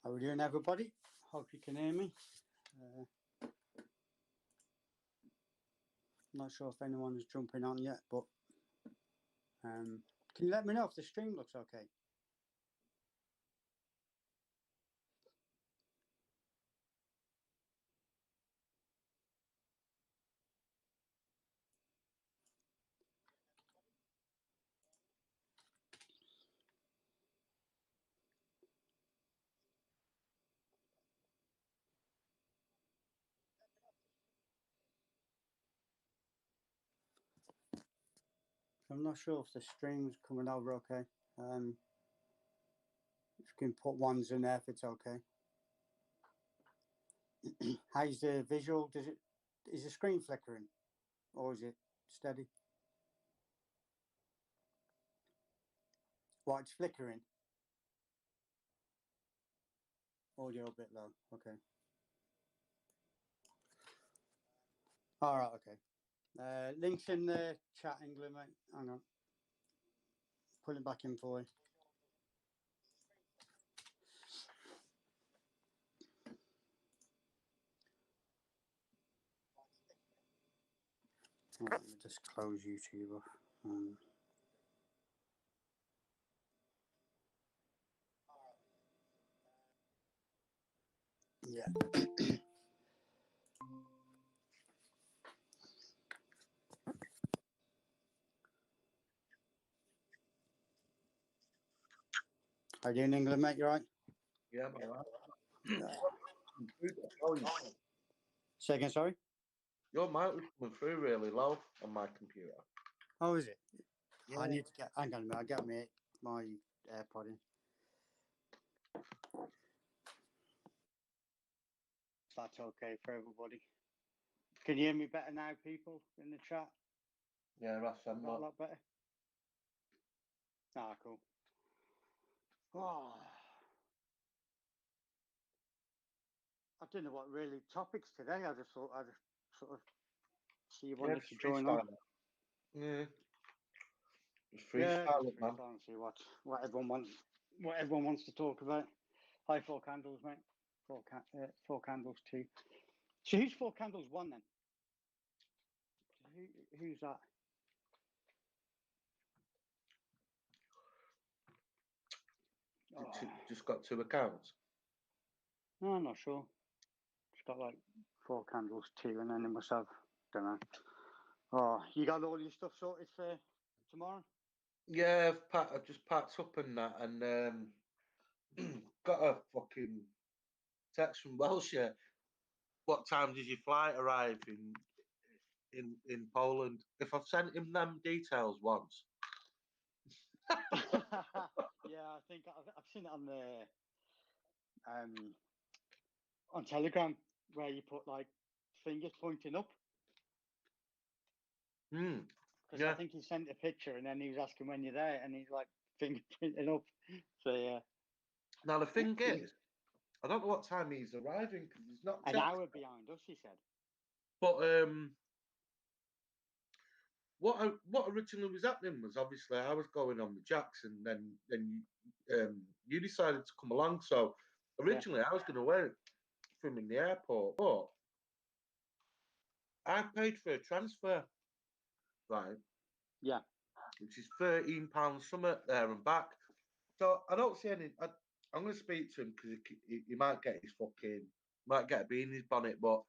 How are we doing, everybody? Hope you can hear me. Not sure if anyone is jumping on yet, but can you let me know if the stream looks okay? I'm not sure if the stream's coming over okay. If you can put ones in there if it's okay. How's the visual? Is the screen flickering or is it steady? Well, it's flickering. Audio a bit low. Okay. All right. Okay. Links in the chat, England, mate. Hang on. Put it back in for you. Let me just close YouTube off. Yeah. How you doing, England, mate? You right? Yeah, I'm all right. Say again, sorry? Your mic was coming through really low on my computer. Oh, is it? Yeah. I need to get. Hang on a minute. I'll get my AirPod in. That's okay for everybody. Can you hear me better now, people in the chat? Yeah, that's a lot better. Ah, cool. Oh, I don't know what really topics today. I just thought I'd sort of see you wanted to join on. Yeah. Just freestyle, man. And see what everyone wants to talk about. Hi, Four Candles, mate. Four Candles 2. So who's Four Candles 1 then? Who's that? Just got 2 accounts? No, I'm not sure. It's got like 4 Candles 2, and then it must have, don't know. Oh, you got all your stuff sorted for tomorrow? Yeah, I've just packed up and that, and got a fucking text from Welsh. What time does your flight arrive in Poland? If I've sent him them details once. Yeah, I think I've seen it on the on Telegram where you put like fingers pointing up. Because I think he sent a picture and then he was asking when you're there, and he's like finger pointing up. So yeah. Now the thing is, I don't know what time he's arriving because he's not an hour behind us, he said. But what originally was happening was obviously I was going on with Jackson, then you decided to come along. So originally I was going to wait for him in the airport, but I paid for a transfer, right? Yeah. Which is £13 something there and back. So I don't see any. I'm going to speak to him because he might get might get a bee in his bonnet, but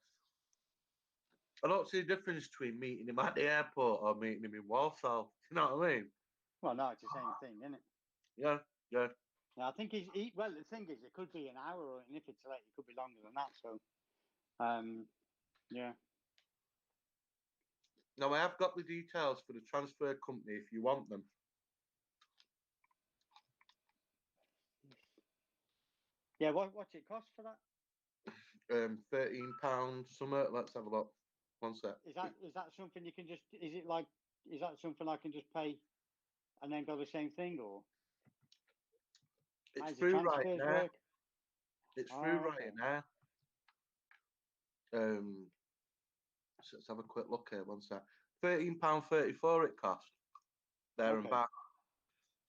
I don't see a difference between meeting him at the airport or meeting him in Warsaw. You know what I mean? Well, no, it's the same thing, isn't it? Yeah. I think well, the thing is, it could be an hour, and if it's late, it could be longer than that. So, yeah. Now I have got the details for the transfer company if you want them. Yeah, what's it cost for that? £13 something. Let's have a look. One sec. Is that something you can just? Is that something I can just pay, and then go the same thing, or? It's through right now. Work? It's through right now. So let's have a quick look here. One sec. £13.34 it cost. And back.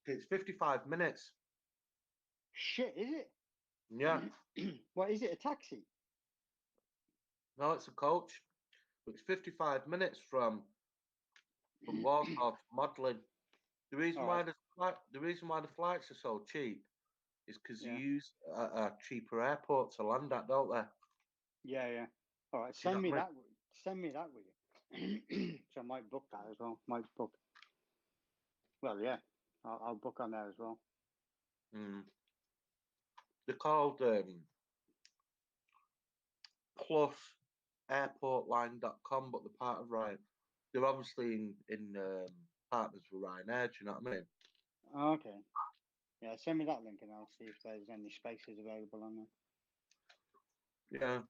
It's 55 minutes. Shit, is it? Yeah. What is it? A taxi? No, it's a coach. It's 55 minutes from Warsaw to Modlin. The reason All why right. the flights are so cheap is because you Yeah. use a cheaper airport to land at, don't they? Yeah. Yeah. All right. Do you know Send me what I that. Send me that, will you? So I might book that as well. Might book. Well, yeah. I'll book on there as well. mean? They're called plusairportline.com, but they're part of Ryan. They're obviously in partners with Ryanair. Do you know what I mean? Okay. Yeah. Send me that link and I'll see if there's any spaces available on there. Yeah.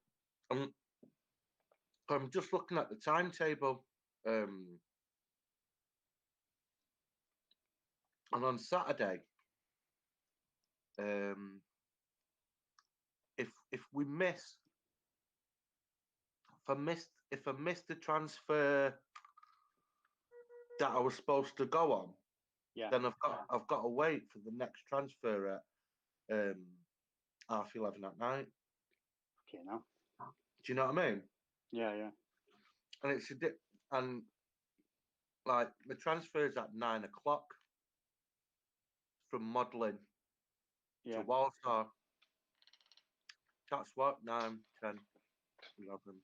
I'm just looking at the timetable. And on Saturday, if we miss, if I missed the transfer that I was supposed to go on, Yeah. then I've got to wait for the next transfer at 11:30 at night. Okay. Now. Do you know what I mean? Yeah. Yeah. And it's and like the transfer is at 9 o'clock from Modlin to Yeah. Warsaw. That's what 9, 10, 11.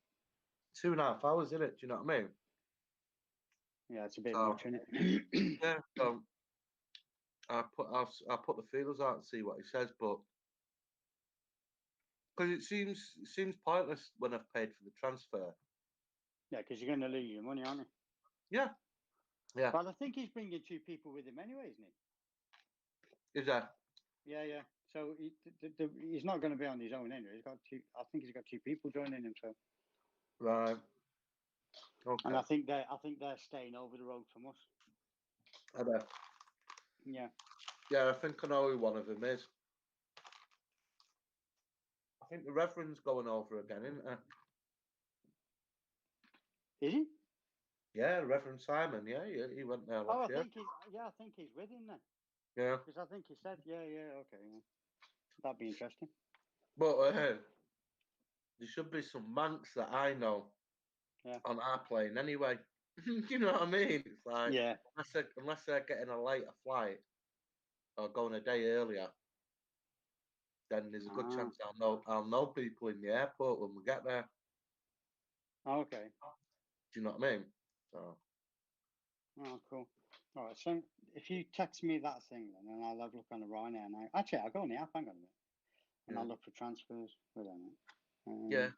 2.5 hours, isn't it? Do you know what I mean? Yeah. It's a bit So much, isn't it? yeah, so I'll put the feelers out and see what he says, but because it seems pointless when I've paid for the transfer. Yeah, because you're going to lose your money, aren't you? Yeah, yeah. But I think he's bringing 2 people with him anyway, isn't he? Is that? Yeah, yeah. So he's not going to be on his own anyway. He's got 2. I think he's got 2 people joining him. So Right. Okay. and I think they're staying over the road from us. I know. Yeah. Yeah, I think I know who one of them is. I think the Reverend's going over again, isn't it? Is he? Yeah, Reverend Simon. Yeah, he went there Oh, last year. I think he's with him then. Yeah, Because I think he said, yeah, okay. Yeah. That'd be interesting. but there should be some Manx that I know on our plane anyway. Do you know what I mean? It's like unless they're getting a later flight or going a day earlier, then there's a good chance I'll know people in the airport when we get there. Okay. Do you know what I mean? So. Oh, cool. All right. So if you text me that thing, then and I'll have a look on the Ryanair now. Actually, I'll go on the app. Hang on a minute. And I'll look for transfers. Wait a minute. Yeah.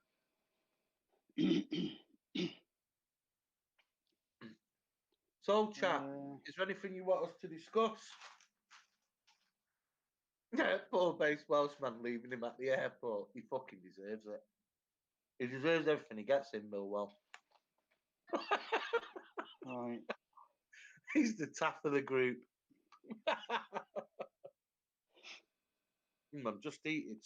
So, chat, is there anything you want us to discuss? Yeah, poor base Welshman leaving him at the airport. He fucking deserves it. He deserves everything he gets in Millwall. Right. He's the taff of the group. I'm just eating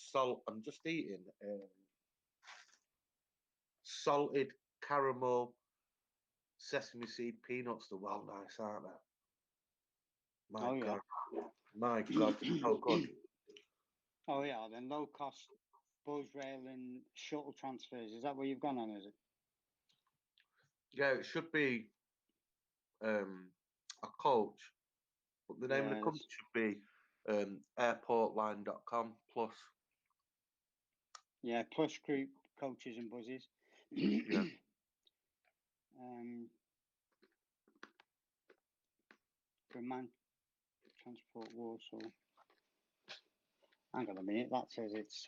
salted caramel sesame seed peanuts. They're well nice, aren't they? My God, they're so good. Oh yeah, then low cost buzz rail and shuttle transfers. Is that where you've gone on? Is it? Yeah, it should be a coach, but the name of the company should be airportline.com plus. Yeah, plus group coaches and buzzes. Yeah. Vermont Transport Warsaw. Hang on a minute. That says it's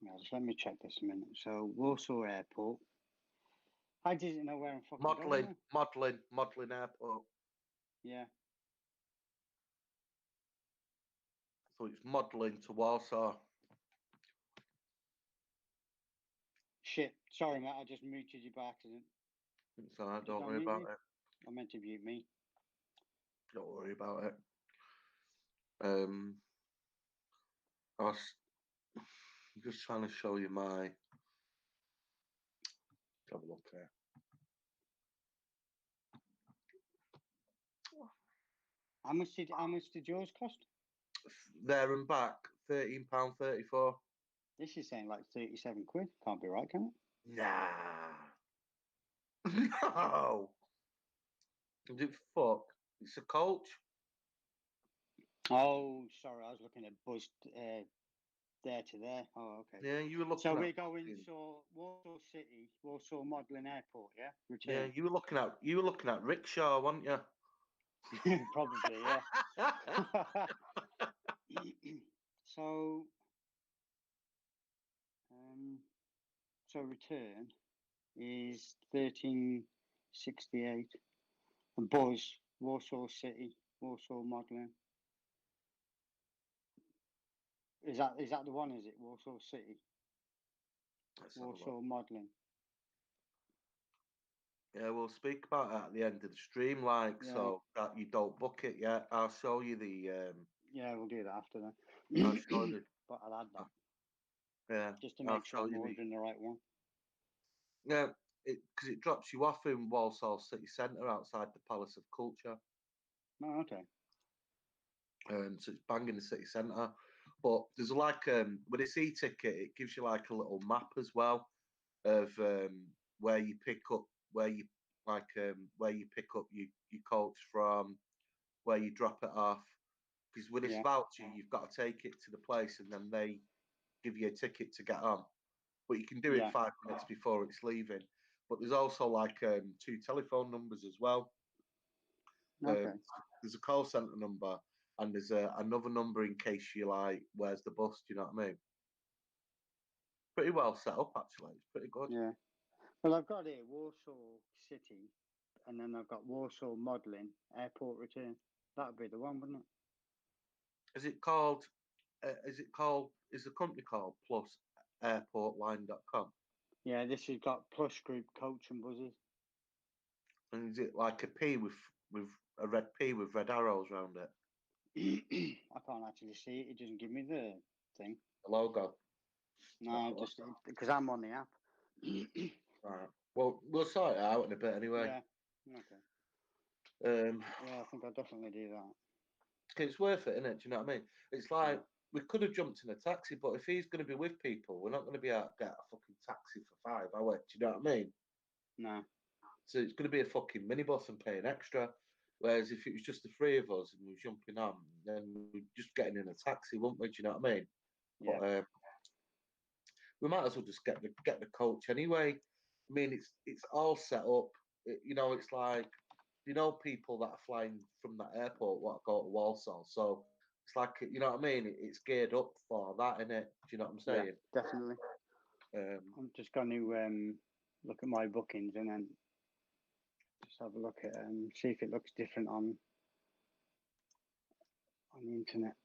now, just let me check this a minute. So Warsaw Airport. How does it know where I'm fucking going? Modeling Airport. Yeah. So it's modeling to Warsaw. Shit. Sorry, mate. I just muted you by accident. So don't worry about it. I meant to mute me. Don't worry about it. I was just trying to show you my. Have a look here. How much did yours cost? There and back, £13.34. This is saying like 37 quid. Can't be right, can it? Nah. No. Is it fuck? It's a coach. Oh, sorry, I was looking at Buzz there to there. Oh, okay. Yeah, you were looking So at. we're going Warsaw City, Warsaw Modelling Airport, yeah? Yeah, Return. you were looking at rickshaw, weren't you? Probably, yeah. So, so return is 1368. And Buzz, Warsaw City, Warsaw Modelling. Is that the one? Is it Warsaw City, Warsaw Modelling? Yeah, we'll speak about that at the end of the stream, like so that you don't book it yet. I'll show you the. Yeah, we'll do that after that. I'll show you. But I'll add that. Yeah, Just to make sure I'm ordering the right one. Yeah, because it drops you off in Walsall City Centre outside the Palace of Culture. Oh, okay. So it's bang in the city centre. But there's like with this e-ticket, it gives you like a little map as well of where you pick up where you pick up your coach from, where you drop it off. Because with this voucher, you've got to take it to the place and then they give you a ticket to get on. But you can do it 5 minutes before it's leaving. But there's also like 2 telephone numbers as well. Okay. There's a call centre number and there's another number in case you like, where's the bus? Do you know what I mean? Pretty well set up, actually. It's pretty good. Yeah. Well, I've got here Warsaw City, and then I've got Warsaw Modelling Airport Return. That'd be the one, wouldn't it? Is it called? Is the company called Plus Airportline.com? Yeah, this has got Plus Group Coach and Buzzes. And is it like a P with a red P with red arrows around it? I can't actually see it. It doesn't give me the thing. The logo. No, just because I'm on the app. Right. Well, we'll sort it out in a bit anyway. Yeah. Okay. Yeah, I think I'll definitely do that. It's worth it, isn't it? Do you know what I mean? It's like we could have jumped in a taxi, but if he's going to be with people, we're not going to be able to get a fucking taxi for 5 hours. Do you know what I mean? No. So it's going to be a fucking minibus and paying extra. Whereas if it was just the 3 of us and we were jumping on, then we're just getting in a taxi, wouldn't we? Do you know what I mean? Yeah. But we might as well just get the coach anyway. I mean, it's all set up. It's like people that are flying from that airport want to go to Walsall, so it's like what I mean. It's geared up for that, isn't it? Do you know what I'm saying? Yeah, definitely. I'm just going to look at my bookings and then just have a look at see if it looks different on the internet.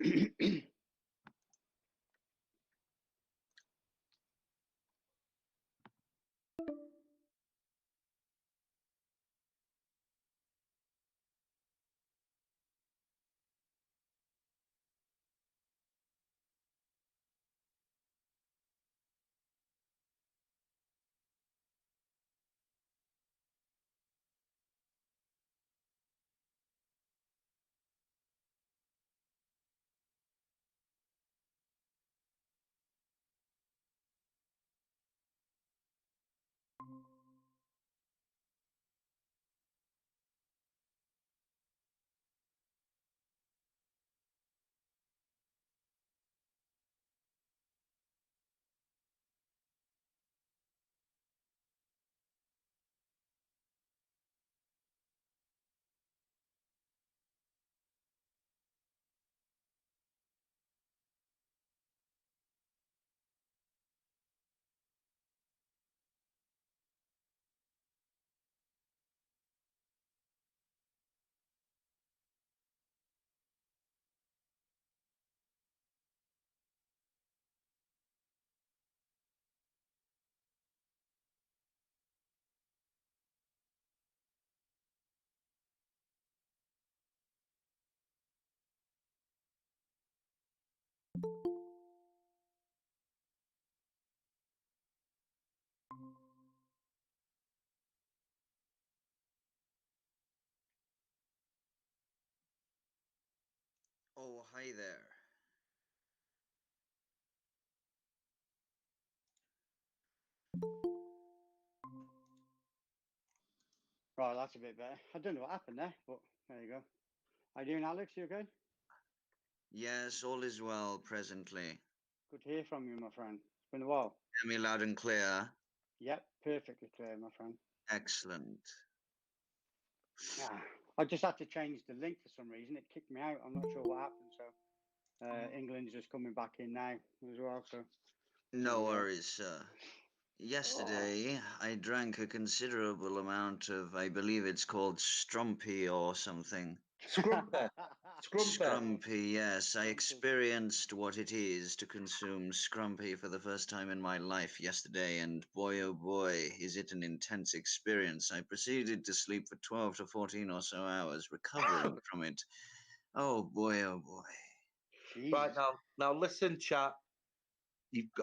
Oh, hi there. Right, that's a bit better. I don't know what happened there, but there you go. How you doing, Alex? You okay? Yes, all is well presently. Good to hear from you, my friend. It's been a while. Hear me loud and clear. Yep, perfectly clear, my friend. Excellent. Yeah, I just had to change the link for some reason. It kicked me out. I'm not sure what happened. So England's just coming back in now as well. So No worries, sir. Yesterday, I drank a considerable amount of, I believe it's called strumpy or something. Scrumpy. Scrumpy, yes. I experienced what it is to consume scrumpy for the first time in my life yesterday, and boy, oh boy, is it an intense experience. I proceeded to sleep for 12 to 14 or so hours, recovering from it. Oh boy, oh boy. Right now listen, chat.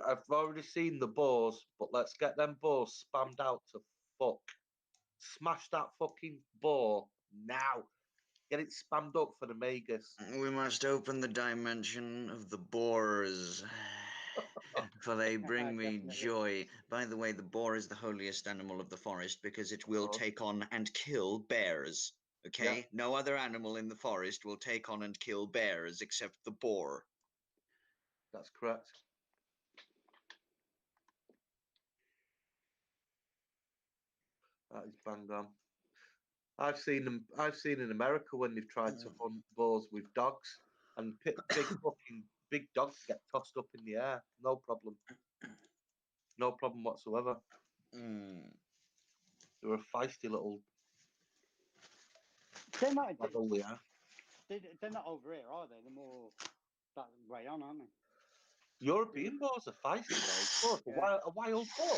I've already seen the boars, but let's get them boars spammed out to fuck. Smash that fucking boar now. Get it spammed up for the Magus. We must open the dimension of the boars, for they bring me Definitely. joy. By the way, the boar is the holiest animal of the forest because it will take on and kill bears. Okay? Yeah. No other animal in the forest will take on and kill bears except the boar. That's correct. That is bang on. I've seen them. I've seen in America when they've tried to hunt boars with dogs, and big dogs get tossed up in the air. No problem. No problem whatsoever. Mm. They're a feisty little. They might. Yeah. They're not over here, are they? They're more that way on, aren't they? European boars are feisty, though. Of course, a wild boar.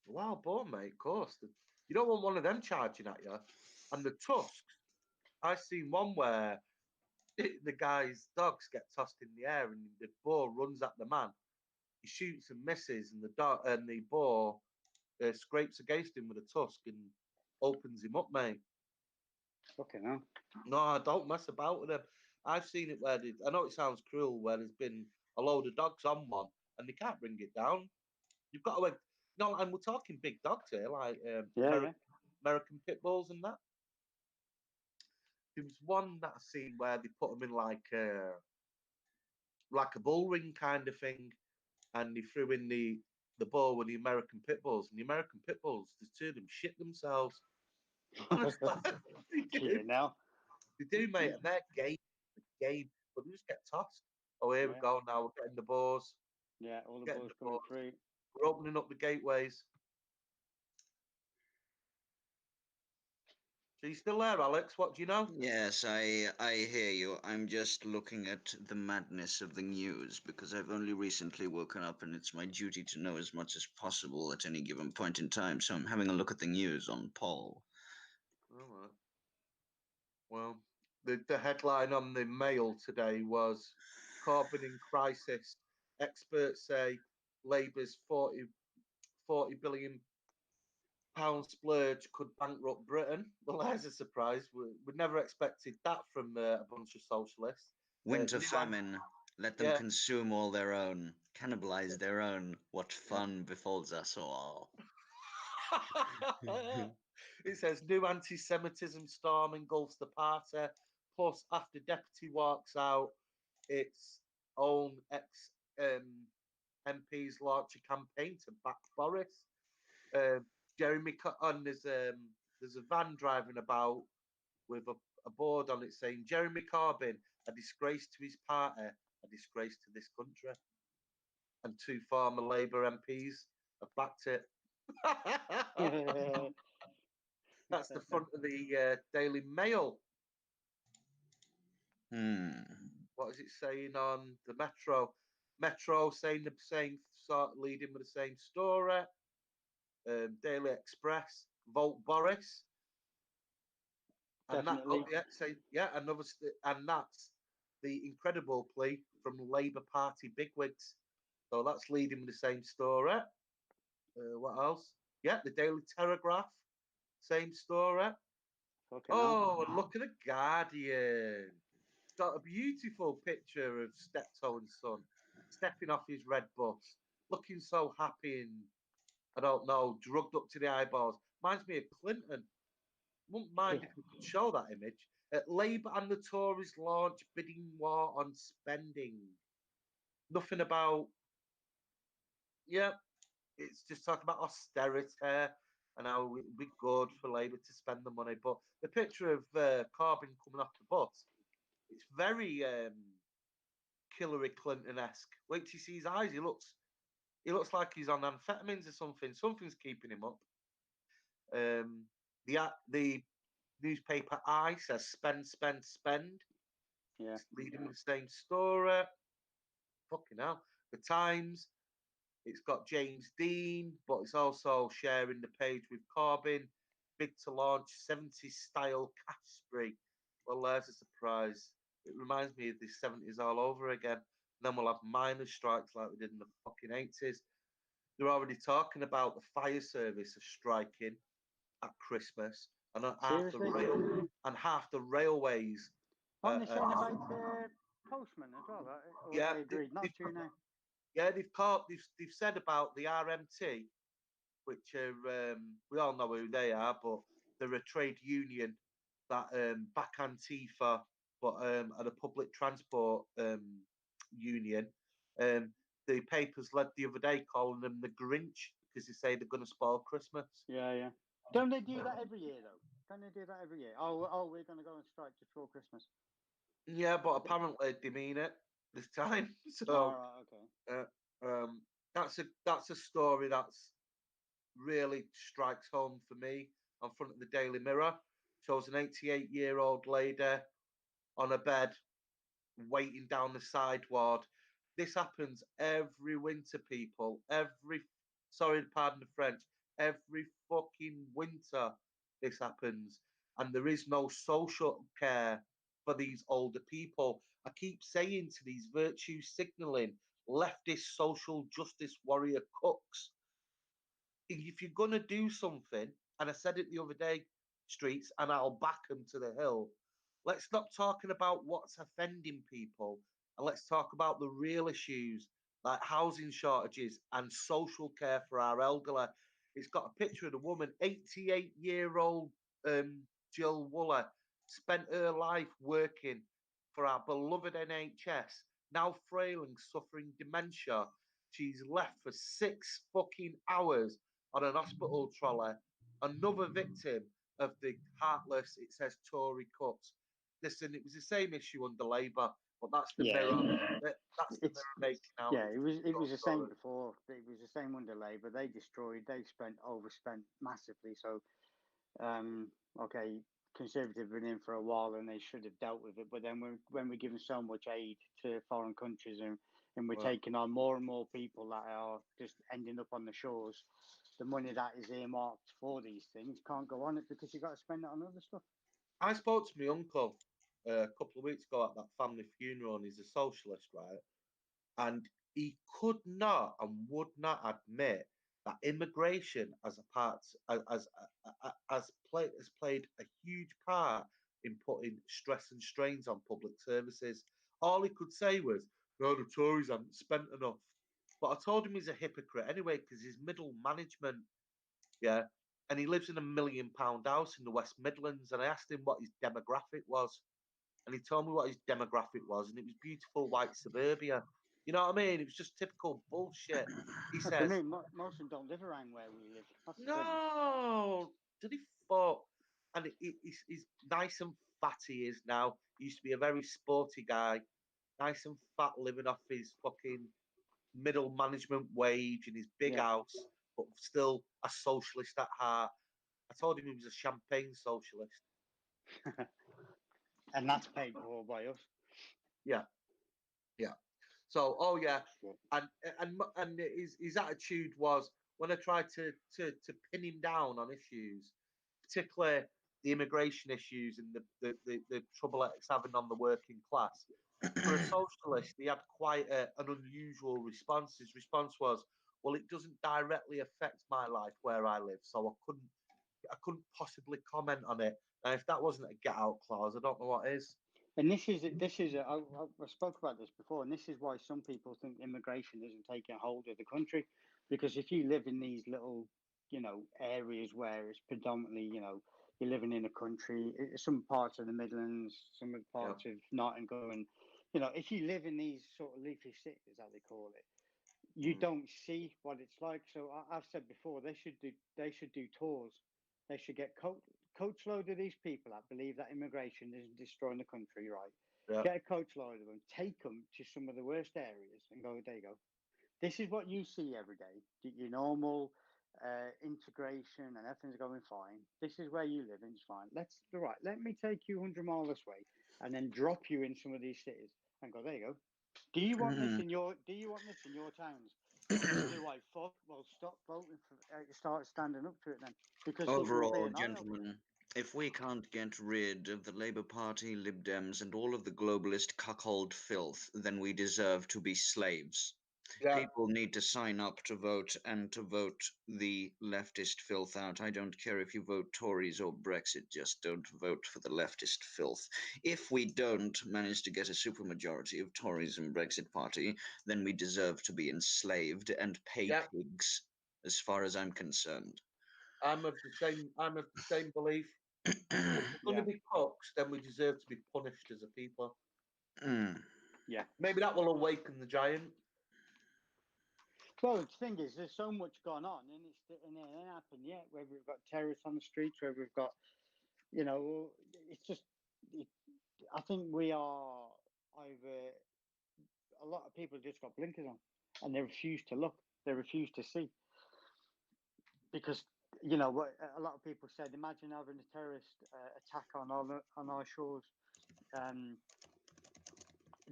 A wild boar, mate. Of course. You don't want one of them charging at you. And the tusks. I've seen one where the guy's dogs get tossed in the air, and the boar runs at the man. He shoots and misses, and the boar scrapes against him with a tusk and opens him up, mate. Okay, no. No, don't mess about with them. I've seen it where I know it sounds cruel, where there's been a load of dogs on one and they can't bring it down. You've got to, no, and we're talking big dogs here, like American pit bulls and that. There was one that I seen where they put them in like a bull ring kind of thing, and they threw in the bull with the American pit bulls, and the American pit bulls, the two of them shit themselves. They do. Now. They do, mate, and they're game, but they just get tossed. Oh, here we go now. We're getting the boars. Yeah, all the boars coming through. We're opening up the gateways. So you still there, Alex? What do you know? Yes, I hear you. I'm just looking at the madness of the news because I've only recently woken up and it's my duty to know as much as possible at any given point in time. So I'm having a look at the news on Paul. All right. Well, the headline on the Mail today was carbon in crisis. Experts say Labour's 40 billion pound splurge could bankrupt Britain. Well, there's a surprise. We never expected that from a bunch of socialists. Winter famine. Let them consume all their own, cannibalize their own. What fun befalls us all. It says new anti-Semitism storm engulfs the party. Plus, after Deputy walks out, its own MPs launch a campaign to back Boris. Jeremy, and there's a van driving about with a board on it saying Jeremy Corbyn, a disgrace to his party, a disgrace to this country. And two former Labour MPs have backed it. That's the front of the Daily Mail. What is it saying on the Metro? Metro saying the same sort, leading with the same story. Daily Express, vote Boris. And Definitely. and that's the incredible plea from Labour Party bigwigs. So that's leading with the same story. What else? Yeah, the Daily Telegraph, same story. And look at the Guardian. got a beautiful picture of Steptoe and Son stepping off his red bus, looking so happy and, I don't know, drugged up to the eyeballs. Reminds me of Clinton. Wouldn't mind if we could show that image. Labour and the Tories launch bidding war on spending. Nothing about, yeah, it's just talking about austerity and how it would be good for Labour to spend the money. But the picture of Corbyn coming off the bus, it's very Hillary Clinton-esque. Wait till you see his eyes. He looks like he's on amphetamines or something. Something's keeping him up. The newspaper I says spend, spend, spend. Yeah. It's leading with the same story. Fucking hell. The Times, it's got James Dean, but it's also sharing the page with Corbyn. Big to launch 70s style cash spree. Well, there's a surprise. It reminds me of the 70s all over again. And then we'll have miners' strikes like we did in the fucking 80s. They're already talking about the fire service of striking at Christmas, and half the railways. Aren't they saying about postmen as well? Or Yeah, they agreed not to now? Yeah, they've said about the RMT, which are we all know who they are, but they're a trade union that back Antifa, but are a public transport union. The papers led the other day calling them the Grinch because they say they're going to spoil Christmas. Yeah, yeah. Don't they do that every year though? Don't they do that every year? Oh, we're going to go on strike just before Christmas. Yeah, but apparently they mean it this time. So, okay. that's a story that's really strikes home for me. On front of the Daily Mirror, shows an 88-year-old lady on a bed waiting down the side ward. This happens every winter, people. Sorry, pardon the French. Every fucking winter this happens. And there is no social care for these older people. I keep saying to these virtue signalling leftist social justice warrior cooks, if you're going to do something, and I said it the other day, Streets, and I'll back them to the hill, let's stop talking about what's offending people, and let's talk about the real issues like housing shortages and social care for our elderly. It's got a picture of the woman, 88-year-old Jill Wooler, spent her life working for our beloved NHS, now frail and suffering dementia. She's left for 6 fucking hours on an hospital trolley. Another victim of the heartless, it says, Tory cuts. Listen, it was the same issue under Labour, but that's the Mirror. That's the Mirror making out. Yeah, it was the same before. It was the same under Labour. They overspent massively. So, okay, Conservative have been in for a while and they should have dealt with it. But then when we're giving so much aid to foreign countries and we're taking on more and more people that are just ending up on the shores, the money that is earmarked for these things can't go on it because you've got to spend it on other stuff. I spoke to my uncle a couple of weeks ago at that family funeral, and he's a socialist, right? And he could not and would not admit that immigration as played a huge part in putting stress and strains on public services. All he could say was, "No, the Tories haven't spent enough." But I told him he's a hypocrite anyway because he's middle management, yeah, and he lives in £1 million house in the West Midlands. And I asked him what his demographic was, and he told me what his demographic was, and it was beautiful white suburbia. You know what I mean? It was just typical bullshit. He says, most of them don't live around where we live. no, did he fuck? And he's nice and fat he is now. He used to be a very sporty guy, nice and fat, living off his fucking middle management wage in his big house, but still a socialist at heart. I told him he was a champagne socialist. And that's paid for by us. Yeah. So, and his attitude was, when I tried to pin him down on issues, particularly the immigration issues and the trouble it's having on the working class. For a socialist, he had quite an unusual response. His response was, "Well, it doesn't directly affect my life where I live, so I couldn't possibly comment on it." And if that wasn't a get out clause, I don't know what is. And this is I spoke about this before, and this is why some people think immigration isn't taking hold of the country, because if you live in these little, areas where it's predominantly, you're living in a country, some parts of the Midlands, some of the parts of Nottingham, and if you live in these sort of leafy cities, as they call it, you don't see what it's like. So I've said before, they should do tours. They should get coach load of these people that believe that immigration is destroying the country, right? Yeah. Get a coach load of them, take them to some of the worst areas, and go. There you go. This is what you see every day. Your normal integration and everything's going fine. This is where you live and it's fine. Let me take you 100 miles this way, and then drop you in some of these cities, and go. There you go. Do you want this in your towns? Do I fuck? Well, stop voting for. Start standing up to it then, because overall, gentlemen, if we can't get rid of the Labour Party, Lib Dems, and all of the globalist cuckold filth, then we deserve to be slaves. Yeah. People need to sign up to vote and to vote the leftist filth out. I don't care if you vote Tories or Brexit, just don't vote for the leftist filth. If we don't manage to get a supermajority of Tories and Brexit Party, then we deserve to be enslaved and pay pigs, as far as I'm concerned. I'm of the same belief. If we're going to be cooks, then we deserve to be punished as a people. Yeah. Maybe that will awaken the giant. Well, the thing is, there's so much going on, and it ain't happened yet. Whether we've got terrorists on the streets, whether we've got, it's just. I think we are either. A lot of people just got blinkers on, and they refuse to look. They refuse to see. Because what a lot of people said. Imagine having a terrorist attack on our shores.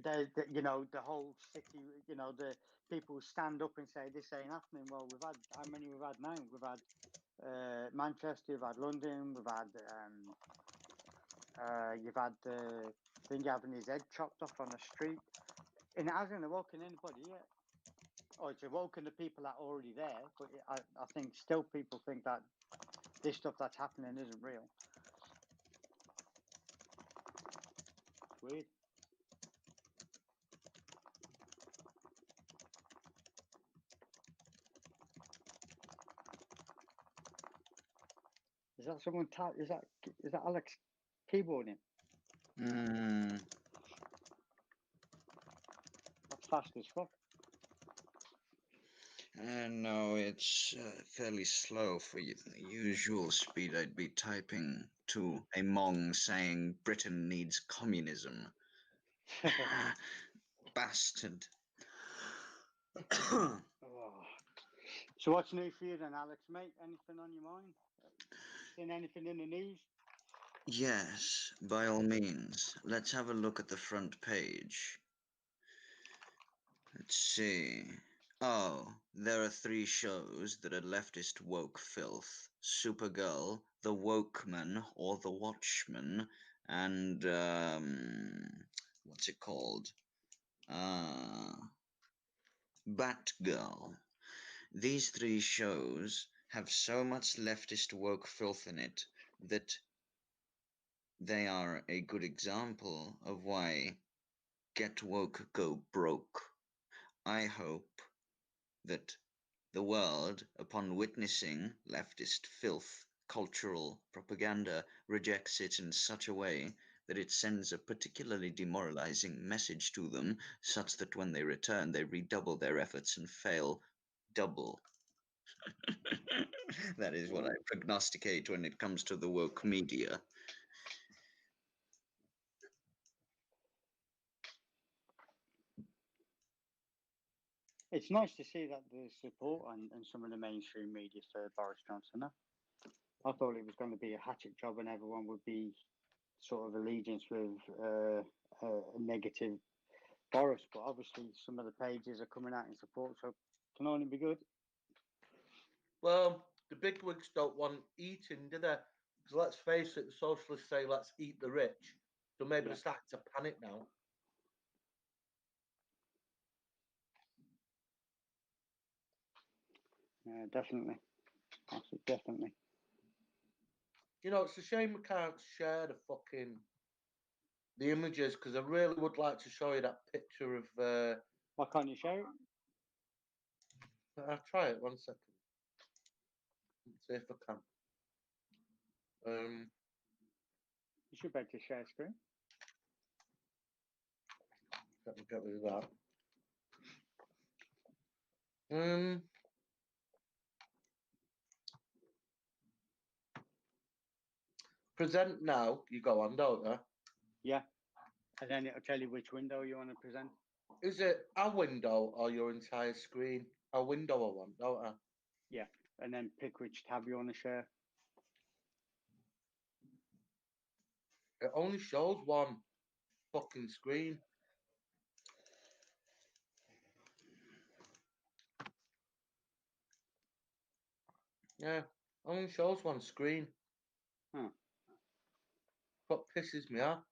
The whole city, the people stand up and say this ain't happening. Well, we've had how many we've had now? We've had Manchester, we've had London, we've had you've had the thing having his head chopped off on the street, and it hasn't awoken anybody yet. Oh, it's awoken the people that are already there, but I think still people think that this stuff that's happening isn't real. It's weird. Is that someone? Is that Alex keyboarding? That's fast as fuck. No, it's fairly slow for the usual speed I'd be typing to a Mong saying Britain needs communism. Bastard. Oh. So what's new for you then, Alex, mate? Anything on your mind? Seen anything in the news? Yes, by all means. Let's have a look at the front page. Let's see. Oh, there are 3 shows that are leftist woke filth. Supergirl, The Wokeman or The Watchman, and what's it called? Batgirl. These 3 shows have so much leftist woke filth in it that they are a good example of why get woke, go broke. I hope that the world, upon witnessing leftist filth, cultural propaganda, rejects it in such a way that it sends a particularly demoralizing message to them, such that when they return, they redouble their efforts and fail double. That is what I prognosticate when it comes to the woke media. It's nice to see that there's support and some of the mainstream media for Boris Johnson. I thought it was going to be a hatchet job and everyone would be sort of allegiance with a negative Boris, but obviously some of the pages are coming out in support, so it can only be good. Well, the bigwigs don't want eating, do they? Because let's face it, the socialists say let's eat the rich. So maybe they're starting to panic now. Yeah, definitely. Definitely. It's a shame we can't share the fucking the images because I really would like to show you that picture of. Why can't you show it? I'll try it 1 second. Let's see if I can. You should be able to share screen. Let me get rid of that. Present now. You go on, don't you? Yeah. And then it'll tell you which window you want to present. Is it a window or your entire screen? A window I want, don't I? Yeah. And then pick which tab you want to share. It only shows one fucking screen. Yeah, only shows one screen. Huh. What pisses me off?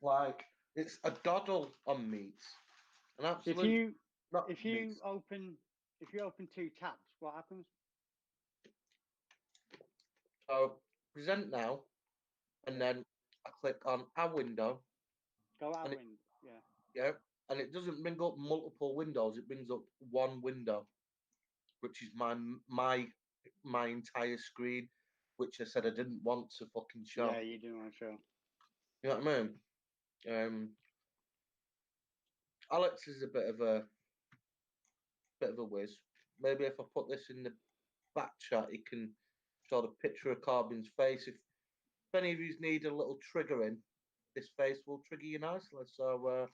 Like, it's a doddle on Meets. An absolute. If you open 2 tabs, what happens? So present now, and then I click on a window. Go out window. Yeah. Yeah, and it doesn't bring up multiple windows. It brings up one window, which is my entire screen, which I said I didn't want to fucking show. Yeah, you do want to show. You know what I mean? Alex is a bit of a whiz. Maybe if I put this in the back chat, he can show the picture of Carbon's face. If any of you need a little triggering, this face will trigger you nicely. So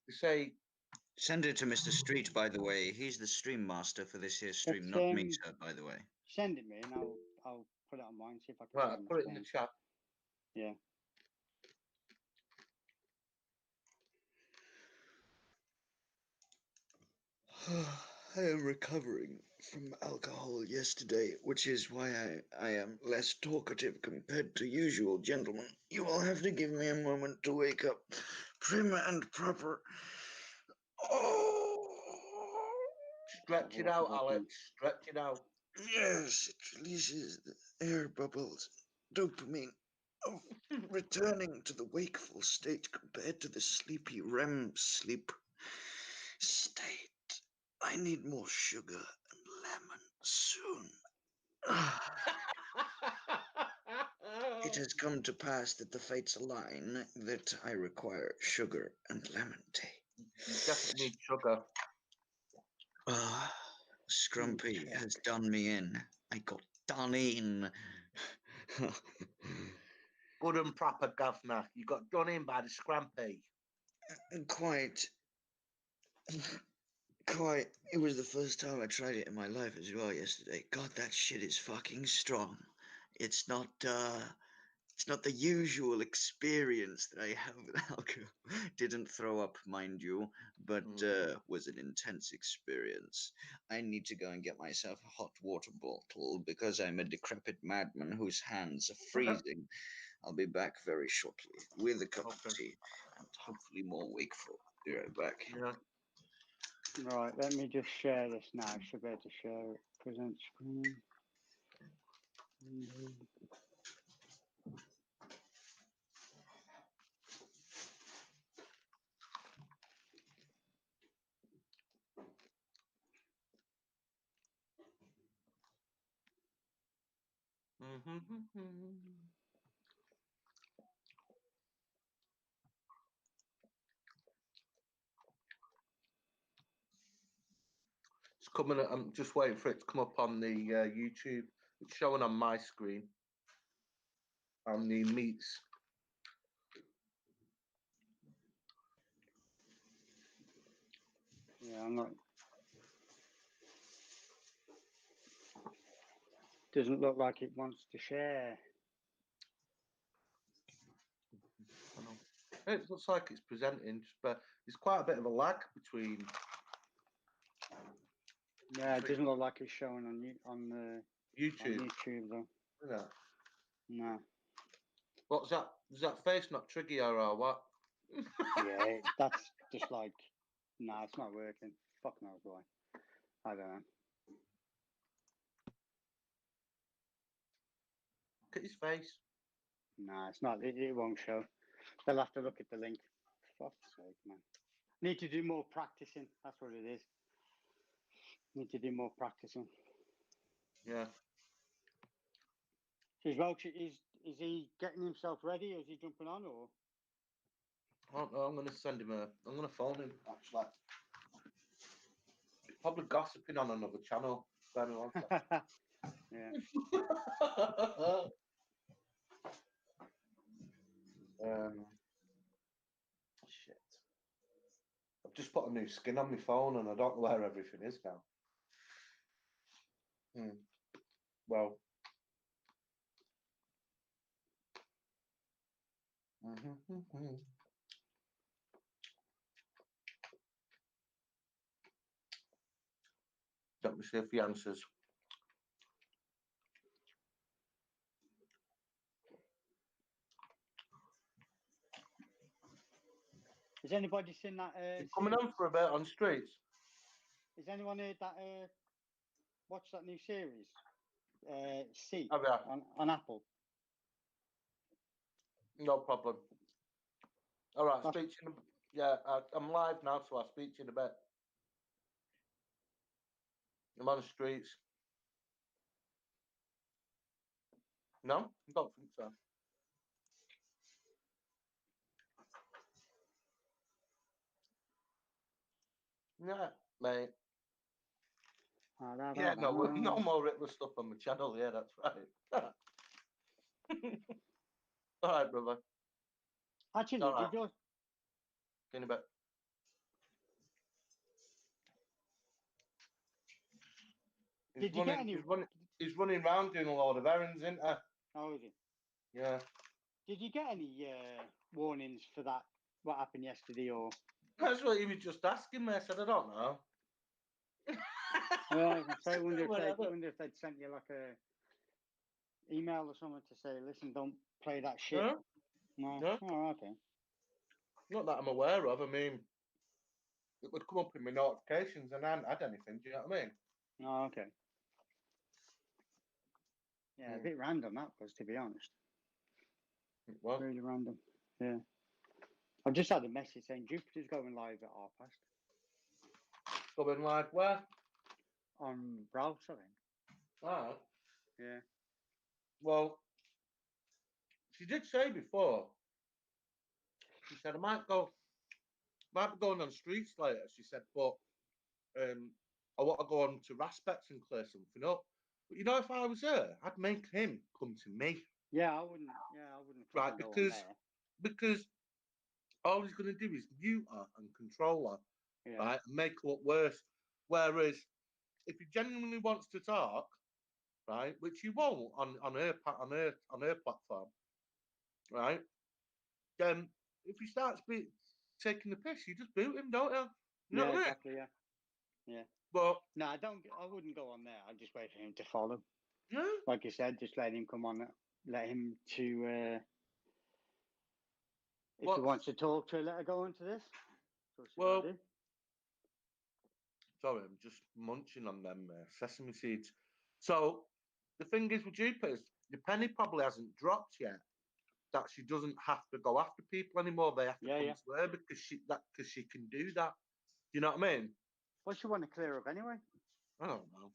they say. Send it to Mr. Street, by the way. He's the stream master for this here stream, not me, sir, by the way. Send it me and I'll put it on mine, see if I can. Right, I'll put it in the chat. Yeah. I am recovering from alcohol yesterday, which is why I am less talkative compared to usual, gentlemen. You will have to give me a moment to wake up prim and proper. Oh! Stretch it out, Alex. Stretch it out. Yes, it releases the air bubbles, dopamine of returning to the wakeful state compared to the sleepy REM sleep state. I need more sugar and lemon soon. It has come to pass that the fates align that I require sugar and lemon tea. You definitely need sugar. Scrumpy has done me in. I got done in. Good and proper, governor. You got done in by the Scrumpy. Quite. It was the first time I tried it in my life as well yesterday. God, that shit is fucking strong. It's not the usual experience that I have with alcohol. Didn't throw up, mind you, but was an intense experience. I need to go and get myself a hot water bottle because I'm a decrepit madman whose hands are freezing. I'll be back very shortly with a cup of tea and hopefully more wakeful. Be right back. Yeah. Right, let me just share this now. I should be able to share it. Present screen. It's coming. I'm just waiting for it to come up on the YouTube. It's showing on my screen. On the Meets. Yeah, I'm not. Doesn't look like it wants to share. It looks like it's presenting, but there's quite a bit of a lag between. Yeah, it doesn't look like it's showing on the YouTube. On YouTube though. Yeah. No. What's that? Does that face not trigger you or what? Yeah, that's just like, nah, it's not working. Fuck knows why. I don't know. Look at his face. Nah, it's not. It won't show. They'll have to look at the link. Fuck's sake, man. Need to do more practicing. That's what it is. Need to do more practicing. Yeah. So is he getting himself ready, or is he jumping on, or? I don't know. I'm going to send him I'm going to phone him, actually. He's probably gossiping on another channel. Yeah. Shit. I've just put a new skin on my phone and I don't know where everything is now. Well. Let me see if he answers. Has anybody seen that? He's coming on for a bit on streets. Has anyone heard that? Watch that new series? C. Oh, yeah. On Apple. No problem. All right, speak to you. Yeah, I'm live now, so I'll speak to you in a bit. I'm on the streets. No, I don't think so. Yeah, mate. Yeah, no more Riddler stuff on the channel. Yeah, that's right. All right, brother. Actually, all right. did you? In a bit. Did you get any? He's running around doing a load of errands, isn't he? Oh, is he? Yeah. Did you get any warnings for that? What happened yesterday, or? That's what he was just asking me. I said, I don't know. Yeah, I wonder if they'd sent you like a email or something to say, listen, don't play that shit. No. Oh, okay. Not that I'm aware of. I mean, it would come up in my notifications and I hadn't had anything. Do you know what I mean? Oh, okay. Yeah, a bit random that was, to be honest. What? Really random. Yeah. I've just had a message saying Jupiter's going live at 8:30. Going live where? On Browse, I think. Oh. Yeah. Well, she did say before. She said I might be going on streets later. She said, but I want to go on to Raspecs and clear something up. But you know, if I was her, I'd make him come to me. Yeah, I wouldn't. Right, because all he's going to do is mute her and control her, right, and make her look worse. Whereas if he genuinely wants to talk, right, which he won't on her platform, right, then if he starts taking the piss, you just boot him, don't you? You know what I mean? Exactly. Yeah. But no, I wouldn't go on there. I'd just wait for him to follow. Yeah. Like you said, just let him come on. Let him to. If he wants to talk to her, let her go into this. Well, sorry, I'm just munching on them sesame seeds. So the thing is with Jupiter, the penny probably hasn't dropped yet. That she doesn't have to go after people anymore. They have to come to her because she can do that. Do you know what I mean? What she want to clear up anyway? I don't know.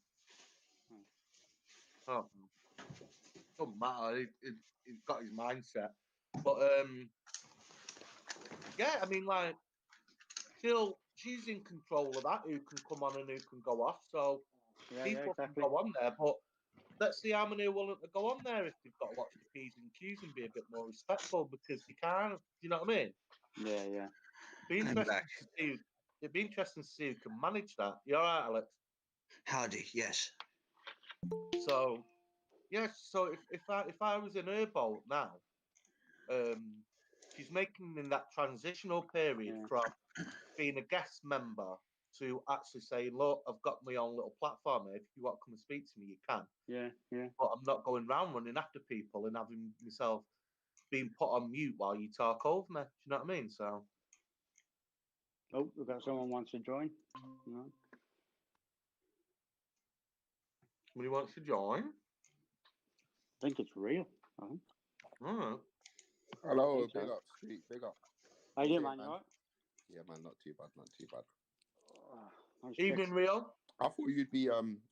I don't know. Doesn't matter. He's got his mindset. But yeah, I mean, like, still, she's in control of that. Who can come on and who can go off? So people can go on there, but let's see how many are willing to go on there if they've got to watch the P's and Q's and be a bit more respectful because they can't. Do you know what I mean? Yeah. It'd be interesting to see who can manage that. You all right, Alex? Howdy, yes. So, yes. So if I was in her boat now, she's making in that transitional period from being a guest member to actually saying, look, I've got my own little platform here. If you want to come and speak to me, you can. Yeah. But I'm not going round running after people and having myself being put on mute while you talk over me. Do you know what I mean? So. Oh, we've got someone wants to join. No. Somebody wants to join? I think it's real. I think. All right. Hello, big up, street, big up. How you doing, man? You alright? Yeah, man, not too bad, not too bad. Evening, Rio. I thought you'd be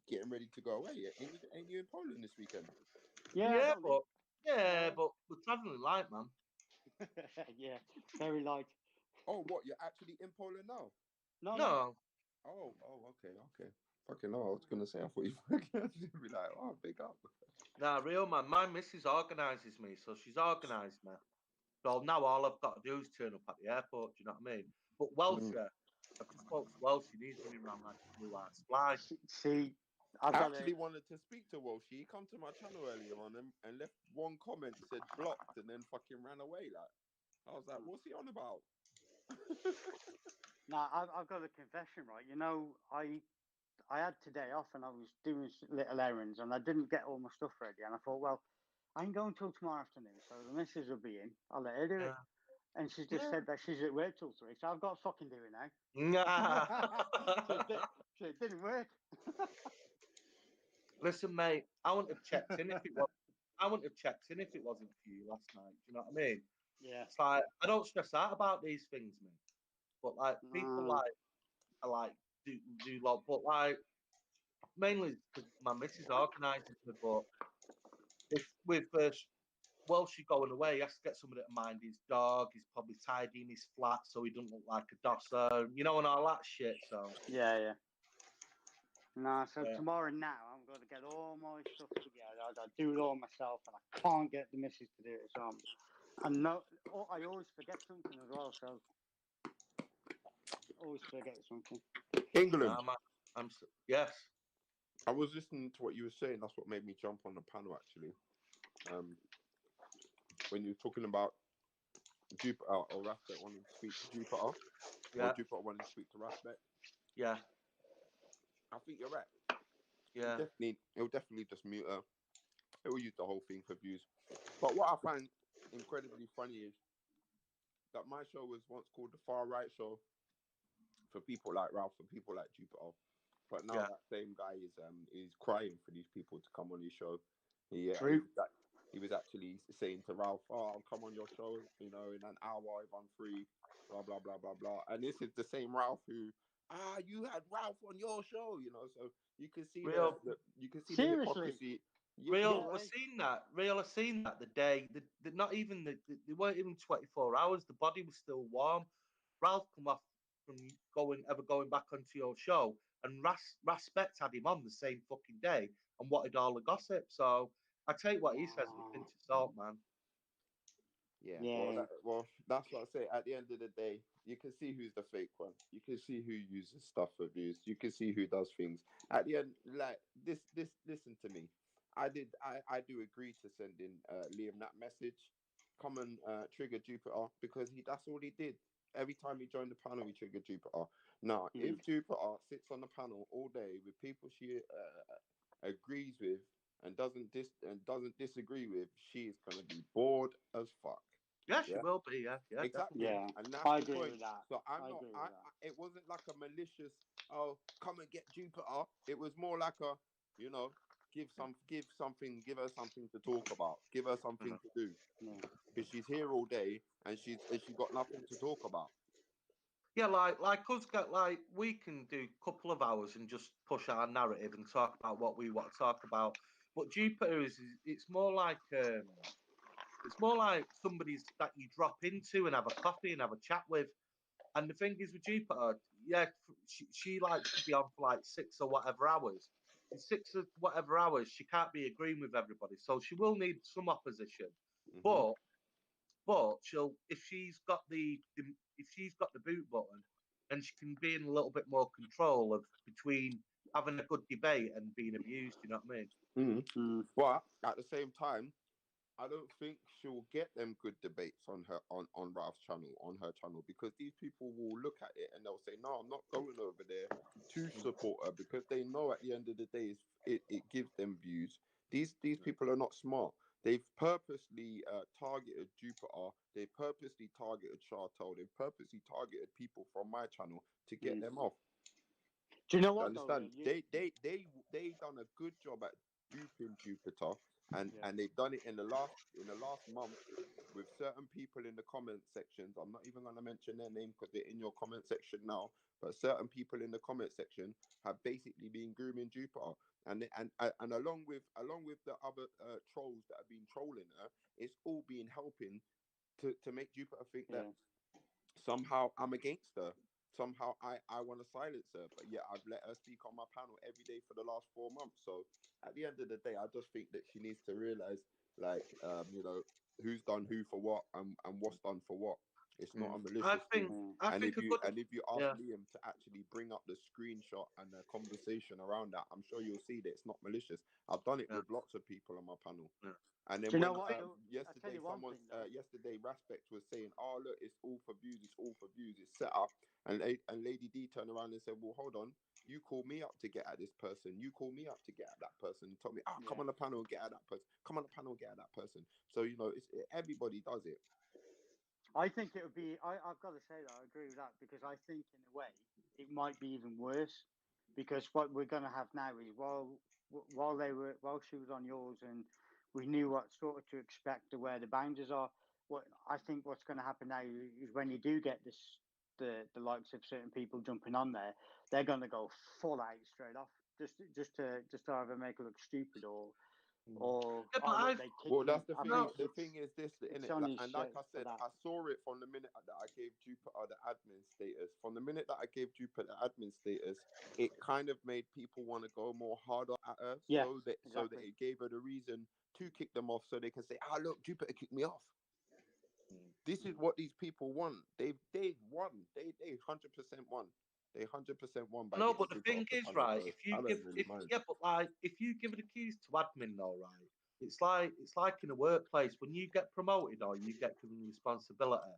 getting ready to go away. Ain't you in Poland this weekend? Yeah, but we're travelling light, man. Yeah, very light. Oh, what? You're actually in Poland now? No. Oh, okay. Fucking no, I was gonna say I thought you were gonna be like, oh, big up. Nah, real man. My missus organises me, so she's organised me. So now all I've got to do is turn up at the airport. Do you know what I mean? But Welsh, I spoke to Welsh. He needs me around like a blue art supply. See, I actually wanted to speak to Walshy. He come to my channel earlier on and left one comment, said blocked, and then fucking ran away. Like, I was like, what's he on about? Nah, I've got a confession, right? You know, I had today off and I was doing little errands and I didn't get all my stuff ready. And I thought, well, I ain't going till tomorrow afternoon, so the missus will be in. I'll let her do it. And she's just said that she's at work till 3, so I've got to fucking do it now. So it didn't work. Listen, mate, I wouldn't have checked in if it was. I wouldn't have checked in if it wasn't for you last night. Do you know what I mean? Yeah. It's like I don't stress out about these things, mate. But like people do lot, but like mainly because my missus organises me. But if with Welsh going away, he has to get somebody to mind his dog. He's probably tidying his flat so he doesn't look like a dosser, you know, and all that shit. So yeah. Nah, so tomorrow now I'm going to get all my stuff together. I do it all myself, and I can't get the missus to do it. So I always forget something as well. So always forget something. England. Yes. I was listening to what you were saying. That's what made me jump on the panel, actually. When you were talking about Jupiter or Raspberry wanting to speak to Jupiter, or Jupiter wanting to speak to Raspberry. Yeah. I think you're right. Yeah. It'll definitely just mute her. It will use the whole thing for views. But what I find incredibly funny is that my show was once called the Far Right Show for people like Ralph, for people like Jupiter. But now that same guy is crying for these people to come on his show. He was actually saying to Ralph, "Oh, I'll come on your show, you know, in an hour if I'm free." Blah blah blah blah blah. And this is the same Ralph who, you had Ralph on your show, you know. So you can see the hypocrisy. Real has seen that. Real has seen that the day. Not even they weren't even 24 hours. The body was still warm. Ralph come off from going back onto your show, and Respect had him on the same fucking day and wanted all the gossip. So I take what he says with a pinch of salt, man. Yeah. Well, that's what I say. At the end of the day, you can see who's the fake one. You can see who uses stuff for views. You can see who does things. At the end, like this. Listen to me. I do agree to send in Liam that message. Come and trigger Jupiter because that's all he did. Every time he joined the panel, he triggered Jupiter. Now, if Jupiter sits on the panel all day with people she agrees with and doesn't disagree with, she is gonna be bored as fuck. Yeah, she will be. Yeah, exactly. Yeah, and that's I the agree point. with that. So it wasn't like a malicious. Oh, come and get Jupiter. It was more like a, you know, give her something to talk about. Give her something to do. Because she's here all day and she got nothing to talk about. Yeah, like us we can do a couple of hours and just push our narrative and talk about what we want to talk about. But Jupiter it's more like somebody's that you drop into and have a coffee and have a chat with. And the thing is with Jupiter, she likes to be on for like 6 or whatever hours. In 6 or whatever hours, she can't be agreeing with everybody, so she will need some opposition. But she'll if she's got the boot button, and she can be in a little bit more control of between having a good debate and being abused. You know what I mean? But at the same time, I don't think she'll get them good debates on Ralph's channel, on her channel, because these people will look at it and they'll say, "No, I'm not going over there to support her," because they know at the end of the day it gives them views. These people are not smart. They've purposely targeted Jupiter. They purposely targeted Chartel. They've purposely targeted people from my channel to get them off. Do you know what? Understand? They done a good job at duping Jupiter and they've done it in the last month with certain people in the comment sections. I'm not even going to mention their name because they're in your comment section now. But certain people in the comment section have basically been grooming Jupiter, and along with the other trolls that have been trolling her, it's all been helping to make Jupiter think that somehow I'm against her. Somehow I want to silence her, but yet I've let her speak on my panel every day for the last 4 months. So at the end of the day, I just think that she needs to realize, like, who's done who for what, and what's done for what. It's not a malicious thing. And if you ask Liam to actually bring up the screenshot and the conversation around that, I'm sure you'll see that it's not malicious. I've done it with lots of people on my panel. And then yesterday, Raspect was saying, "Oh, look, it's all for views. It's all for views. It's set up." And Lady D turned around and said, "Well, hold on. You call me up to get at this person. You call me up to get at that person. And told me, come on the panel and get at that person. Come on the panel and get at that person." So everybody does it. I think it would be. I've got to say that I agree with that, because I think in a way it might be even worse, because what we're going to have now is while she was on yours and we knew what sort of to expect or where the boundaries are. What I think what's going to happen now is when you do get the likes of certain people jumping on there, they're going to go full out straight off, just to either make it look stupid or that's the thing. The thing is this, and like I said, I saw it from the minute that I gave Jupiter the admin status. From the minute that I gave Jupiter the admin status, it kind of made people want to go more harder at her, so that it gave her the reason to kick them off, so they can say, look, Jupiter kicked me off. This is what these people want. They won. They 100% won. They 100% won. No, but the thing is, right? If you give the keys to admin, though, right? It's like in a workplace when you get promoted or you get given responsibility.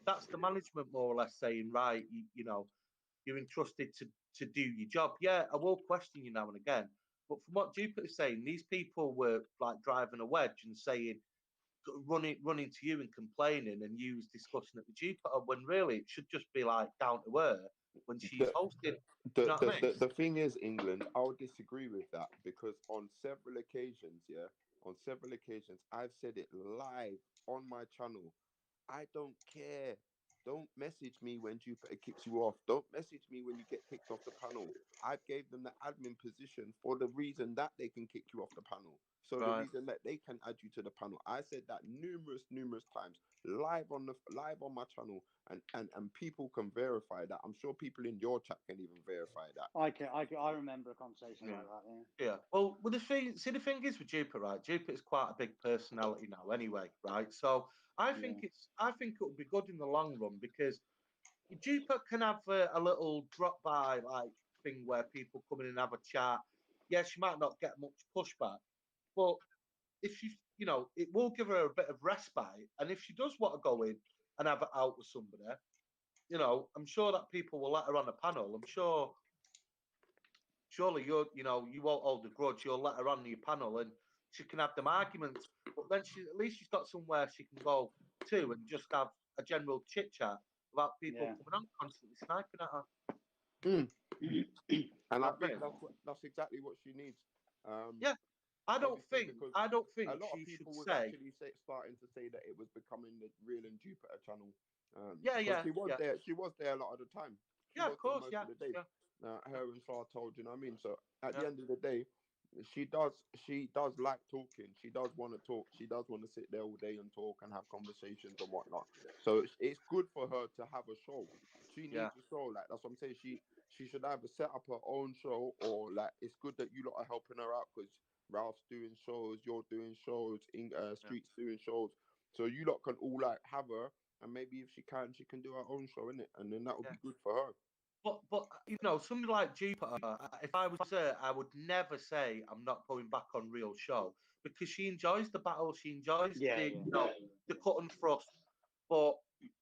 That's the management more or less saying, right? You're entrusted to do your job. Yeah, I will question you now and again, but from what Jupiter's saying, these people were like driving a wedge and saying, running to you and complaining, and you was discussing it with Jupiter, when really it should just be like down to her when she's hosting. The thing is, England, I'll disagree with that, because on several occasions, I've said it live on my channel. I don't care. Don't message me when Jupiter kicks you off. Don't message me when you get kicked off the panel. I gave them the admin position for the reason that they can kick you off the panel. So the reason that they can add you to the panel. I said that numerous times live on my channel, and people can verify that. I'm sure people in your chat can even verify that. I remember a conversation like that. Yeah. Well, the thing is with Jupiter, right? Jupiter's quite a big personality now, anyway, right? So I think it would be good in the long run, because Jupiter can have a little drop by like thing where people come in and have a chat. Yeah, she might not get much pushback, but if she, it will give her a bit of respite. And if she does want to go in and have it out with somebody, I'm sure that people will let her on a panel. I'm sure. Surely you won't hold a grudge. You'll let her on your panel and she can have them arguments. But then at least she's got somewhere she can go to and just have a general chit chat about people coming on constantly sniping at her. And I think that's exactly what she needs. I don't think a lot of she people should was say. Actually starting to say that it was becoming the Real and Jupiter channel. She was there a lot of the time. Of course, most of the day. Her and Sarah told, you know what I mean? So at the end of the day, she does like talking. She does want to talk. She does want to sit there all day and talk and have conversations and whatnot. So it's good for her to have a show. She needs a show. Like, that's what I'm saying. She should either set up her own show, or like, it's good that you lot are helping her out, because Ralph's doing shows, you're doing shows, Street's doing shows. So you lot can all like have her, and maybe if she can do her own show, innit? And then that would be good for her. But somebody like Jupiter, if I was her, I would never say I'm not going back on Real Show, because she enjoys the battle, she enjoys the cut and thrust. But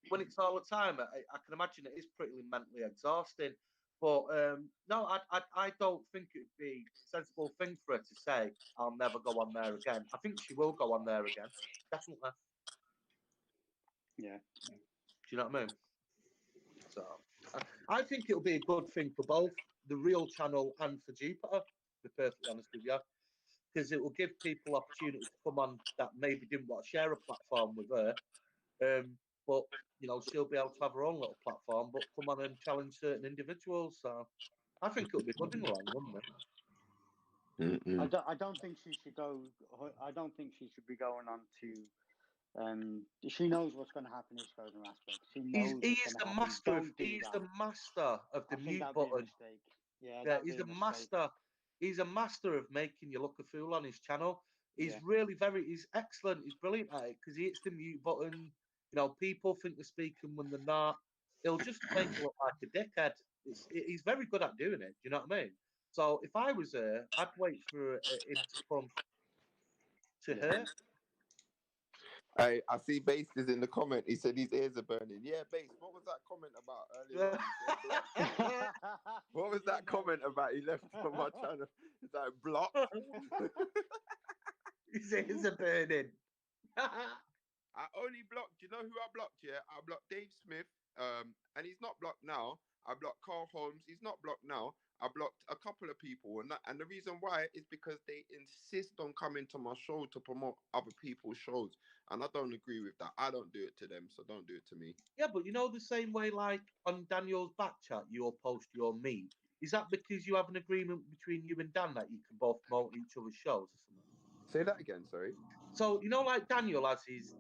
when it's all the time, I can imagine it is pretty mentally exhausting. But no, I don't think it would be a sensible thing for her to say, I'll never go on there again. I think she will go on there again, definitely. Yeah. Do you know what I mean? So I think it'll be a good thing for both the Real channel and for Jupiter, to be perfectly honest with you. because it will give people opportunity to come on that maybe didn't want to share a platform with her. But she'll be able to have her own little platform, but come on and challenge certain individuals. So I think it'll be good in the long run, mate. I don't think she should go. I don't think she should be going on to. She knows what's going to happen if she goes on aspect. She knows He's the master of the mute button. Yeah, he's a master. He's a master of making you look a fool on his channel. He's he's excellent. He's brilliant at it because he hits the mute button. People think they're speaking when they're not. He'll just make you look like a dickhead. He's very good at doing it. Do you know what I mean? So if I was her, I'd wait for him to come to her. I see Bass is in the comment. He said his ears are burning. Yeah, Bass, what was that comment about earlier on? What was that comment about? He left from my channel. It's like block. His ears are burning. I only blocked, you know who I blocked? Yeah, I blocked Dave Smith, and he's not blocked now. I blocked Carl Holmes. He's not blocked now. I blocked a couple of people, and the reason why is because they insist on coming to my show to promote other people's shows, and I don't agree with that. I don't do it to them, so don't do it to me. Yeah, but the same way, like on Daniel's back chat, you'll post your meet. Is that because you have an agreement between you and Dan that you can both promote each other's shows or something? Say that again, sorry. So like Daniel has his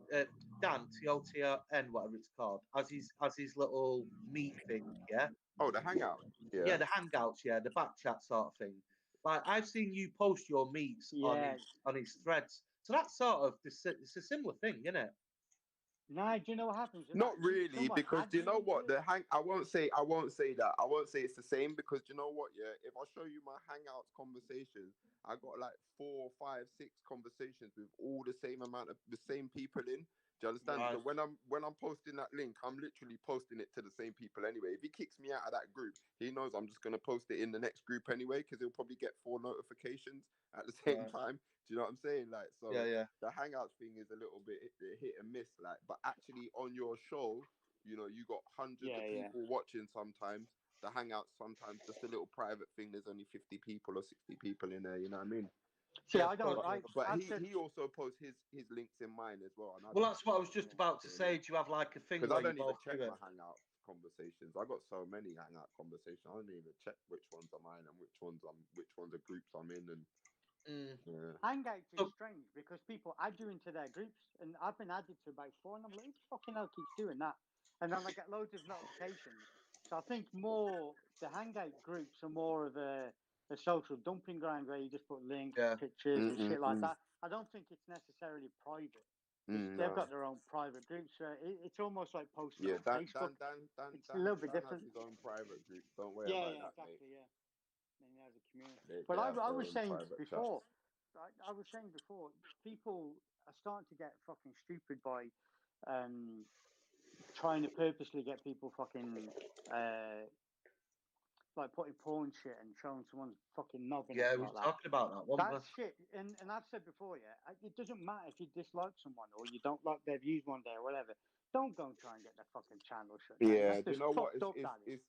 Dan TOTN, whatever it's called, as his little meet thing, yeah. Oh, the hangout. Yeah, the hangouts, the back chat sort of thing. Like I've seen you post your meets on his threads, so that's sort of it's a similar thing, isn't it? No, do you know what happens? Not really, because do you know what I won't say that. I won't say it's the same because do you know what? Yeah, if I show you my hangouts conversations, I got like 4, 5, 6 conversations with all the same amount of the same people in. Do you understand? Right. So when I'm posting that link, I'm literally posting it to the same people anyway. If he kicks me out of that group, he knows I'm just gonna post it in the next group anyway, because he'll probably get 4 notifications at the same time. Do you know what I'm saying? Like, so the Hangouts thing is a little bit hit and miss. Like, but actually on your show, you got hundreds of people watching sometimes. The Hangouts sometimes just a little private thing. There's only 50 people or 60 people in there. You know what I mean? See, I don't. But he also posts his links in mine as well. Well, that's what I was just about to say. Do you have like a thing? Because I don't even check my Hangout conversations. I got so many Hangout conversations. I don't even check which ones are mine and which ones are groups I'm in. And Hangouts is strange because people add you into their groups, and I've been added to about 4, and I'm like, fucking hell, keeps doing that, and then I get loads of notifications. So I think the Hangout groups are more of a social dumping ground where you just put links, pictures, and shit like that. I don't think it's necessarily private. They've got their own private groups. It's almost like posting on Facebook. It's a little bit different. His own private group. Don't worry about that, exactly, mate. Yeah. And he has a community. But I was saying before, people are starting to get fucking stupid by trying to purposely get people fucking like putting porn shit and showing someone's fucking noggin. Yeah, we were talking about that one. That's shit. And I've said before, it doesn't matter if you dislike someone or you don't like their views one day or whatever. Don't go and try and get their fucking channel shut down. Yeah, do you know what? It's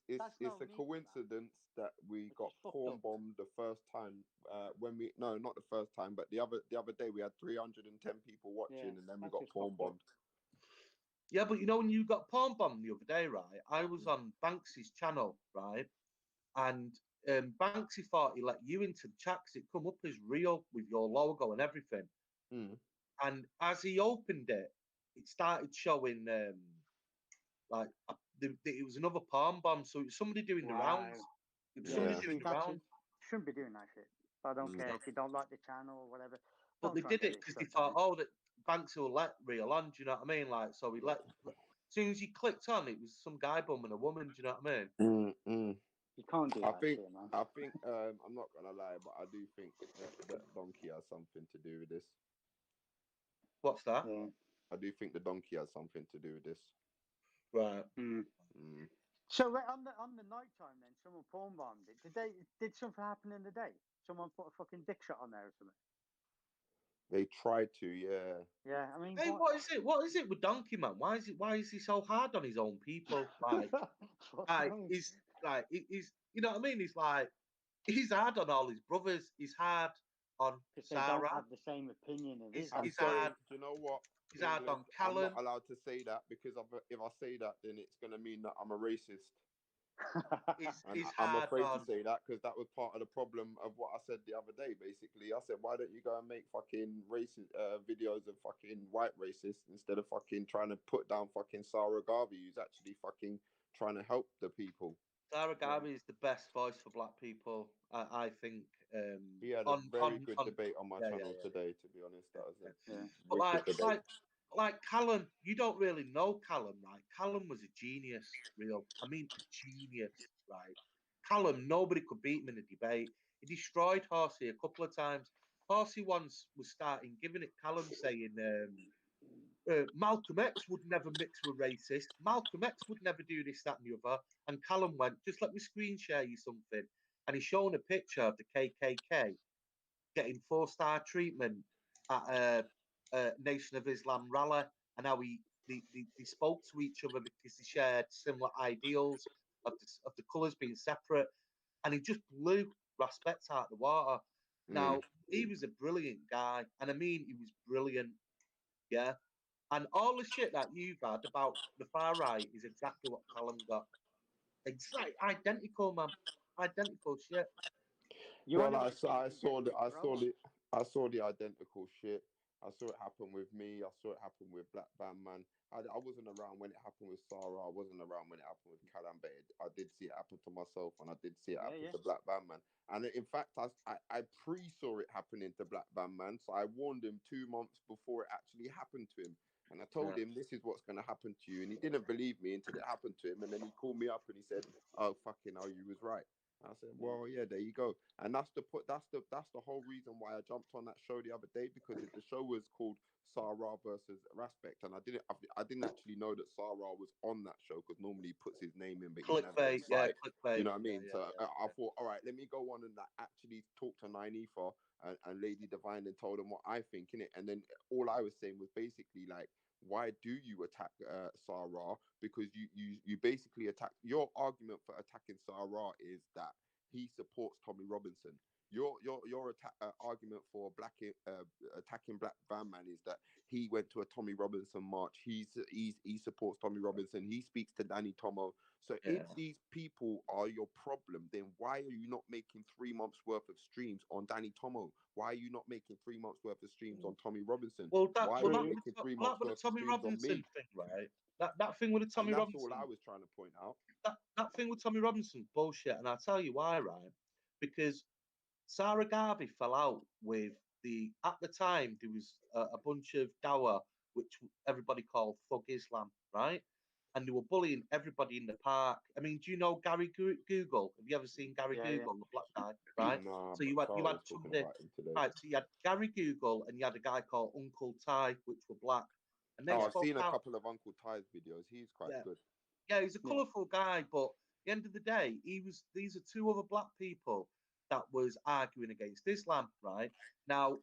a coincidence that we got porn bombed the first time not the first time, but the other day we had 310 people watching, and then we got porn bombed. Yeah, but when you got porn bombed the other day, right? I was on Banksy's channel, right? And Banksy thought he let you into the chat because it come up as real with your logo and everything. And as he opened it, it started showing it was another palm bomb. So it was somebody doing the rounds. It was somebody doing the rounds. Shouldn't be doing that shit. I don't care if you don't like the channel or whatever. But they did it because they thought, that Banksy will let real on. Do you know what I mean? Like, so he let. As soon as he clicked on, it was some guy bumming a woman. Do you know what I mean? You can't do that shit, man. I think I'm not gonna lie, but I do think that donkey has something to do with this. What's that? Yeah. I do think the donkey has something to do with this. Right. So on the night time, then someone porn bombed it. Did something happen in the day? Someone put a fucking dick shot on there or something? They tried to, yeah. Yeah, I mean, hey, what is it? What is it with Donkey Man? Why is he so hard on his own people? He's you know what I mean? He's hard on all his brothers. He's hard on Because they don't Sarah. have the same opinion of He's- Islam. he's sorry, hard. do you know what? He's hard on I'm not Callum. allowed to say that because if I say that, then it's going to mean that I'm a racist. And He's I'm hard afraid on. to say that because that was part of the problem of what I said the other day. Basically, I said, why don't you go and make fucking racist videos of fucking white racists instead of fucking trying to put down fucking Sarah Garvey, who's actually fucking trying to help the people. Sarah Garvey is the best voice for black people, I think. He had a very good debate on my channel today, to be honest. That was a But wicked debate. like Callum, you don't really know Callum, right? Callum was a genius, real. I mean, a genius, right? Callum, nobody could beat him in a debate. He destroyed Horsey a couple of times. Horsey once was starting giving it Callum saying, Malcolm X would never mix with racist. Malcolm X would never do this, that, and the other. And Callum went, just let me screen share you something. And he's shown a picture of the KKK getting 4-star treatment at a Nation of Islam rally, and how they spoke to each other because they shared similar ideals of the colours being separate. And he just blew respect out of the water. Now, he was a brilliant guy. And I mean, he was brilliant. Yeah. And all the shit that you've had about the far right is exactly what Callum got. Exactly identical, man. Identical shit. Well, I saw the identical shit. I saw it happen with me. I saw it happen with Black Bandman. I wasn't around when it happened with Sarah. I wasn't around when it happened with Callum, but I did see it happen to myself, and I did see it happen to Black Bandman. And in fact, I pre-saw it happening to Black Bandman, so I warned him 2 months before it actually happened to him. And I told him, this is what's going to happen to you. And he didn't believe me until it happened to him. And then he called me up and he said, oh, fucking hell, you was right. I said, well, yeah, there you go. And that's the whole reason why I jumped on that show the other day, because the show was called Sarah versus Respect, and I didn't actually know that Sarah was on that show, because normally he puts his name in, but clickbait, clickbait. You know what I mean? I thought, all right, let me go on and actually talk to Nynefa and Lady Divine and told them what I think, innit? And then all I was saying was basically like, why do you attack Sarah? Because you basically attack. Your argument for attacking Sarah is that he supports Tommy Robinson. Your argument for attacking Black Van Man is that he went to a Tommy Robinson march. He supports Tommy Robinson. He speaks to Danny Tomo. So if these people are your problem, then why are you not making 3 months worth of streams on Danny Tomo? Why are you not making 3 months worth of streams on Tommy Robinson? Well, why are you making 3 months worth of Tommy streams Robinson on me? thing, right? That thing with the Tommy Robinson. That's all I was trying to point out. That thing with Tommy Robinson, bullshit. And I'll tell you why, right? Because Sarah Garvey fell out with at the time, there was a bunch of Dawa, which everybody called Thug Islam, right? And they were bullying everybody in the park. I mean, do you know Gary Google? Have you ever seen Gary Google, the black guy, right? No, so you had somebody, right? So you had Gary Google and you had a guy called Uncle Ty, which were black. And they I've seen a couple of Uncle Ty's videos. He's quite good. Yeah, he's a colourful guy, but at the end of the day, these are two other black people that was arguing against Islam, right? Now,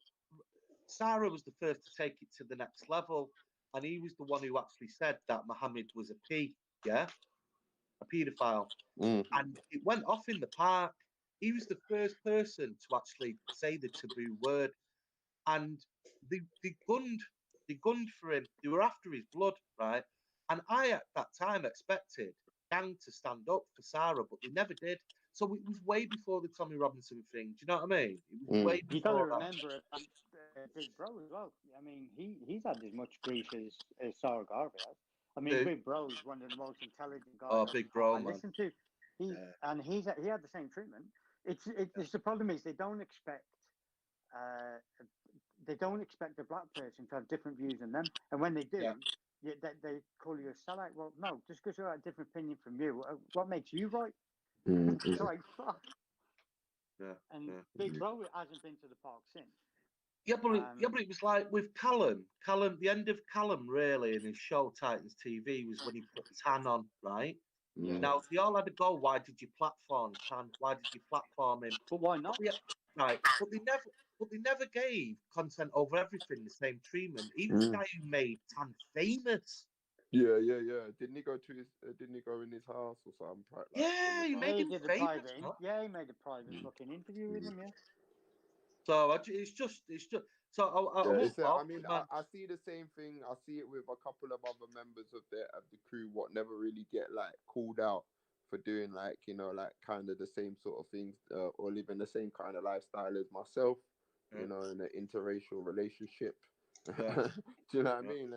Sarah was the first to take it to the next level, and he was the one who actually said that Muhammad was a paedophile. And it went off in the park. He was the first person to actually say the taboo word, and they gunned for him. They were after his blood, right? And I, at that time, expected Gang to stand up for Sarah, but they never did. So it was way before the Tommy Robinson thing. Do you know what I mean? It was way before. You got to remember Big Bro as well. I mean, he's had as much grief as Sarah Garvey has. I mean, Big Bro is one of the most intelligent guys. Oh, Big Bro, man. Listen to he had the same treatment. It's the problem is they don't expect a black person to have different views than them, and when they do. Yeah, they call you a sellout. Well, no, just because you have a different opinion from you, what makes you right? It's like, fuck. Big Bro hasn't been to the park since. Yeah, but it was like with Callum, the end of Callum really in his show Titans TV was when he put Tan on, right? Now they all had to go. Why did you platform Tan? Why did you platform him? But why not? Right, but they never gave content over everything the same treatment. He was the guy who made Tan famous. Yeah. Didn't he go in his house or something? Yeah, he made him famous. He made a private fucking interview with him. Yeah. So it's just. So I mean, I see the same thing. I see it with a couple of other members of the crew. What never really get like called out for doing like like kind of the same sort of things or living the same kind of lifestyle as myself. Yeah. In an interracial relationship. Yeah. Do you know what Yeah. I mean?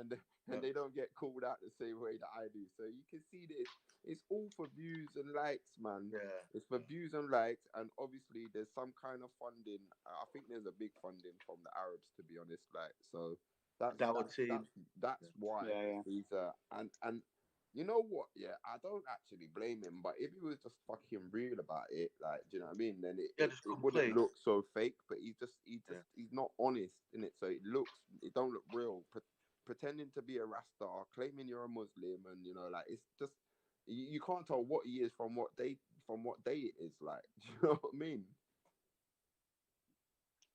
And they don't get called out the same way that I do. So you can see that it's all for views and likes, man. Yeah. It's for views and likes, and obviously there's some kind of funding. I think there's a big funding from the Arabs, to be honest. Like, so that's why he's and you know what? Yeah, I don't actually blame him. But if he was just fucking real about it, like, do you know what I mean? Then it wouldn't look so fake. But he's not honest in it, so it don't look real. Pretending to be a Rasta, claiming you're a Muslim, and like it's just you can't tell what he is from what day it is. Like, do you know what I mean?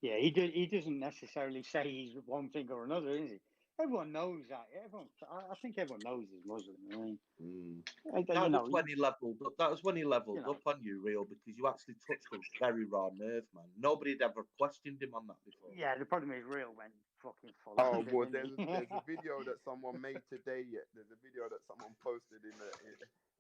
Yeah, he doesn't necessarily say he's one thing or another, is he? Everyone knows that. I think everyone knows he's Muslim. I mean, that was when he leveled up. That was when he leveled up on you, Real, because you actually touched a very raw nerve, man. Nobody had ever questioned him on that before. Yeah, the problem is Real went fucking full. Oh, well, there's a video that someone made today. There's a video that someone posted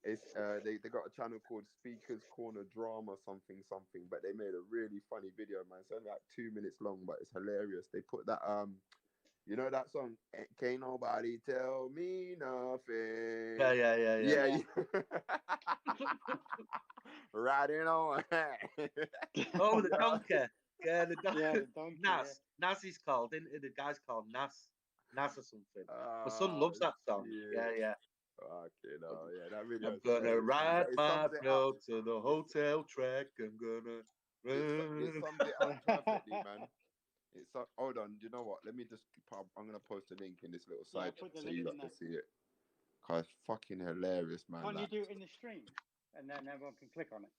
they got a channel called Speakers Corner Drama something, but they made a really funny video, man. It's only like 2 minutes long, but it's hilarious. They put that you know that song, Can't Nobody Tell Me Nothing. Yeah. Riding on. Oh, the donkey. Yeah, the donkey. Nas is called, isn't it? The guy's called Nas or something. My son loves that song. Yeah. Okay, no, yeah, that really. I'm gonna ride my bro to the hotel track. I'm gonna run. It sums it up perfectly, man. Hold on, you know what? Let me just. I'm gonna post a link in this little side so you got to see it. Cause it's fucking hilarious, man. Can't you do it in the stream, and then everyone can click on it?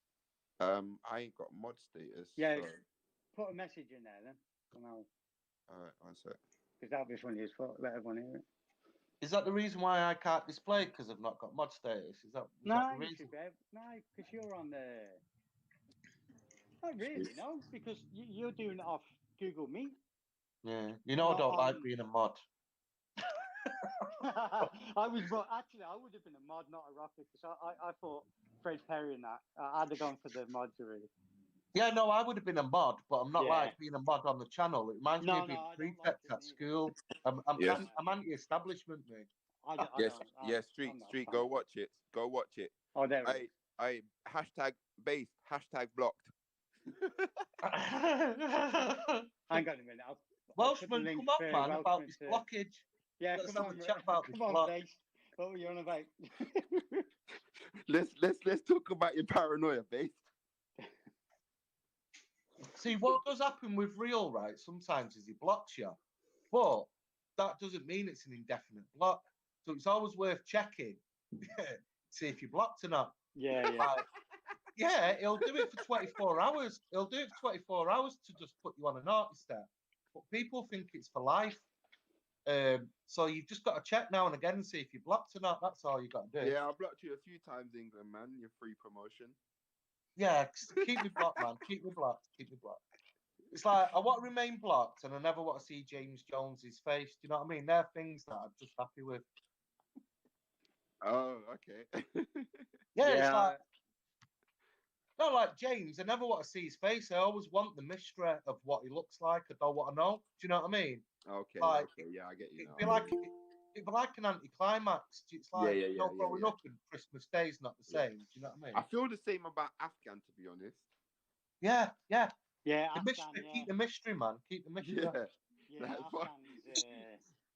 I ain't got mod status. Yeah, so. Put a message in there then. All right, one sec. Because that'll be funny as fuck. Let everyone hear it. Is that the reason why I can't display it? Because I've not got mod status? Is that no, the reason? No, because you're on the. Not really, no, because you're doing it off Google Meet. Yeah, I don't like being a mod. I would have been a mod, not a rocker, because I thought Fred Perry and that. I'd have gone for the mods already. Yeah, no, I would have been a mod, but I'm not like being a mod on the channel. It reminds me of being prefect at school. I'm anti-establishment, mate. Street. Go watch it. Oh, there. I hashtag based, hashtag blocked. Hang on a minute. Welshman, come on, man, about this blockage. Yeah, let's have a chat about this block. What were you on about? let's talk about your paranoia, Base. See, what does happen with Real, right, sometimes is he blocks you, but that doesn't mean it's an indefinite block. So it's always worth checking, see if you're blocked or not. Yeah. Yeah, he'll do it for 24 hours. He'll do it for 24 hours to just put you on a naughty step. But people think it's for life. So you've just got to check now and again and see if you're blocked or not. That's all you got to do. Yeah, I blocked you a few times, England, man. Your free promotion. Yeah, keep me blocked, man. Keep me blocked. It's like, I want to remain blocked and I never want to see James Jones's face. Do you know what I mean? They're things that I'm just happy with. Oh, okay. It's like, not like James. I never want to see his face. I always want the mystery of what he looks like. I don't want to know. Do you know what I mean? Okay. Like, okay. Yeah, I get you. It'd be like an anticlimax. It's like growing up and Christmas Day is not the same. Do you know what I mean? I feel the same about Afghan, to be honest. Yeah. The Afghan, mystery, keep the mystery, man. Keep the mystery. Yeah.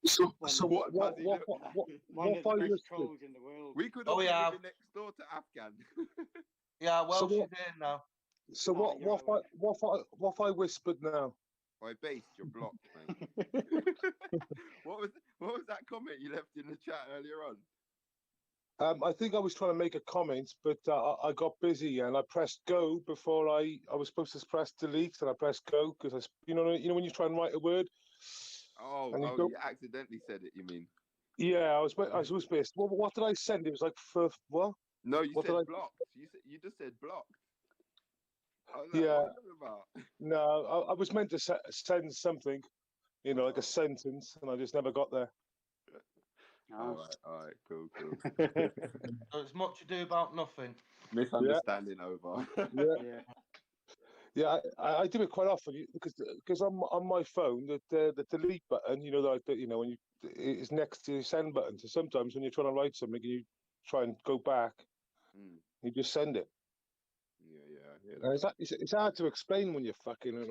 So what if I was trolls in the world? We could all be living next door to Afghan. Yeah, well, she's here now. So what if I whispered now? Oi, Base, you're blocked, mate. What was that comment you left in the chat earlier on? I think I was trying to make a comment, but I got busy and I pressed go before I was supposed to press delete, and I pressed go because you know when you try and write a word. You accidentally said it. You mean? Yeah, I was pissed. What did I send? It was like for what? No, you said blocked. You just said blocked. Yeah. What are you about? No, I was meant to send something, like a sentence, and I just never got there. All right, cool. So it's much ado about nothing. Misunderstanding over. Yeah. Yeah, I do it quite often because on my phone the delete button, when it's next to your send button. So sometimes when you're trying to write something, and you try and go back, you just send it. Yeah. It's hard to explain when it's fucking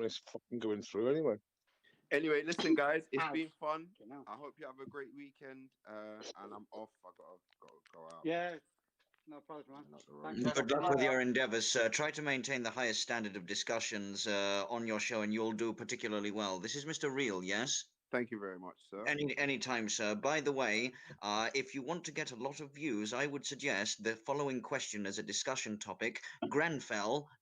going through anyway. Anyway, listen, guys, it's been fun. I hope you have a great weekend. And I'm off. I gotta go out. Yeah, no problem, man. Good luck with your endeavours, sir. Try to maintain the highest standard of discussions on your show, and you'll do particularly well. This is Mr. Real, yes? Thank you very much, sir. Anytime, sir. By the way, if you want to get a lot of views, I would suggest the following question as a discussion topic: Grenfell -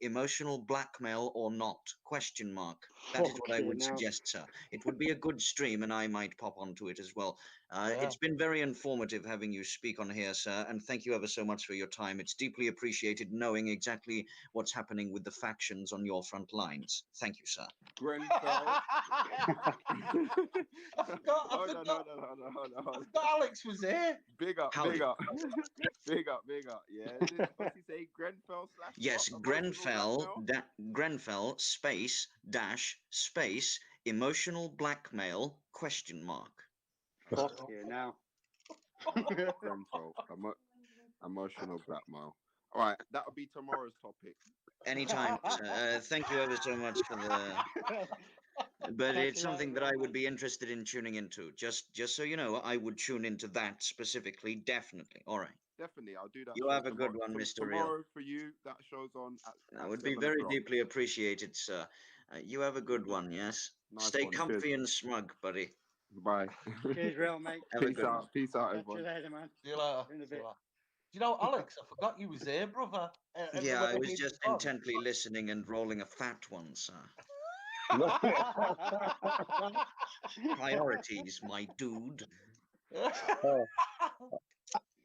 emotional blackmail or not? Question mark. That is what I would suggest, sir. It would be a good stream, and I might pop onto it as well. It's been very informative having you speak on here, sir, and thank you ever so much for your time. It's deeply appreciated knowing exactly what's happening with the factions on your front lines. Thank you, sir. Grenfell. I forgot Alex was here. Big up. Yeah. What's he say? Grenfell / Yes, Grenfell space space emotional blackmail question mark. Fuck you now. Grenfell emotional blackmail. All right, that'll be tomorrow's topic. Anytime. Thank you ever so much for the. But it's something that I would be interested in tuning into. Just so you know, I would tune into that specifically. Definitely. All right. Definitely, I'll do that. You have a good one, Mr. Real. Tomorrow for you, that show's on. That would be very deeply appreciated, sir. You have a good one, yes? Nice Stay one. comfy and smug, buddy. Bye. Cheers, Real, mate. Peace out, Catch everyone. you later, man. See you later. In a bit. You know, Alex, I forgot you was here, brother. Yeah, I was just intently listening and rolling a fat one, sir. Priorities, my dude.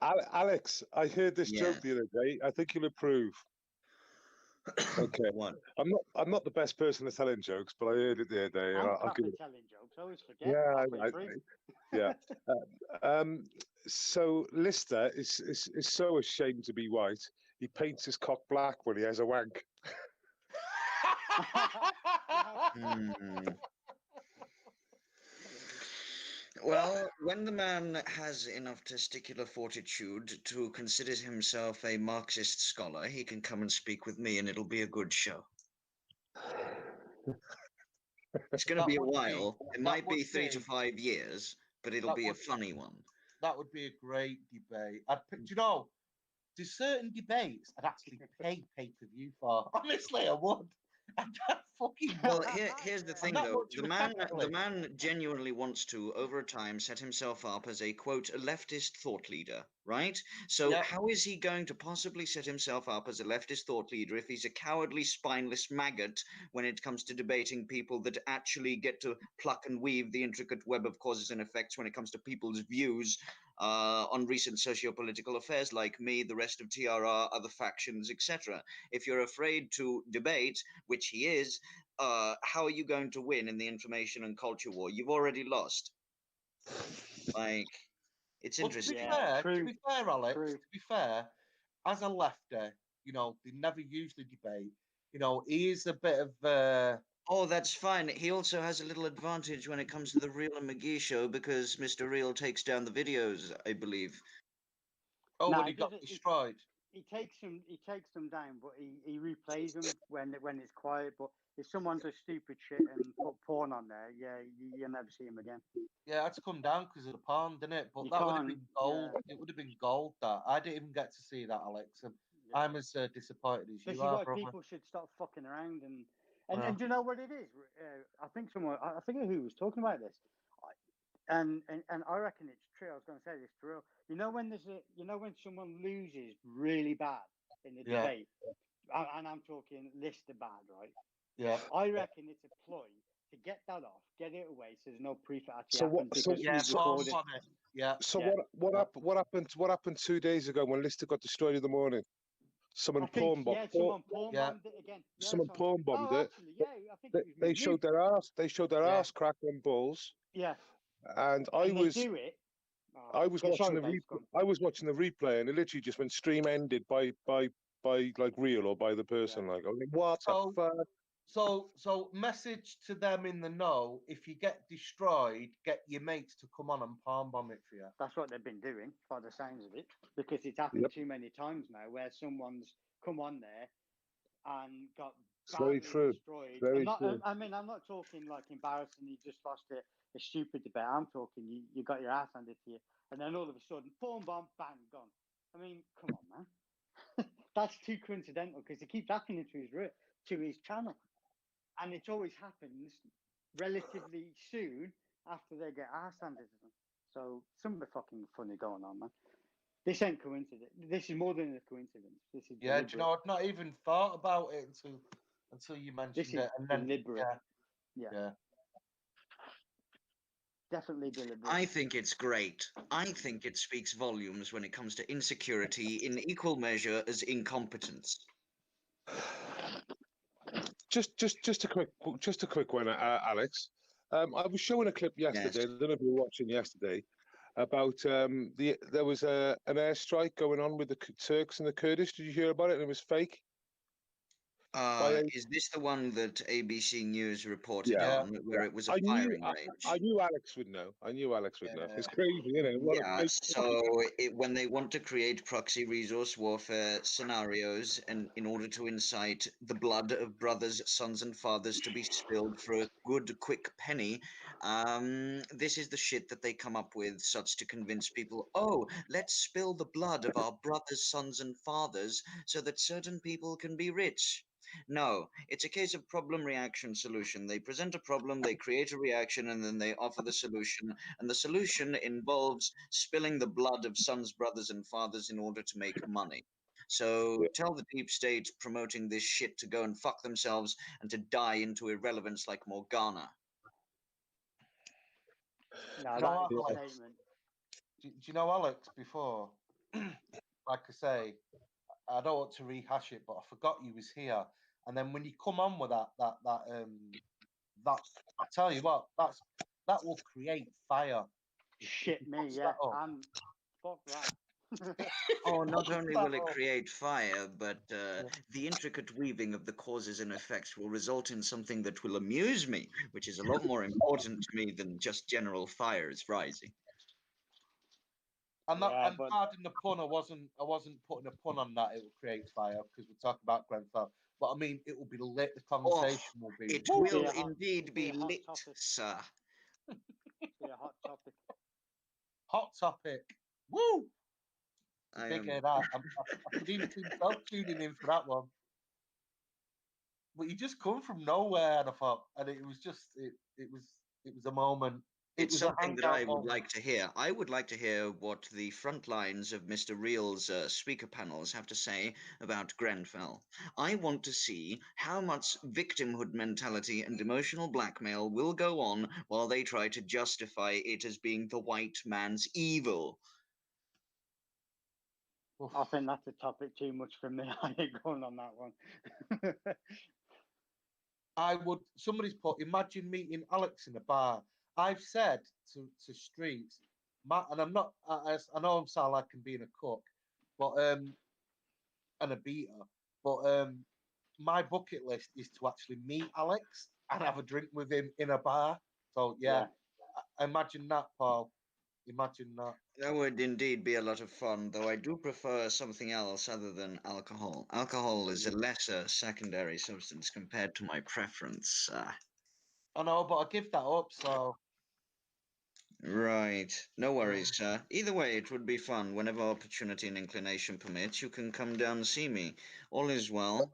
Alex, I heard this joke the other day. I think you'll approve. Okay. What? I'm not the best person at telling jokes, but I heard it the other day. I'll give it. Telling jokes. I always forget. Yeah, so Lister is so ashamed to be white. He paints his cock black when he has a wank. Well, when the man has enough testicular fortitude to consider himself a Marxist scholar, he can come and speak with me, and it'll be a good show. It's going to be a while. It might be 3 to 5 years, but it'll be a funny one. That would be a great debate. There's certain debates I'd actually pay pay-per-view for. Honestly, I would. Well, here's the thing, though. The man genuinely wants to, over time, set himself up as a, quote, a leftist thought leader, right? So how is he going to possibly set himself up as a leftist thought leader if he's a cowardly, spineless maggot when it comes to debating people that actually get to pluck and weave the intricate web of causes and effects when it comes to people's views on recent socio-political affairs, like me, the rest of TRR, other factions, etc. If you're afraid to debate, which he is, how are you going to win in the information and culture war? You've already lost. Like, it's interesting. To be fair, Alex, to be fair, as a lefty, they never usually debate. He is a bit of... Oh, that's fine. He also has a little advantage when it comes to the Real and McGee show because Mr. Real takes down the videos, I believe. Oh, when he got destroyed. He takes them down, but he replays them when it's quiet. But if someone does stupid shit and put porn on there, you'll never see him again. Yeah, it's come down because of the porn, didn't it? But that would have been gold. Yeah. It would have been gold. That I didn't even get to see that, Alex. I'm as disappointed as you are, brother. People should stop fucking around and do you know what it is? I think who was talking about this, and I reckon it's true. I was going to say this, Real. When someone loses really bad in the debate, and I'm talking Lister bad, right? Yeah. I reckon it's a ploy to get that off, get it away, so there's no proof it actually happened. So what happened 2 days ago when Lister got destroyed in the morning? someone I think, porn someone porn Yeah. bombed it again. Yeah, someone so- porn bombed oh, it. actually, yeah, I think They, it was they with you. showed their ass. They showed their Yeah. ass crack on bulls, Yeah, and and I they was do it. I was watching sorry, the Dave, go on. I was watching the replay, and it literally just went stream ended by like real or by the person. Yeah. Like, I was like, what So- the fuck? So message to them in the know: if you get destroyed, get your mates to come on and palm bomb it for you. That's what they've been doing, by the sounds of it, because it's happened too many times now where someone's come on there and got It's very badly true. destroyed. Very And not, true. I mean, I'm not talking like embarrassing. You just lost a stupid debate. I'm talking you got your ass handed to you, and then all of a sudden, boom, bomb, bang, gone. I mean, come on, man. That's too coincidental because it keeps happening to his channel, and it always happens relatively soon after they get ass handed to them. So something fucking funny going on, man. This ain't coincidence. This is more than a coincidence. This is Yeah, deliberate. do you know? I'd not even thought about it until you mentioned This is it, and then deliberate. yeah. Yeah. Definitely deliberate. I think it's great. I think it speaks volumes when it comes to insecurity in equal measure as incompetence. Just a quick one, Alex. I was showing a clip yesterday. Yes. I don't know if you were watching yesterday about there was an airstrike going on with the Turks and the Kurdish. Did you hear about it? And it was fake. Is this the one that ABC News reported Yeah. on, where it was a I knew firing range? I knew Alex would know. I knew Alex would know. It's crazy, isn't it? What a Yeah, fake so when they want to create proxy resource warfare scenarios and in order to incite the blood of brothers, sons, and fathers to be spilled for a good, quick penny, this is the shit that they come up with, such to convince people, oh, let's spill the blood of our brothers, sons, and fathers so that certain people can be rich. No, it's a case of problem, reaction, solution. They present a problem, they create a reaction, and then they offer the solution. And the solution involves spilling the blood of sons, brothers, and fathers in order to make money. So tell the deep state promoting this shit to go and fuck themselves and to die into irrelevance like Morgana. No, You know that what, is a Alex? statement. Do you know Alex before? Like I say, I don't want to rehash it, but I forgot you was here. And then when you come on with that, I tell you what, that will create fire. Shit me, puts yeah. that up. I'm fuck that. Oh, not only will it up. create fire, but the intricate weaving of the causes and effects will result in something that will amuse me, which is a lot more important to me than just general fires rising. And Yeah, and but- pardon the pun, I wasn't putting a pun on that. It will create fire because we're talking about Grenfell. But I mean, it will be lit. The conversation will be. It woo. will Be a hot- indeed be be a hot lit, topic. sir. Be a hot topic. Hot topic. Woo! I Big am. head out. I could even see myself tuning in for that one. But you just come from nowhere, and I thought, and it was just it was a moment. It It's was something a that I hangout would moment. like to hear. I would like to hear what the front lines of Mr. Real's speaker panels have to say about Grenfell. I want to see how much victimhood mentality and emotional blackmail will go on while they try to justify it as being the white man's evil. Oof. I think that's a topic too much for me. I ain't going on that one. I would. Somebody's put. Imagine meeting Alex in a bar. I've said to Streets, and I'm not. I know I'm sound like I'm being a cook, but and a beater, but my bucket list is to actually meet Alex and have a drink with him in a bar. So yeah, imagine that, Paul. Imagine that. That would indeed be a lot of fun, though I do prefer something else other than alcohol. Alcohol is a lesser secondary substance compared to my preference. I know, but I give that up. So Right. No worries, sir. Either way, it would be fun. Whenever opportunity and inclination permits, you can come down and see me. All is well.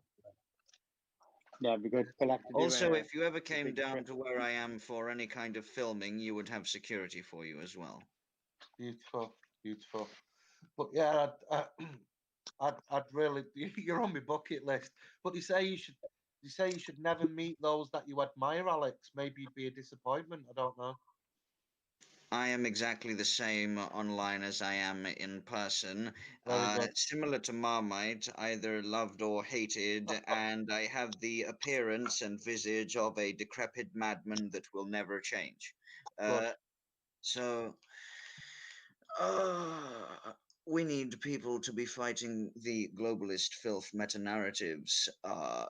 Yeah, it'd be good. We'll have to do Also, a if you ever came big down trip. to where I am for any kind of filming, you would have security for you as well. beautiful, beautiful. But yeah, I'd really. You're on my bucket list. But you say you should. You say you should never meet those that you admire, Alex. Maybe it'd be a disappointment. I don't know. I am exactly the same online as I am in person. Very good. Similar to Marmite, either loved or hated, and I have the appearance and visage of a decrepit madman that will never change. Good. So, we need people to be fighting the globalist filth meta-narratives,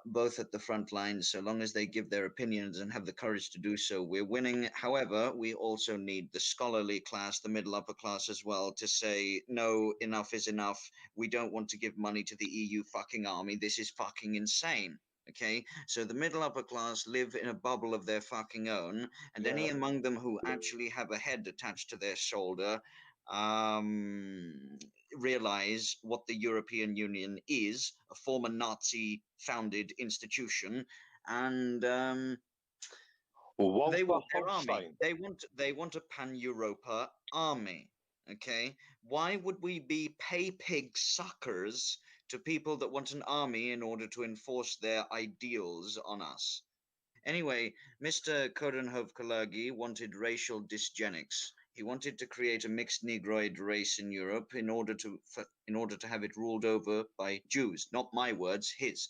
both at the front lines. So long as they give their opinions and have the courage to do so, we're winning. However, we also need the scholarly class, the middle upper class as well, to say, no, enough is enough. We don't want to give money to the EU fucking army. This is fucking insane. Okay, so the middle upper class live in a bubble of their fucking own, and any among them who actually have a head attached to their shoulder realize what the European Union is, a former Nazi founded institution, and Well, they what want the their army. Holstein? They want a pan-Europa army. Okay, why would we be pay pig suckers to people that want an army in order to enforce their ideals on us? Anyway, Mr. Coudenhove-Kalergi wanted racial dysgenics. He wanted to create a mixed Negroid race in Europe in order to have it ruled over by Jews. Not my words, his.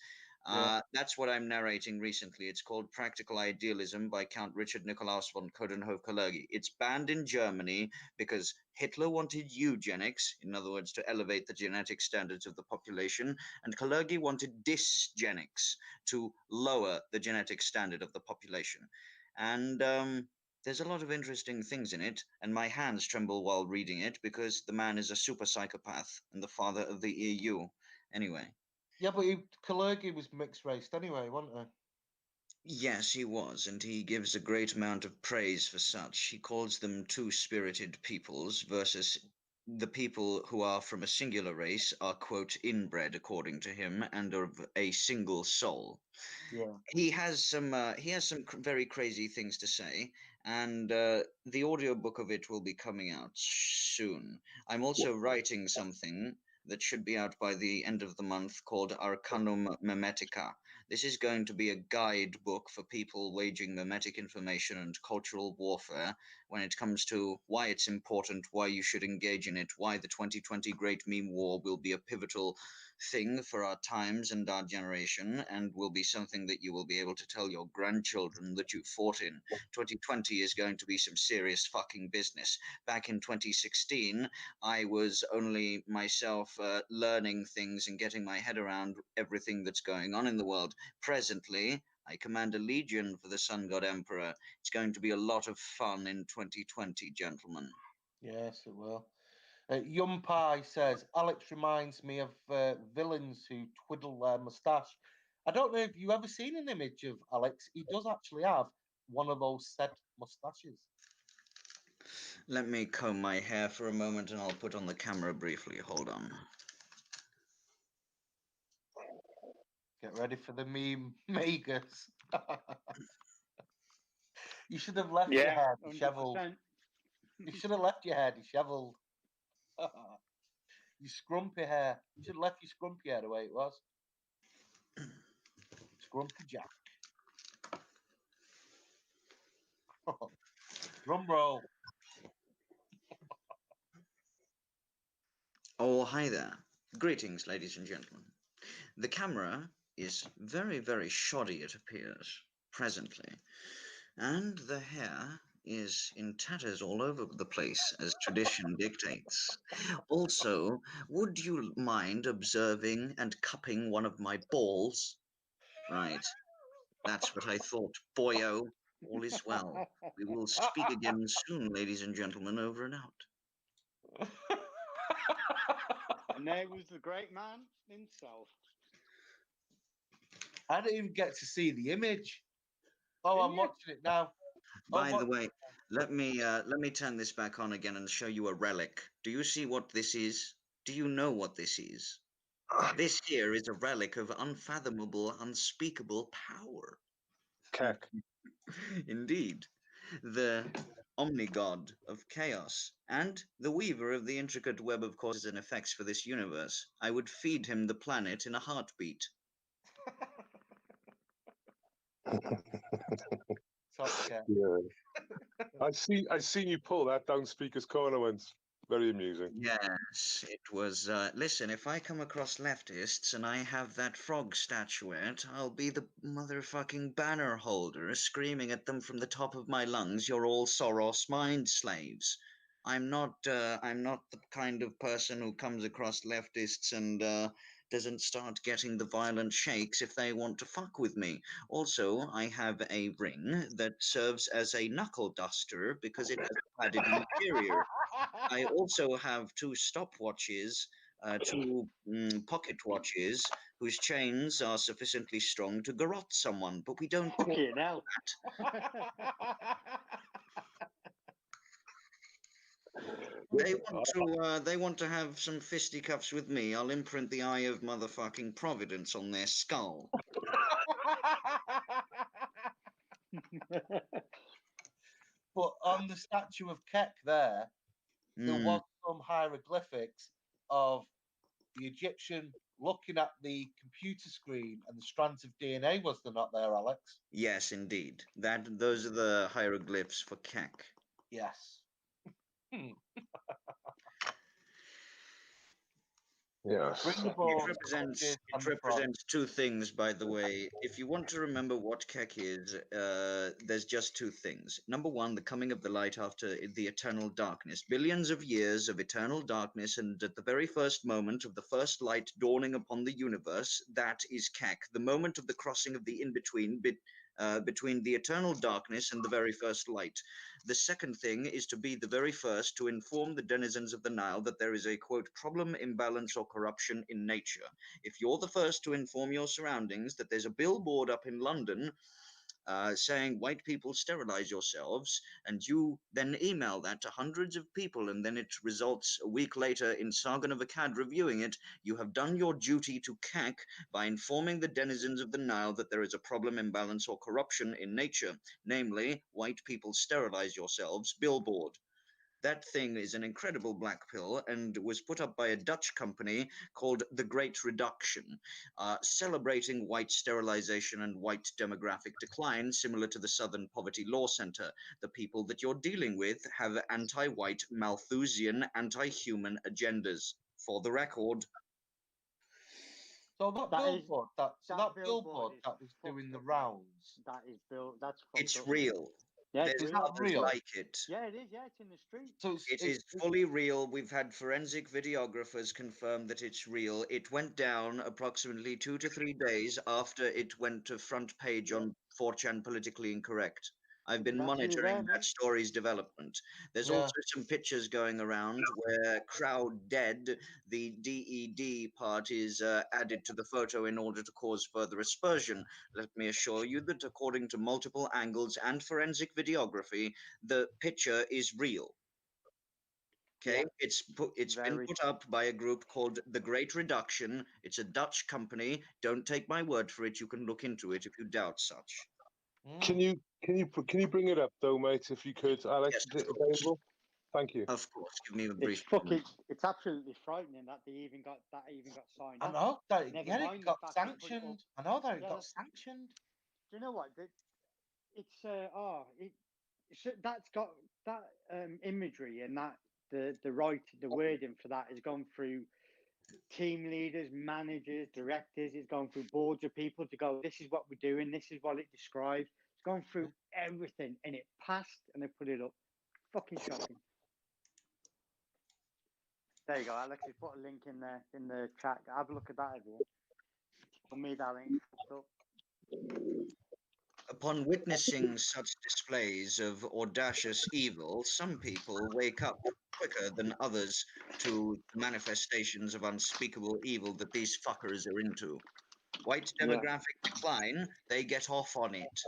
That's what I'm narrating recently. It's called Practical Idealism by Count Richard Nikolaus von Coudenhove-Kalergi. It's banned in Germany because Hitler wanted eugenics, in other words, to elevate the genetic standards of the population, and Kalergi wanted dysgenics, to lower the genetic standard of the population. And there's a lot of interesting things in it, and my hands tremble while reading it because the man is a super psychopath and the father of the EU. Anyway. Yeah, but Kalergi was mixed raced anyway, wasn't he? Yes, he was, and he gives a great amount of praise for such. He calls them two-spirited peoples versus the people who are from a singular race are, quote, inbred, according to him, and of a single soul. Yeah. He has some very crazy things to say, and the audiobook of it will be coming out soon. I'm also writing something that should be out by the end of the month called Arcanum Memetica. This is going to be a guidebook for people waging memetic information and cultural warfare when it comes to why it's important, why you should engage in it, why the 2020 Great Meme War will be a pivotal thing for our times and our generation, and will be something that you will be able to tell your grandchildren that you fought in. 2020 is going to be some serious fucking business. Back in 2016, I was only myself learning things and getting my head around everything that's going on in the world. Presently, I command a legion for the Sun God Emperor. It's going to be a lot of fun in 2020, gentlemen. Yes, it will. Yum Pie says, Alex reminds me of villains who twiddle their moustache. I don't know if you ever seen an image of Alex. He does actually have one of those said moustaches. Let me comb my hair for a moment and I'll put on the camera briefly. Hold on. Get ready for the meme, Magus. You should have left your hair disheveled. 100%. You should have left your hair disheveled. You scrumpy hair. You should have left your scrumpy hair the way it was. Scrumpy Jack. Drum roll. Oh, hi there. Greetings, ladies and gentlemen. The camera is very, very shoddy, it appears, presently. And the hair is in tatters all over the place, as tradition dictates. Also, would you mind observing and cupping one of my balls? Right. That's what I thought, boyo. All is well. We will speak again soon, ladies and gentlemen, over and out. And there was the great man himself. I didn't even get to see the image. Oh, I'm watching it now. By the way, let me turn this back on again and show you a relic. Do you see what this is? Do you know what this is? This here is a relic of unfathomable, unspeakable power. Keck. Indeed. The omnigod of chaos, and the weaver of the intricate web of causes and effects for this universe. I would feed him the planet in a heartbeat. Top cat. Yeah. I seen you pull that down Speaker's Corner once. Very amusing. Yes, it was. Listen, if I come across leftists and I have that frog statuette, I'll be the motherfucking banner holder screaming at them from the top of my lungs, "You're all Soros mind slaves." I'm not the kind of person who comes across leftists and doesn't start getting the violent shakes if they want to fuck with me. Also, I have a ring that serves as a knuckle duster because it has a padded interior. I also have two stopwatches, two pocket watches, whose chains are sufficiently strong to garrote someone, but we don't talk Fucking about hell. that. They want to have some fisticuffs with me. I'll imprint the eye of motherfucking Providence on their skull. But on the statue of Kek there was some hieroglyphics of the Egyptian looking at the computer screen and the strands of DNA, was there not there, Alex? Yes, indeed. Those are the hieroglyphs for Kek. Yes. Yes. It represents two things, by the way. If you want to remember what Kek is, there's just two things. Number one, the coming of the light after the eternal darkness. Billions of years of eternal darkness, and at the very first moment of the first light dawning upon the universe, that is Kek, the moment of the crossing of the in-between between the eternal darkness and the very first light. The second thing is to be the very first to inform the denizens of the Nile that there is a, quote, problem, imbalance, or corruption in nature. If you're the first to inform your surroundings that there's a billboard up in London saying white people sterilize yourselves, and you then email that to hundreds of people, and then it results a week later in Sargon of Akkad reviewing it, you have done your duty to Kek by informing the denizens of the Nile that there is a problem, imbalance, or corruption in nature, namely, white people sterilize yourselves, billboard. That thing is an incredible black pill and was put up by a Dutch company called The Great Reduction, celebrating white sterilization and white demographic decline, similar to the Southern Poverty Law Center. The people that you're dealing with have anti-white, Malthusian, anti-human agendas. For the record. So that billboard that was doing the rounds. That is built. That's it's real. Yeah, there's others like it. Yeah, it is. Yeah, it's in the street. So it is fully real. We've had forensic videographers confirm that it's real. It went down approximately 2 to 3 days after it went to front page on 4chan Politically Incorrect. I've been monitoring that story's development. There's also some pictures going around where crowd dead, the DED part is added to the photo in order to cause further aspersion. Let me assure you that according to multiple angles and forensic videography, the picture is real. Okay, it's been put up by a group called The Great Reduction. It's a Dutch company. Don't take my word for it. You can look into it if you doubt such. Can you bring it up though, mate, if you could, Alex? Yes, is it available? Thank you. Of course. Give me a brief. It's absolutely frightening that they even got signed. I know that it got sanctioned. I know that it got sanctioned. Do you know what? That's got that imagery and that the wording for that has gone through team leaders, managers, directors. It's gone through boards of people to go, this is what we're doing, this is what it describes. It's gone through everything and it passed and they put it up. Fucking shocking. There you go, Alex. You put a link in there in the chat. Have a look at that, everyone. For me, that link. Upon witnessing such displays of audacious evil, some people wake up quicker than others to manifestations of unspeakable evil that these fuckers are into. White demographic decline, they get off on it.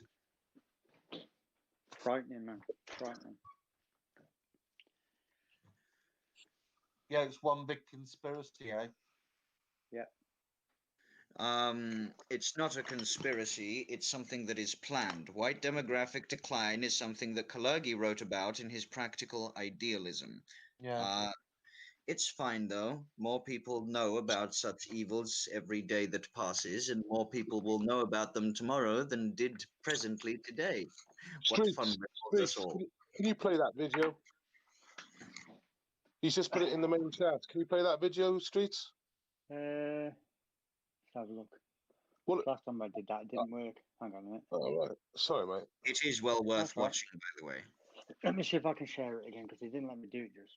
Frightening, man. Frightening. Yeah, it's one big conspiracy, eh? Yeah. It's not a conspiracy, it's something that is planned. White demographic decline is something that Kalergi wrote about in his Practical Idealism. Yeah. It's fine, though. More people know about such evils every day that passes, and more people will know about them tomorrow than did presently today. What fun for us all. Can you play that video? He's just put it in the main chat. Can you play that video, Streets? Let's have a look. Well, Last time I did that, it didn't work. Hang on a minute. Oh, right. Sorry, mate. It is well worth That's right. watching, by the way. Let me see if I can share it again because he didn't let me do it just.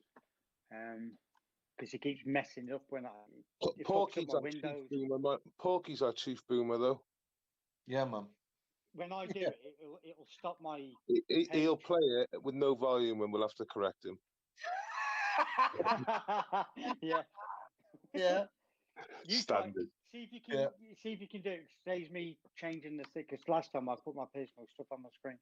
Because he keeps messing up when it fucks up my windows. Porky's our chief boomer, though. Yeah, man. When I do it, it'll stop my. He'll play it with no volume, and we'll have to correct him. Yeah. Yeah. You Standard. try, see if you can. See if you can do it. Saves me changing the thing. Because last time I put my personal stuff on my screen.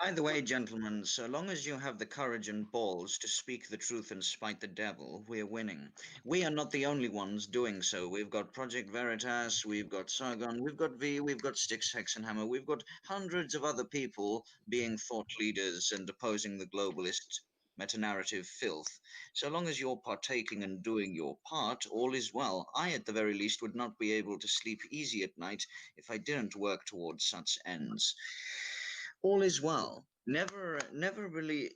By the way, gentlemen, so long as you have the courage and balls to speak the truth and spite the devil, we're winning. We are not the only ones doing so. We've got Project Veritas, we've got Sargon, we've got V, we've got Styx Hexenhammer, we've got hundreds of other people being thought leaders and opposing the globalist meta-narrative filth. So long as you're partaking and doing your part, all is well. I, at the very least, would not be able to sleep easy at night if I didn't work towards such ends. All is well. Never really.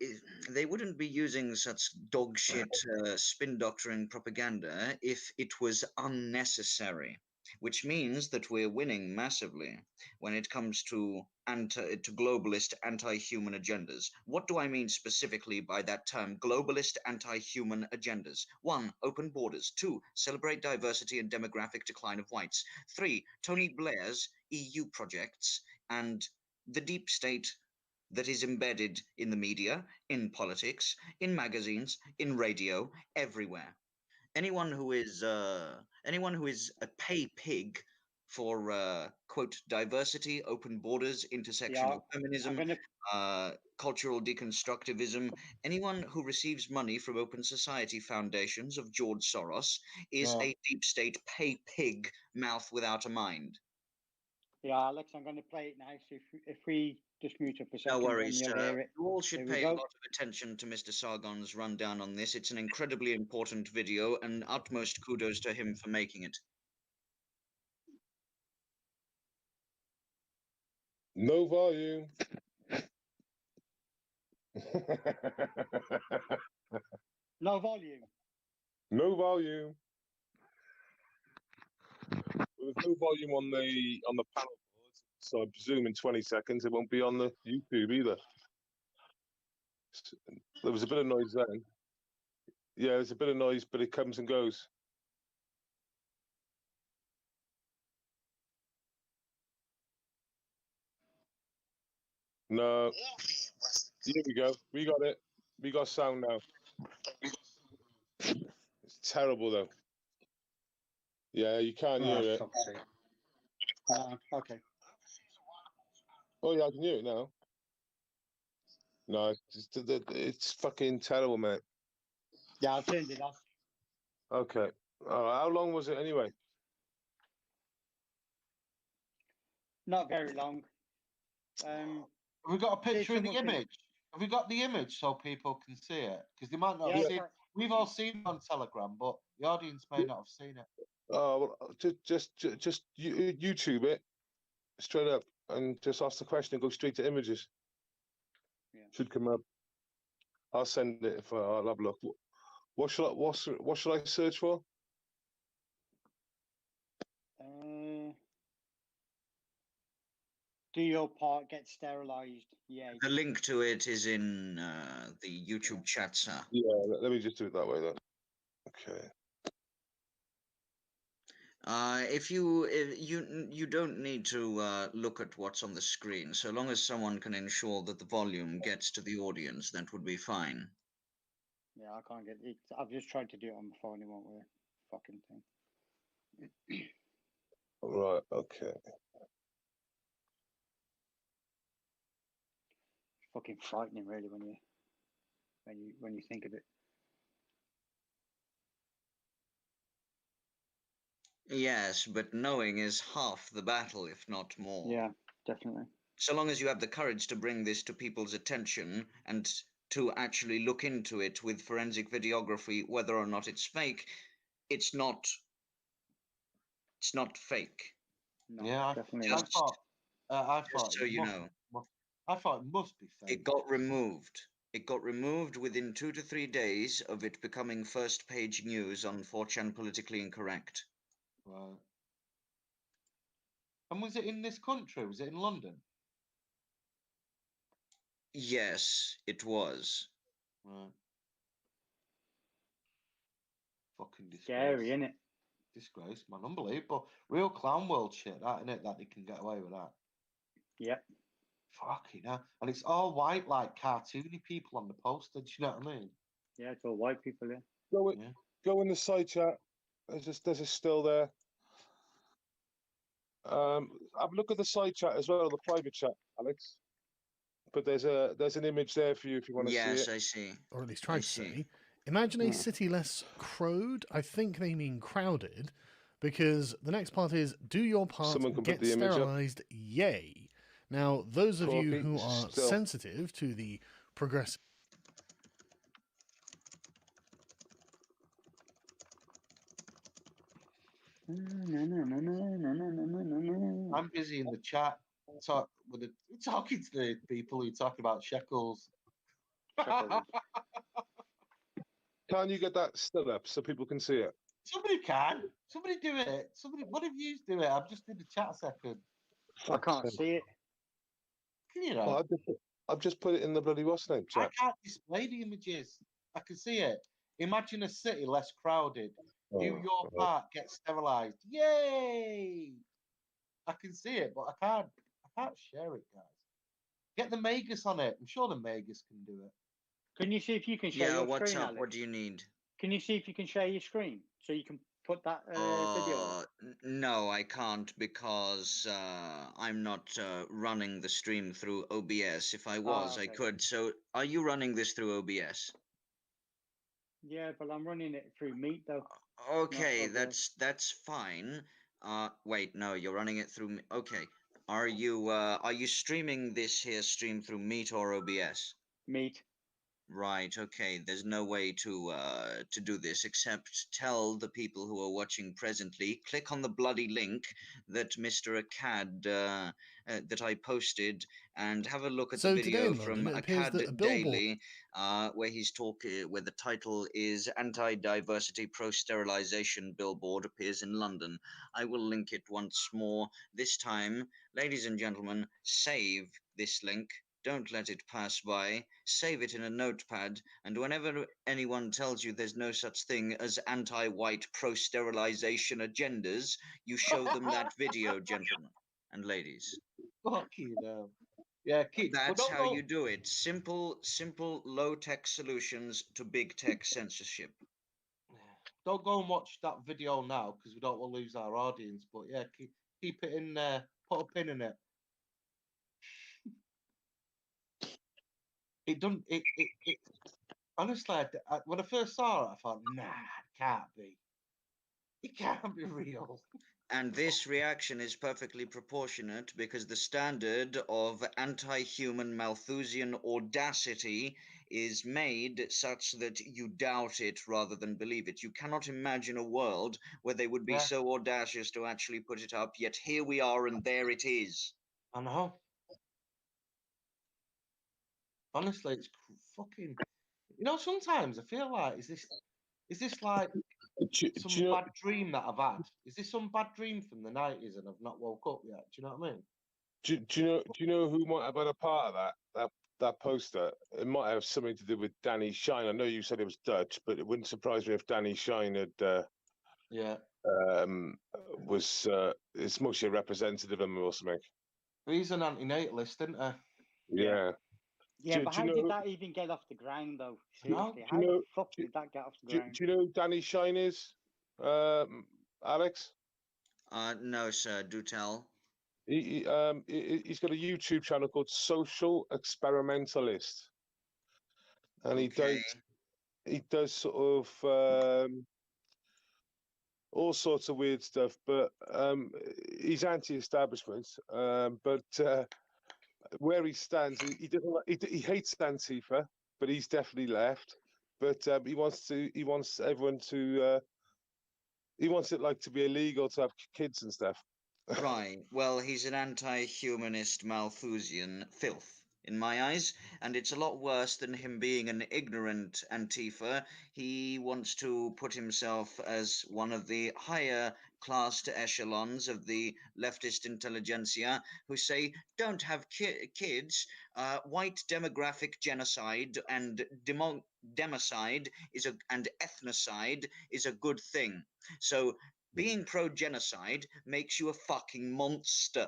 They wouldn't be using such dog shit spin doctoring propaganda if it was unnecessary, which means that we're winning massively when it comes to globalist anti-human agendas. What do I mean specifically by that term, globalist anti-human agendas? 1. Open borders. 2. Celebrate diversity and demographic decline of whites. 3. Tony Blair's EU projects and the deep state that is embedded in the media, in politics, in magazines, in radio, everywhere. Anyone who is a pay pig for quote diversity, open borders, intersectional feminism, cultural deconstructivism, anyone who receives money from Open Society foundations of George Soros is a deep state pay pig, mouth without a mind. Yeah, Alex, I'm going to play it now. So if we just mute up a second, no worries. you'll hear it. You all should pay a lot of attention to Mr. Sargon's rundown on this. It's an incredibly important video, and utmost kudos to him for making it. No volume. No volume. No volume. There's no volume on the panel board, so I presume in 20 seconds it won't be on the YouTube either. There was a bit of noise then. Yeah, there's a bit of noise, but it comes and goes. No. Here we go. We got it. We got sound now. It's terrible though. Yeah, you can't hear it. Okay. Oh yeah, I can hear it now. No, it's fucking terrible, mate. Yeah, I've turned it off. Okay. How long was it anyway? Not very long. Have we got a picture of the image? Have we got the image so people can see it? Because they might not have seen it. We've all seen it on Telegram, but the audience may not have seen it. Oh, well, just YouTube it straight up and just ask the question and go straight to images. Yeah. Should come up. I'll send it if I'll have a look. What should I search for? Do your part, get sterilized? Yeah. The link to it is in the YouTube chat, sir. Yeah, let me just do it that way then. Okay. If you don't need to look at what's on the screen, so long as someone can ensure that the volume gets to the audience, that would be fine. Yeah, I can't get it. I've just tried to do it on my phone. It won't work. Fucking thing. Right. Okay. Fucking frightening, really, when you think of it. Yes, but knowing is half the battle, if not more. Yeah, definitely. So long as you have the courage to bring this to people's attention and to actually look into it with forensic videography, whether or not it's fake, it's not fake. No, yeah, definitely. I thought just so you know. I thought it must be fake. It got removed. It got removed within 2 to 3 days of it becoming first page news on 4chan Politically Incorrect. Right. And was it in this country? Was it in London? Yes, it was. Right. Fucking disgrace. Scary, isn't it? Disgrace, man. Unbelievable. Real clown world shit, that, isn't it? That they can get away with that. Yep. Fucking hell. And it's all white, like cartoony people on the poster. Do you know what I mean? Yeah, it's all white people here. Go in the side chat. There's a still there. Have a look at the side chat as well, the private chat, Alex. But there's an image there for you if you want to see it. Yes, I see. Or at least try to see. Imagine a city less crowed. I think they mean crowded, because the next part is do your part, Someone can get put the image up. sterilized, yay. Now, those of you Corky, who are still. sensitive to the progressive I'm busy in the chat talking to the people who talk about shekels. Can you get that still up so people can see it? Somebody can. Somebody do it. One of you do it. I'm just in the chat a second. I can't see it. Can you Oh, know? I've just put it in the bloody what's name I chat. can't display the images. I can see it. Imagine a city less crowded. Do your part, get sterilized. Yay! I can see it, but I can't share it, guys. Get the Magus on it. I'm sure the Magus can do it. Can you see if you can share Yeah, your what's screen, up? Alex? What do you need? Can you see if you can share your screen so you can put that video on? No, I can't because I'm not running the stream through OBS. If I was, I okay. could. So, are you running this through OBS? Yeah, but I'm running it through Meet though. Okay, OBS. that's fine. Wait, no, you're running it through. Okay, are you streaming this here stream through Meet or OBS? Meet. Right, okay. There's no way to do this except tell the people who are watching presently, click on the bloody link that Mr. Akkad that I posted and have a look at So the today video in from London, it appears that a Akkad billboard- Daily where he's talking where the title is Anti-Diversity Pro-Sterilization Billboard appears in London. I will link it once more. This time, ladies and gentlemen, save this link. Don't let it pass by. Save it in a notepad, and whenever anyone tells you there's no such thing as anti-white pro-sterilization agendas, you show them that video, gentlemen and ladies. Fuck you, though. Yeah, keep. That's how you do it. Simple, low-tech solutions to big-tech censorship. Don't go and watch that video now because we don't want to lose our audience. But yeah, keep it in there. Put a pin in it. It don't. It honestly, when I first saw it, I thought, nah, it can't be. It can't be real. And this reaction is perfectly proportionate because the standard of anti-human Malthusian audacity is made such that you doubt it rather than believe it. You cannot imagine a world where they would be so audacious to actually put it up, yet here we are and there it is. I know. Honestly, it's fucking. You know, sometimes I feel like is this like some bad dream that I've had? Is this some bad dream from the 90s and I've not woke up yet? Do you know what I mean? Do you know who might have had a part of that poster? It might have something to do with Danny Shine. I know you said it was Dutch, but it wouldn't surprise me if Danny Shine had was it's mostly a representative of him or something. He's an anti-natalist, isn't he? Yeah. Yeah, but how did that even get off the ground, though? Seriously, how the fuck did that get off the ground? Do you know who Danny Shine is, Alex? No, sir. Do tell. He's got a YouTube channel called Social Experimentalist, and he does sort of all sorts of weird stuff. But he's anti-establishment, but where he stands, he doesn't. He hates Antifa, but he's definitely left. But he wants everyone to. He wants it like to be illegal to have kids and stuff. Right. Well, he's an anti-humanist Malthusian filth, in my eyes, and it's a lot worse than him being an ignorant Antifa. He wants to put himself as one of the higher class to echelons of the leftist intelligentsia who say, don't have kids, white demographic genocide and democide and ethnocide is a good thing. So being pro-genocide makes you a fucking monster.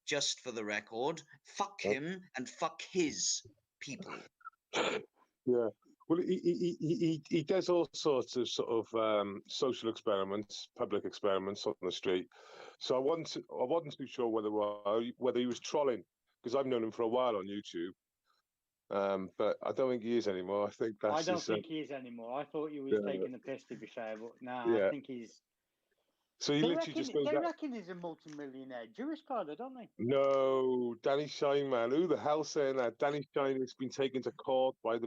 Just for the record, fuck him and fuck his people. Yeah. Well, he does all sorts of sort of social experiments, public experiments on the street. So I wasn't too sure whether he was trolling, because I've known him for a while on YouTube. But I don't think he is anymore. I think that's. I don't think he is anymore. I thought he was taking the piss, to be fair, but no, Yeah. I think he's. So he literally just goes. They reckon he's a multi-millionaire Jewish carder, don't they? No, Danny Shine, man. Who the hell saying that? Danny Shine has been taken to court by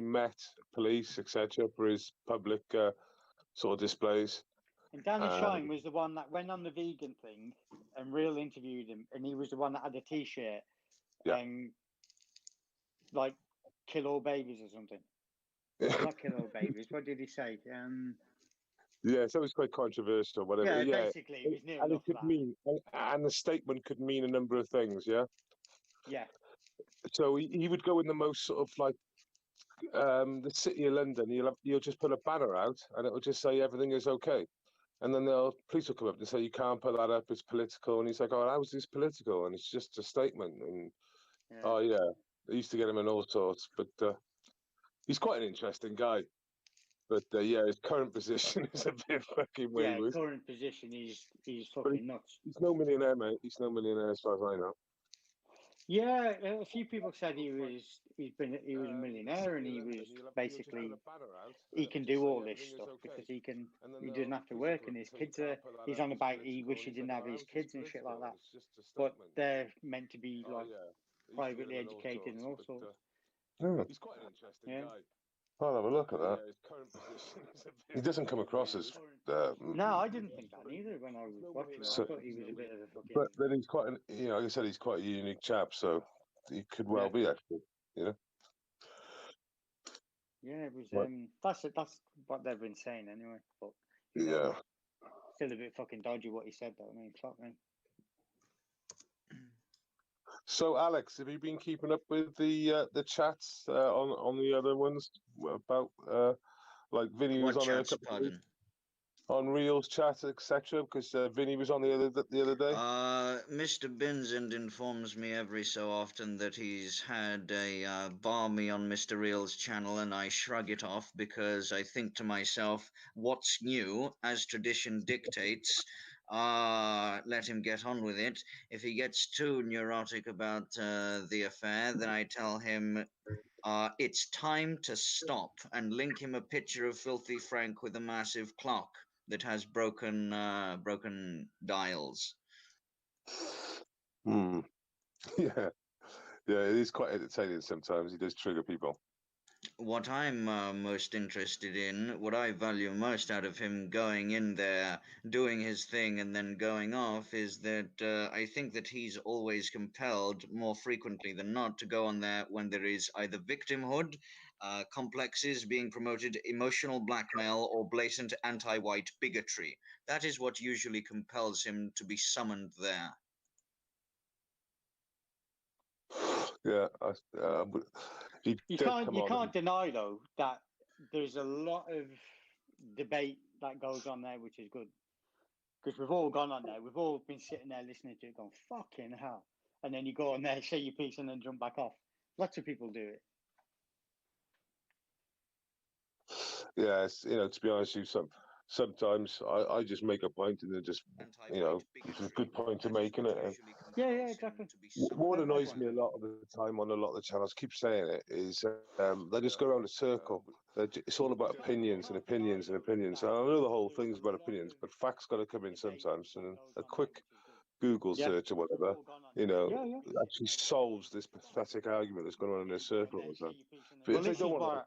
Met police, etc., for his public sort of displays. And Danny Shine was the one that went on the vegan thing, and Real interviewed him, and he was the one that had a T-shirt, and like kill all babies or something. Not kill all babies. What did he say? Yeah, so it was quite controversial, whatever. Yeah, basically, it was near and enough it could mean, and the statement could mean a number of things. Yeah. Yeah. So he would go in the most sort of like the city of London. He'll just put a banner out, and it will just say everything is okay. And then the police will come up and say you can't put that up. It's political. And he's like, oh, how is this political? And it's just a statement. And oh yeah, they used to get him in all sorts. But he's quite an interesting guy. But yeah, his current position is a bit fucking wayward. Yeah, current position he's fucking nuts. He's no millionaire, mate. He's no millionaire as far as I know. Yeah, a few people said he was a millionaire, and he was basically he can do all this stuff because he doesn't have to work, and his kids are. He's on about he wish he didn't have his kids and shit like that, but they're meant to be like privately educated and all sorts. He's quite an interesting guy. I'll have a look at that. He doesn't come across as. No, I didn't think that either when I was watching it. I thought he was a bit of a fucking. But then he's quite, like I said, he's quite a unique chap, so he could well be actually, Yeah, it was. That's what they've been saying anyway. But still a bit fucking dodgy what he said, though. I mean, fuck me. So, Alex, have you been keeping up with the chats on the other ones about like Vinny was on Reel's chat, etc.? Because Vinny was on the other day. Mr. Binzend informs me every so often that he's had a barmy on Mr. Reel's channel, and I shrug it off because I think to myself, what's new? As tradition dictates. Let him get on with it. If he gets too neurotic about the affair, then I tell him it's time to stop and link him a picture of Filthy Frank with a massive clock that has broken dials. Yeah, it is quite entertaining sometimes. He does trigger people. What I'm most interested in, what I value most out of him going in there, doing his thing, and then going off, is that I think that he's always compelled, more frequently than not, to go on there when there is either victimhood, complexes being promoted, emotional blackmail, or blatant anti-white bigotry. That is what usually compels him to be summoned there. Yeah, you can't deny though that there's a lot of debate that goes on there, which is good because we've all gone on there. We've all been sitting there listening to it, going fucking hell, and then you go on there, say your piece, and then jump back off. Lots of people do it. Yeah, it's, to be honest with you, sometimes I just make a point and then just, it's a good point to make, isn't it? And yeah, exactly. What annoys me a lot of the time on a lot of the channels, keep saying it, is they just go around a circle. It's all about opinions and opinions and opinions. And I know the whole thing's about opinions, but facts got to come in sometimes. And a quick Google search or whatever, actually solves this pathetic argument that's going on in a circle. Well,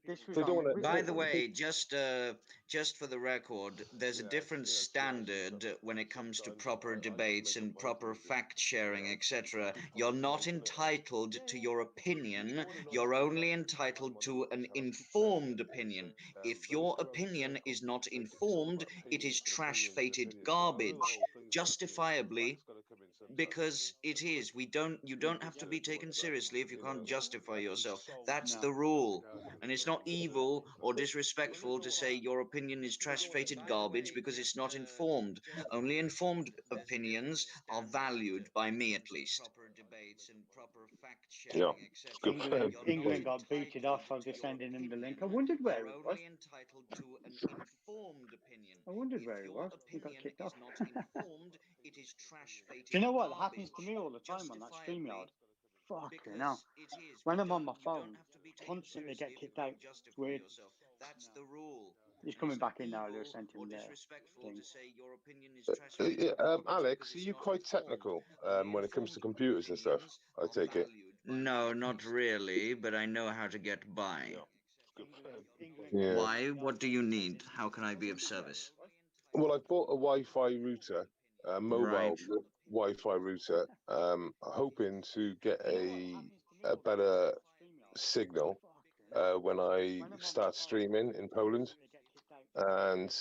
This was They don't on. want to. By the way, just for the record, there's a different standard when it comes to proper debates and proper fact sharing, etc. You're not entitled to your opinion. You're only entitled to an informed opinion. If your opinion is not informed, it is trash-fated garbage, justifiably. Because it is. You don't have to be taken seriously if you can't justify yourself. That's the rule. And it's not evil or disrespectful to say your opinion is trash-fated garbage because it's not informed. Only informed opinions are valued, by me at least. Yeah, it's good. England got booted off for just sending him the link. I wondered where it was. I wondered where it was. He got kicked off. Do you know what happens to me all the time on that StreamYard? Fucking hell. When I'm on my phone, constantly get kicked out. It's weird. He's coming back in now. They sent him the thing. Alex, are you quite technical when it comes to computers and stuff? I take it. No, not really, but I know how to get by. Yeah. Why? What do you need? How can I be of service? Well, I bought a Wi-Fi router, a mobile Wi-Fi router, hoping to get a better signal when I start streaming in Poland. And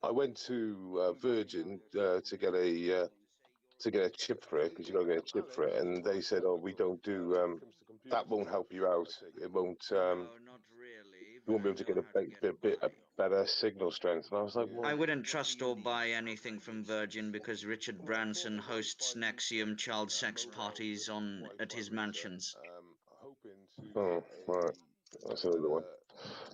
I went to Virgin to get a chip for it, because you got to get a chip for it, and they said, "Oh, we don't do that. Won't help you out. It won't. You won't be able to get a better signal strength." And I was like, well, I wouldn't trust or buy anything from Virgin because Richard Branson hosts Nexium child sex parties at his mansions. oh, right, that's another one.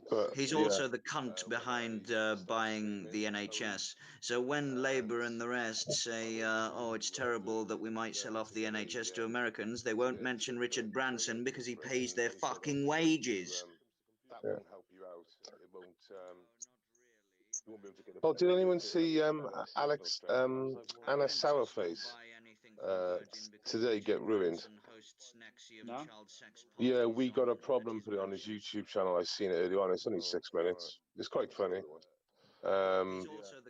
But he's also the cunt behind buying the NHS. So when Labour and the rest say, oh, it's terrible that we might sell off the NHS to Americans, they won't mention Richard Branson because he pays their fucking wages. Yeah. Oh, did anyone see Alex Anna Sourface today get ruined? No? Yeah, we got a problem. Put it on his YouTube channel. I seen it early on. It's only 6 minutes. It's quite funny.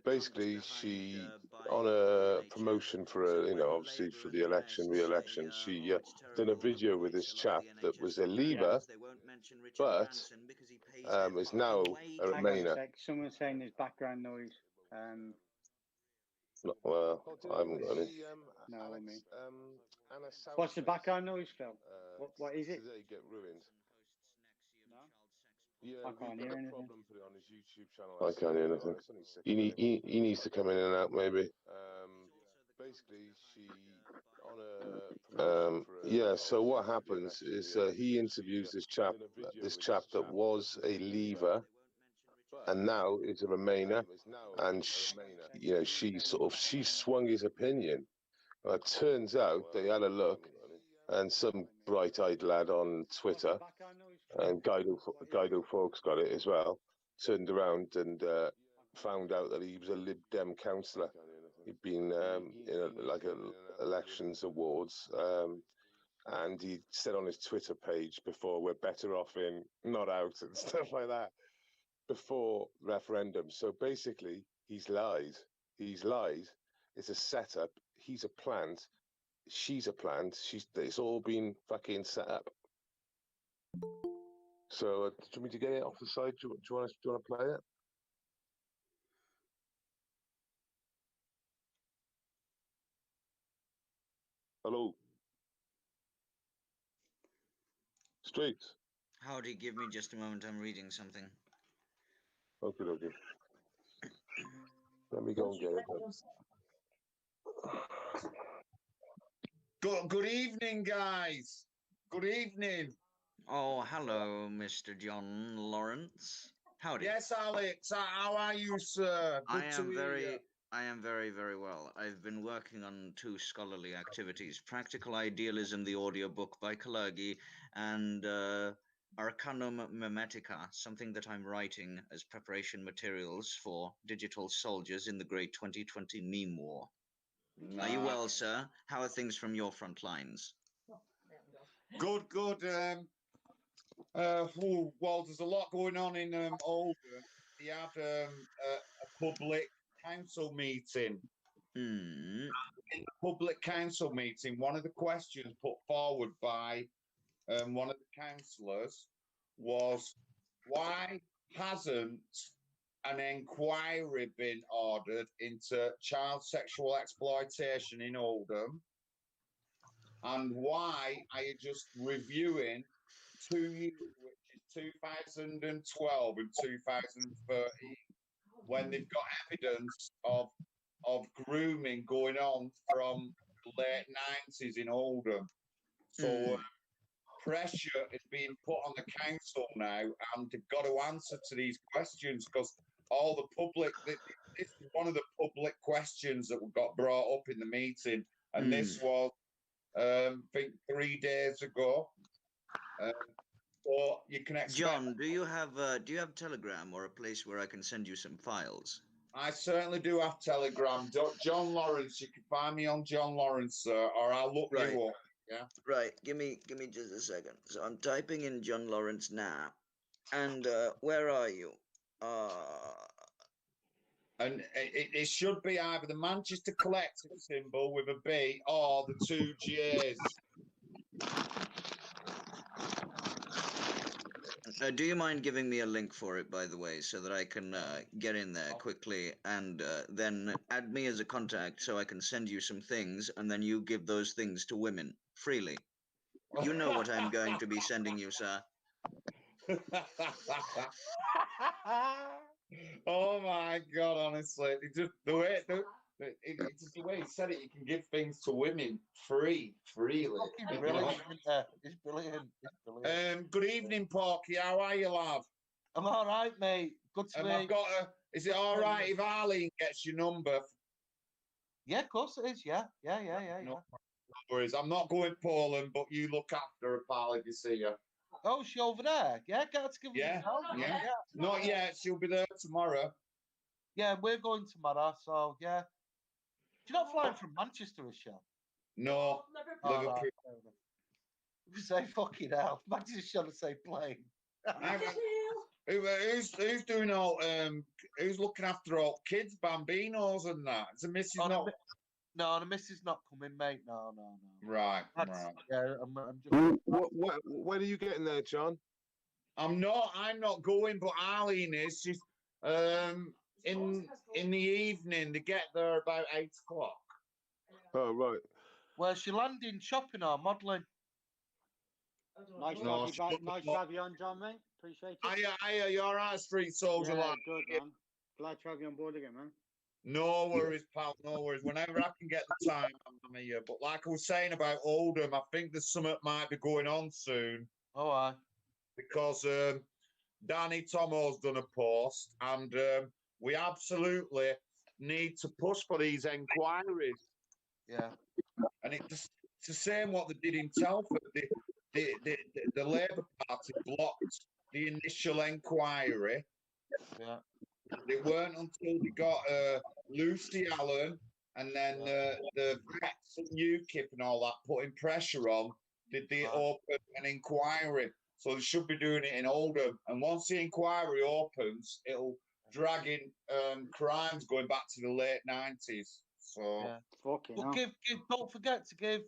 Basically, she on a promotion for obviously for the re-election, she done a video with this chap that was a Leaver, but is now a Hang on a Remainer. sec. Someone's saying there's background noise. Well, I haven't got any. No, I mean. What's the background noise, Phil? What is it? Today get ruined. No? Yeah, I can't hear anything. Put it on his YouTube channel. I can't hear anything. He needs to come in and out, maybe. Basically, she on a yeah. So what happens is he interviews this chap that was a Leaver and now is a Remainer, and she swung his opinion. It turns out they had a look, and some bright-eyed lad on Twitter, and Guido Fawkes got it as well, turned around and found out that he was a Lib Dem councillor. He'd been in elections awards, and he said on his Twitter page before, "We're better off in not out," and stuff like that, before referendum. So basically, he's lied. It's a setup. He's a plant. She's a plant. It's all been fucking set up. So, do you want me to get it off the side? Do you want to play it? Hello. Streets. Howdy, give me just a moment. I'm reading something. Okay. Let me go and get it. Good evening, guys. Good evening. Oh, hello, Mr. John Lawrence. Howdy. Yes, Alex. How are you, sir? Good to hear you. I am very, very well. I've been working on 2 scholarly activities, Practical Idealism, the audiobook by Kalergi, and Arcanum Memetica, something that I'm writing as preparation materials for digital soldiers in the Great 2020 Meme War. Are you well, sir? How are things from your front lines? Good. Well, there's a lot going on in Oldham. He had a public council meeting. Hmm. In the public council meeting, one of the questions put forward by one of the councillors was, why hasn't an inquiry been ordered into child sexual exploitation in Oldham? And why are you just reviewing 2 years, which is 2012 and 2013, when they've got evidence of grooming going on from the late 90s in Oldham? So pressure is being put on the council now, and they've got to answer to these questions, because all the public, this is one of the public questions that got brought up in the meeting, and this was, I think, 3 days ago. So you can expect. John, do you have Telegram or a place where I can send you some files? I certainly do have Telegram. John Lawrence, you can find me on John Lawrence, sir, or I'll look you up. Yeah. Right. Give me just a second. So I'm typing in John Lawrence now. And where are you? And it should be either the Manchester Collective symbol with a B or the 2 J's. Do you mind giving me a link for it, by the way, so that I can get in there quickly and then add me as a contact so I can send you some things, and then you give those things to women freely. You know what I'm going to be sending you, sir. Oh my God! Honestly, it's just the way he said it. You can give things to women freely. It's brilliant. It's brilliant. Good evening, Porky. How are you, love? I'm all right, mate. Good to I've got a. Is it all right if Arlene gets your number? Yeah, of course it is. Yeah. No worries. I'm not going Poland, but you look after her, pal, if you see her. Oh, she over there? Yeah, get her to give us a call. Yeah. Not yet. She'll be there tomorrow. Yeah, we're going tomorrow, so yeah. You're not flying from Manchester, is she? No, Liverpool. Right. We say fucking hell. Manchester's trying to say plane. Who's doing all? Who's looking after all kids, bambinos, and that? Is the missus not? No, the missus not coming, mate. No. Right. Yeah, I'm just. When are you getting there, John? I'm not going, but Arlene is. She's in the evening. They get there about 8 o'clock. Oh, right. Well, she landing shopping or modelling. Nice to have you on, John, mate. Appreciate it. Hiya, you all right, street soldier? Yeah, good, man. Glad to have you on board again, man. No worries, pal. No worries. Whenever I can get the time, I'm here. But like I was saying about Oldham, I think there's something might be going on soon. Oh, aye. Because Danny Tomo's done a post, and we absolutely need to push for these enquiries. Yeah. And it's the same what they did in Telford. The Labour Party blocked the initial enquiry. Yeah. It weren't until they got Lucy Allen and then the vets and UKIP and all that putting pressure on, did they open an inquiry. So they should be doing it in Oldham. And once the inquiry opens, it'll drag in crimes going back to the late 90s. So fucking hell. Don't forget to give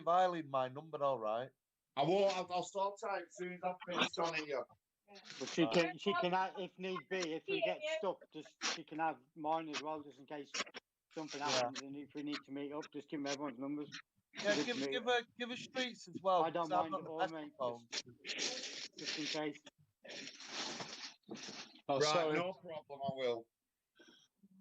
Eileen my number, all right? I won't. I'll start typing as soon as I've finished on here. But she can have, if need be, if we get stuck, she can have mine as well, just in case something happens. And if we need to meet up, just give me everyone's numbers. Yeah, give her streets as well. I don't mind at all, mate. Just in case. Right, sorry. No problem. I will.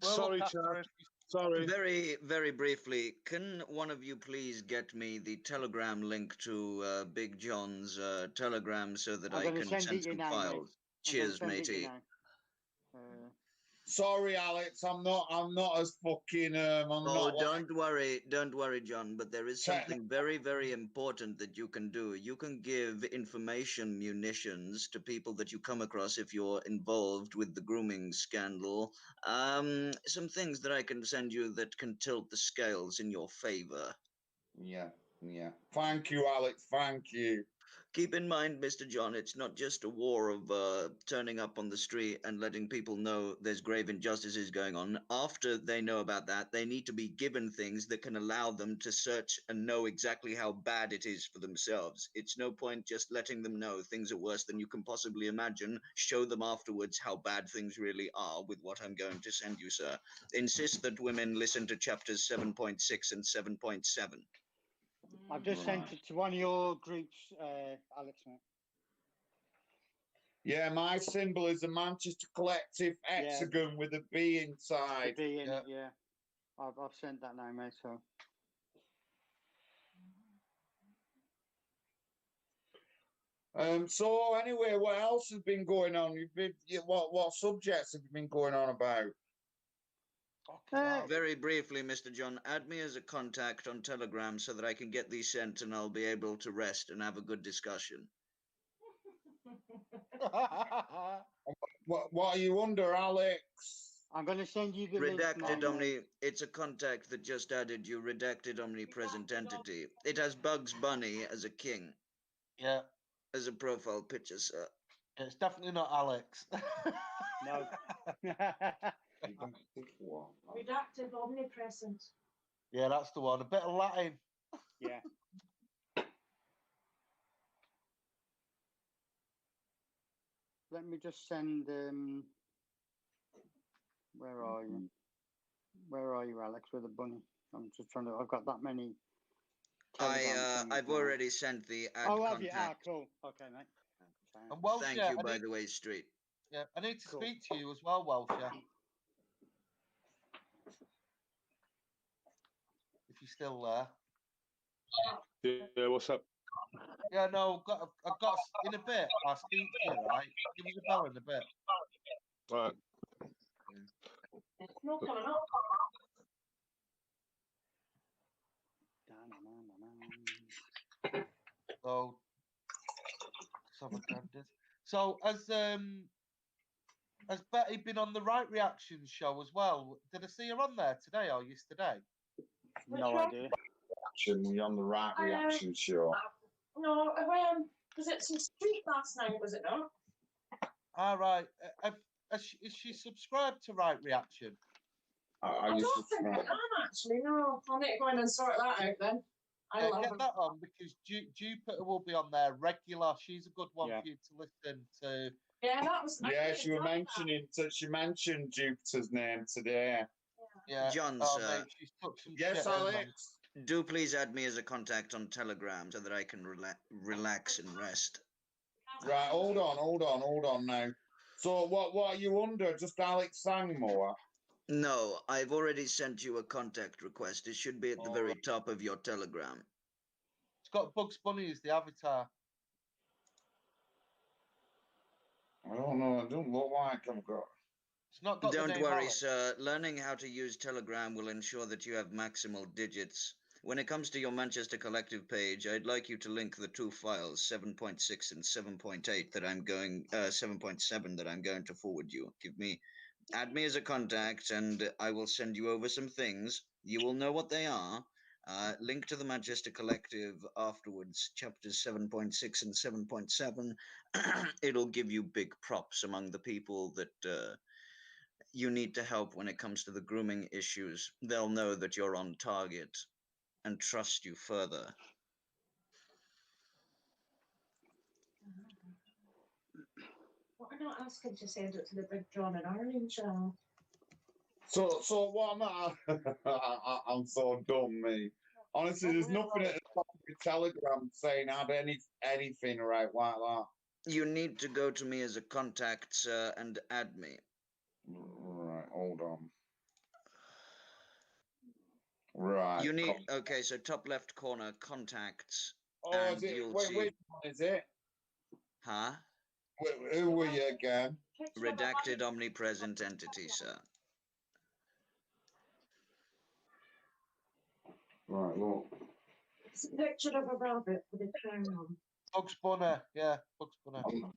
Sorry, Chad. Sorry. Very, very briefly, can one of you please get me the Telegram link to Big John's Telegram so that I can send some files? Cheers, matey. Sorry, Alex, I'm not as fucking. Don't worry, John. But there is something very, very important that you can do. You can give information munitions to people that you come across if you're involved with the grooming scandal. Some things that I can send you that can tilt the scales in your favor. Yeah. Yeah. Thank you, Alex. Thank you. Keep in mind, Mr. John, it's not just a war of turning up on the street and letting people know there's grave injustices going on. After they know about that, they need to be given things that can allow them to search and know exactly how bad it is for themselves. It's no point just letting them know things are worse than you can possibly imagine. Show them afterwards how bad things really are with what I'm going to send you, sir. Insist that women listen to chapters 7.6 and 7.7. I've just sent it to one of your groups, Alex, mate. Yeah, my symbol is a Manchester Collective hexagon with a B inside. The B in it, yeah. I've sent that now, mate. So. So anyway, what else has been going on? What subjects have you been going on about? Very briefly, Mr. John, add me as a contact on Telegram so that I can get these sent and I'll be able to rest and have a good discussion. What are you under, Alex? I'm going to send you the Redacted link. It's a contact that just added you. Redacted omnipresent entity. It has Bugs Bunny as a king. Yeah. As a profile picture, sir. It's definitely not Alex. No. Redacted omnipresent. Yeah, that's the one. A bit of Latin. Yeah. Let me just send. Where are you? Where are you, Alex? With the bunny? I'm just trying to. I've got that many. I've already sent the ad have contact. you? Ah, cool. Okay, mate. And Welsh, thank you, by the way, Street. Yeah, I need to speak to you as well, Welsh. If you're still there. Yeah, what's up? Yeah, no, I've got in a bit. I'll speak to you, right? Give us a bell in a bit. All right. It's not coming up. So has Betty been on the Right Reaction show as well? Did I see her on there today or yesterday? No idea. We're on the Right Reaction show. No, was it some street last night, was it not? All right. Is she subscribed to Right Reaction? I don't think I am, actually, no. I'll need to go in and sort that out then. Get that on because Jupiter will be on there regular. She's a good one for you to listen to. Yeah, that was. Yeah, she mentioned Jupiter's name today. Yeah. John, mate, she's took some yes, shit Alex. Do please add me as a contact on Telegram so that I can relax and rest. Right, hold on now. So what are you under? Just Alex Sangmore? No, I've already sent you a contact request. It should be at the very top of your Telegram. It's got Bugs Bunny as the avatar. I don't know. It don't look like I've got. It's not got Don't the name worry, Alex. sir. Learning how to use Telegram will ensure that you have maximal digits. When it comes to your Manchester Collective page, I'd like you to link the two files, 7.6 and 7.8 that I'm going 7.7 that I'm going to forward you. Add me as a contact and I will send you over some things. You will know what they are. Link to the Manchester Collective afterwards, chapters 7.6 and 7.7. It'll give you big props among the people that you need to help when it comes to the grooming issues. They'll know that you're on target and trust you further. What are not asking to send it to the Big John and Ireland channel? So what am I? I'm so dumb, me. Honestly, there's nothing at the top of your Telegram saying add anything right like that. You need to go to me as a contact, sir, and add me. Right, hold on. Right. You need okay. So top left corner, contacts. Oh, is it? Wait, which one is it? Huh? Who were you again? Redacted omnipresent entity, sir. Right, look. It's a picture of a rabbit with a crown on. Bugs Bunny, yeah, Bugs Bunny. I'm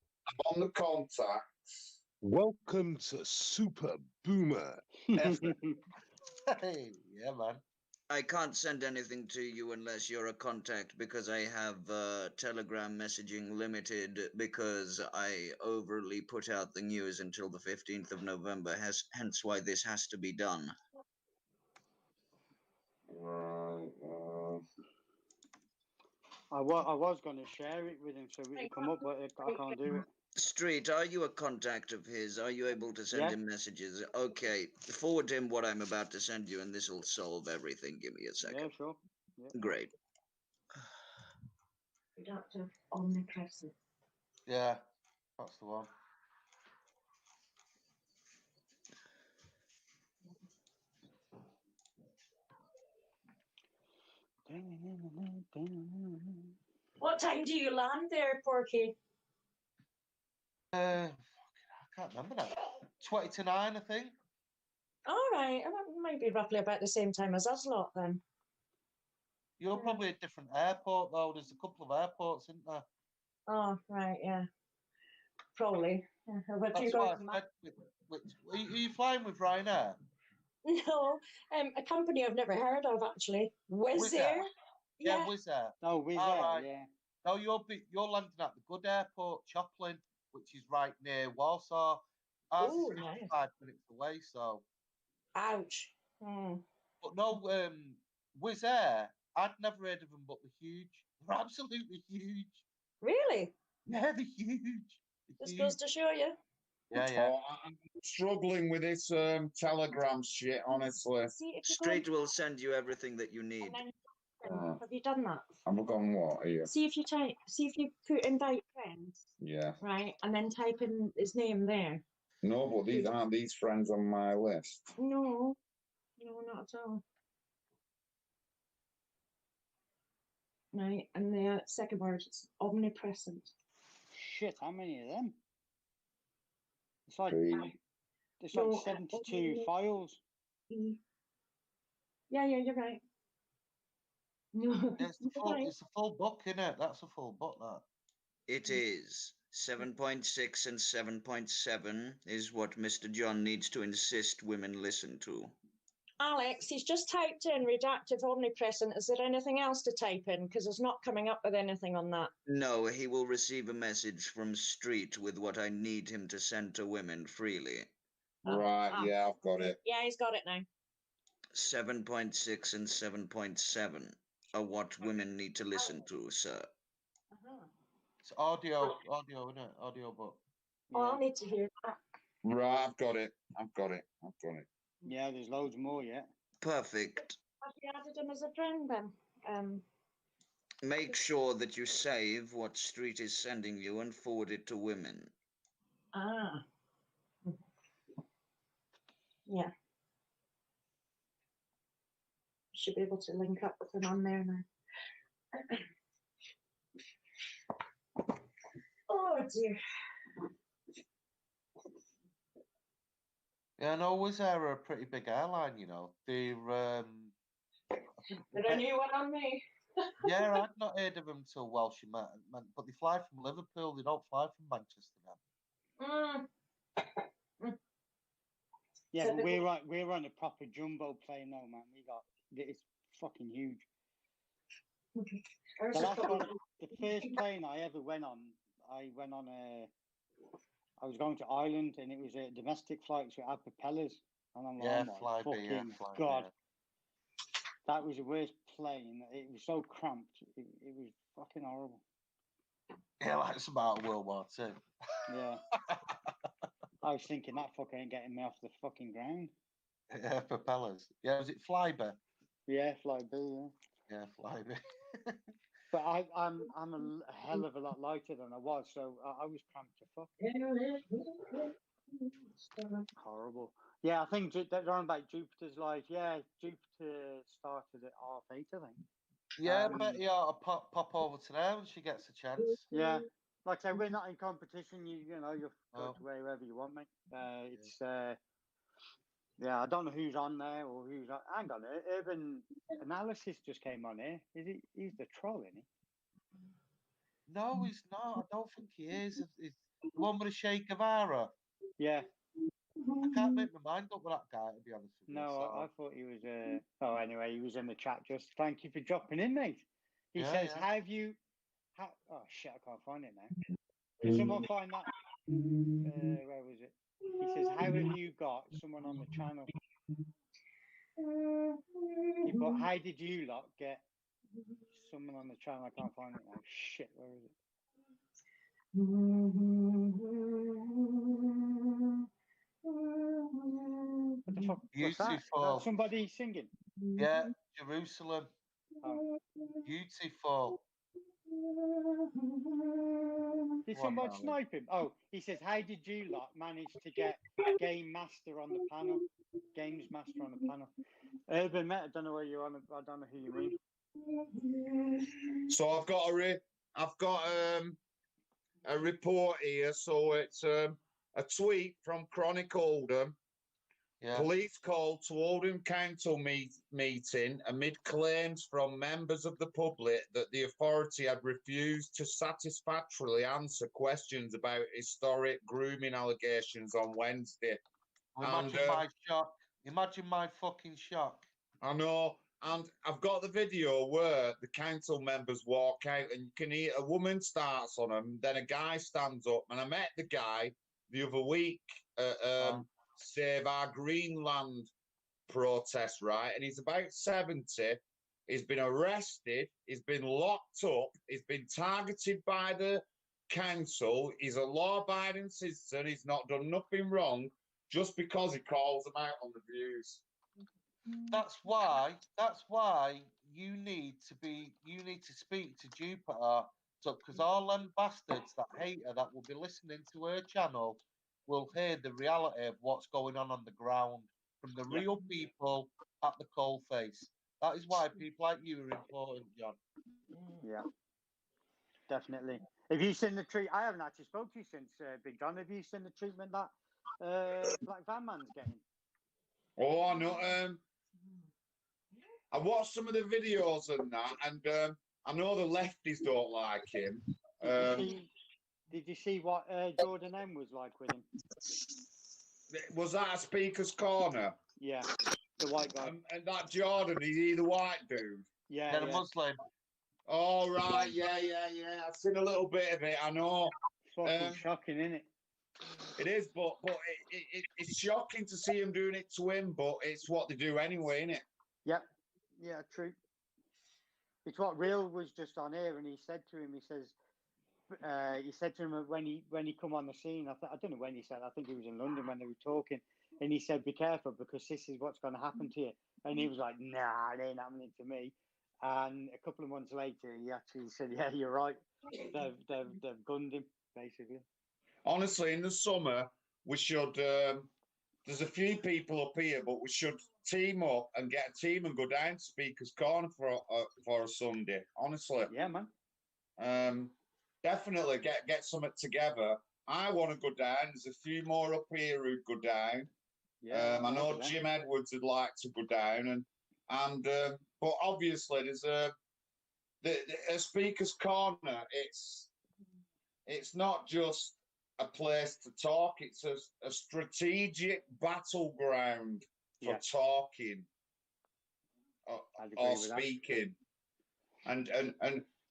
on the contacts. Welcome to Super Boomer. Hey, yeah, man. I can't send anything to you unless you're a contact because I have Telegram messaging limited because I overly put out the news until the 15th of November, hence why this has to be done. Right. I was going to share it with him so we could come up, but I can't do it. Street, are you a contact of his? Are you able to send Yeah. him messages? Okay, forward him what I'm about to send you and this will solve everything. Give me a second. Yeah, sure. Yeah. Great. Reductive omnipresent. Yeah, that's the one. What time do you land there, Porky? I can't remember now. 20 to 9, I think. All right, and it might be roughly about the same time as us lot then. You're probably at a different airport, though. There's a couple of airports, isn't there? Oh, right, yeah. Probably. Yeah, but you That's go why to I said, are you flying with Ryanair? No, a company I've never heard of actually. Wizz Wizz Air? Air? Yeah, Wizz Air. Oh, Wizz All Air, right. yeah. No, you're landing at the good airport, Choplin, which is right near Warsaw. Ours Oh, is nice. 55 minutes away, so. Ouch. Hmm. But no, Wizz Air, I'd never heard of them, but they're huge. They're absolutely huge. Really? Yeah, they're huge. They're Just huge. goes to show you. Yeah, yeah. Oh, I'm struggling with this Telegram shit, honestly. See if you go Street will send you everything that you need. and then have you done that? I've gone what here? See if you put invite friends, Yeah. right, and then type in his name there. No, but these aren't these friends on my list. No, not at all. Right, and the second word is omnipresent. Shit, how many of them? It's like Three. it's like No, 72 files. Yeah, you're right. No, It's a full book, isn't it? That's a full book, that. It is. 7.6 and 7.7 is what Mr. John needs to insist women listen to. Alex, he's just typed in reductive omnipresent. Is there anything else to type in? Because it's not coming up with anything on that. No, he will receive a message from Street with what I need him to send to women freely. Right, yeah, I've got it. Yeah, he's got it now. 7.6 and 7.7 are what women need to listen to, sir. It's audio, isn't it? Audio book. Oh, I'll need to hear that. Right, I've got it. Yeah, there's loads more yet. Perfect. Have you added him as a friend then? Make sure that you save what Street is sending you and forward it to women. Ah. Yeah. Should be able to link up with him on there now. Oh dear. Yeah, no, Wizz Air are a pretty big airline, you know. They're, Did a new one on me? yeah, I'd not heard of them till Welsh, but they fly from Liverpool. They don't fly from Manchester now. Yeah, So but we're on a proper jumbo plane now, man. It's fucking huge. The last one, the first plane I ever went on, I was going to Ireland and it was a domestic flight, so it had propellers, and I'm like, Yeah, oh my fucking Flybe, god, yeah. that was the worst plane. It was so cramped. It was fucking horrible. Yeah, like it's about World War II. Yeah. I was thinking that fucker ain't getting me off the fucking ground. Yeah, propellers. Yeah, was it Flybe? Yeah, Flybe, yeah. Yeah, Flybe. But I'm a hell of a lot lighter than I was, so I was cramped to fuck. Horrible. Yeah, I think they're on about Jupiter's life. Yeah, Jupiter started at 8:30, I think. Yeah, but you ought to pop over to there when she gets a chance. Yeah, like I say, we're not in competition. You know, you'll go No. to wherever you want, mate. It's yeah, I don't know who's on there or who's on. Hang on, Urban Analysis just came on here. He's the troll, isn't he? No, he's not. I don't think he is. He's the one with the Che Guevara. Yeah. I can't make my mind up with that guy, to be honest with you. No, so- I thought he was. Oh, anyway, he was in the chat. Just thank you for dropping in, mate. He Yeah, says, yeah. "Have you?" Oh shit, I can't find it now. Can someone find that? Where was it? He says, "How have you got someone on the channel?" He put, "How did you lot get someone on the channel?" I can't find it now. Shit, where is it? What the fuck? What's that? Is Beautiful. that somebody singing? Yeah, Jerusalem. Oh. Beautiful. Did Come on, somebody darling. snipe him? Oh, he says, "How did you lot manage to get Game Master on the panel? Games Master on the panel." Urban Met, I don't know where you're on. I don't know who you mean. So I've got a report here. So it's a tweet from Chronic Oldham. Yeah. Police called to Oldham Council meeting amid claims from members of the public that the authority had refused to satisfactorily answer questions about historic grooming allegations on Wednesday. Imagine my shock. Imagine my fucking shock. I know, and I've got the video where the council members walk out, and you can hear a woman starts on them, then a guy stands up, and I met the guy the other week at Save Our Greenland protest, right? And he's about 70. He's been arrested. He's been locked up. He's been targeted by the council. He's a law-abiding citizen. He's not done nothing wrong, just because he calls them out on the views. That's why you need to speak to Jupiter, because all them bastards that hate her, that will be listening to her channel, will hear the reality of what's going on the ground from the real people at the coalface. That is why people like you are important, John. Yeah, definitely. Have you seen the treat? I haven't actually spoke to you since Big John. Have you seen the treatment that Black Van Man's getting? Oh, I know. I watched some of the videos and that, and I know the lefties don't like him. Did you see what Jordan M was like with him? Was that a speaker's corner? Yeah, the white guy. And that Jordan, is he the white dude? Yeah, the Muslim. Oh, right, yeah. I've seen a little bit of it, I know. Fucking shocking, isn't it? It is, but it's shocking to see him doing it to him, but it's what they do anyway, isn't it? Yep. Yeah, true. It's what Real was just on here, and he said to him, he said to him when he come on the scene, I don't know when he said, I think he was in London when they were talking, and he said, "Be careful, because this is what's going to happen to you." And he was like, "Nah, it ain't happening to me." And a couple of months later, he actually said, "Yeah, you're right. They've gunned him, basically." Honestly, in the summer, we should. There's a few people up here, but we should team up and get a team and go down to Speaker's Corner for a Sunday. Honestly, yeah, man. Definitely get something together. I want to go down. There's a few more up here who'd go down. Yeah, I know Jim Edwards would like to go down, and but obviously there's a Speaker's Corner. It's not just a place to talk. It's a strategic battleground for talking or speaking, and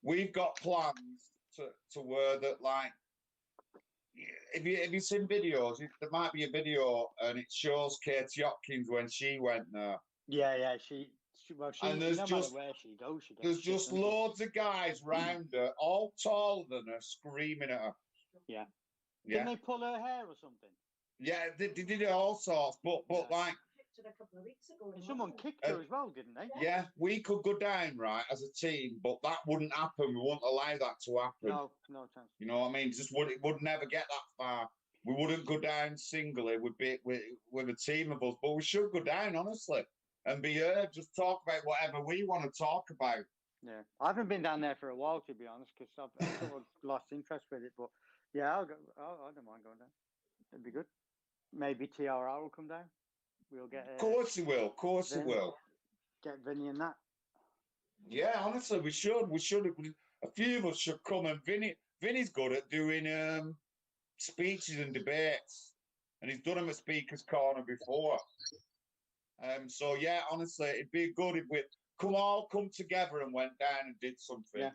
we've got plans to where that, like, if you seen videos, there might be a video and it shows Katie Hopkins when she went there. Yeah, she and there's no just matter where she goes, she gets there's just loads of guys round her, all taller than her, screaming at her. Yeah. Didn't they pull her hair or something? Yeah, they did all sorts, but like. A couple of weeks ago. And someone kicked her as well, didn't they? Yeah, we could go down, right, as a team, but that wouldn't happen. We wouldn't allow that to happen. No chance. You know what I mean? It would never get that far. We wouldn't go down singly. We'd be with a team of us, but we should go down, honestly, and be heard. Just talk about whatever we want to talk about. Yeah, I haven't been down there for a while, to be honest, because I've sort of lost interest with it. But yeah, I'll go. I don't mind going down. It'd be good. Maybe TRR will come down. We'll get. Of course he will. Of course he will. Get Vinny and that. Yeah, honestly, we should. A few of us should come, and Vinny's good at doing speeches and debates. and he's done them at Speaker's Corner before. So yeah, honestly, it'd be good if we all come together and went down and did something. Yeah.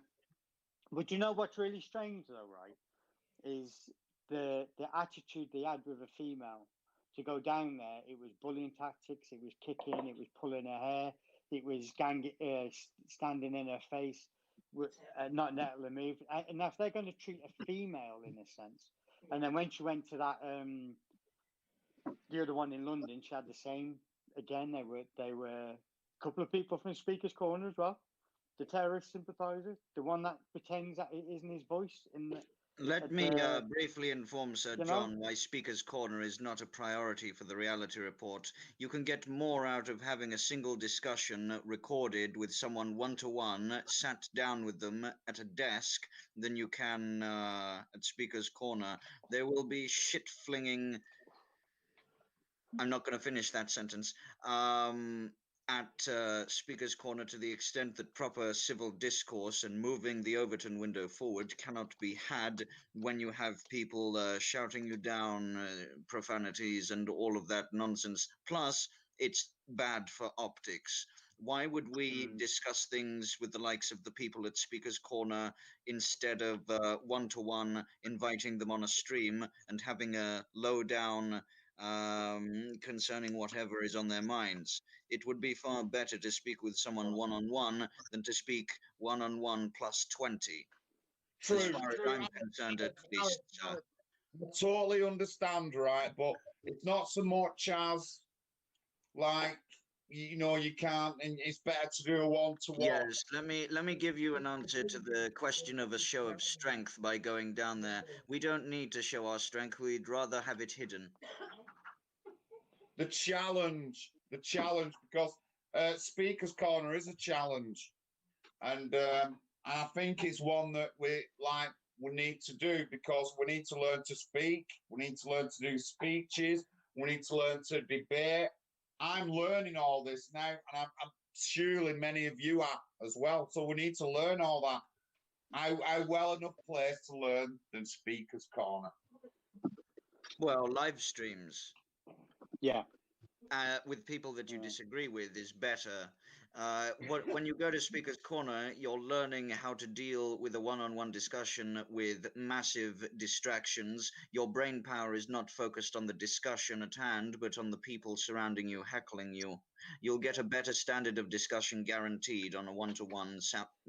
But you know what's really strange though, right? Is the attitude they had with a female to go down there. It was bullying tactics. It was kicking. It was pulling her hair. It was standing in her face, not letting her move. And if they're going to treat a female in a sense, and then when she went to that the other one in London, she had the same. Again, they were a couple of people from Speaker's Corner as well. The terrorist sympathisers, the one that pretends that it isn't his voice in the. Let me briefly inform Sir John why Speaker's Corner is not a priority for the reality report. You can get more out of having a single discussion recorded with someone one-to-one, sat down with them at a desk, than you can at Speaker's Corner. There will be shit-flinging... I'm not going to finish that sentence. At Speaker's Corner, to the extent that proper civil discourse and moving the Overton window forward cannot be had when you have people shouting you down profanities and all of that nonsense. Plus, it's bad for optics. Why would we discuss things with the likes of the people at Speaker's Corner instead of one-to-one inviting them on a stream and having a low-down concerning whatever is on their minds? It would be far better to speak with someone one-on-one than to speak one-on-one plus 20. True, as far as I'm concerned, at least. I totally understand, right? But it's not so much as like, you know, you can't, and it's better to do a one-to-one. Yes, let me give you an answer to the question of a show of strength by going down there. We don't need to show our strength. We'd rather have it hidden. The challenge, because Speaker's Corner is a challenge, and I think it's one that we need to do, because we need to learn to speak, we need to learn to do speeches, we need to learn to debate. I'm learning all this now, and I'm surely many of you are as well. So we need to learn all that. I well enough placed to learn than Speaker's Corner. Well, live streams. Yeah. With people that you disagree with is better. When you go to Speaker's Corner, you're learning how to deal with a one-on-one discussion with massive distractions. Your brain power is not focused on the discussion at hand, but on the people surrounding you, heckling you. You'll get a better standard of discussion guaranteed on a one-to-one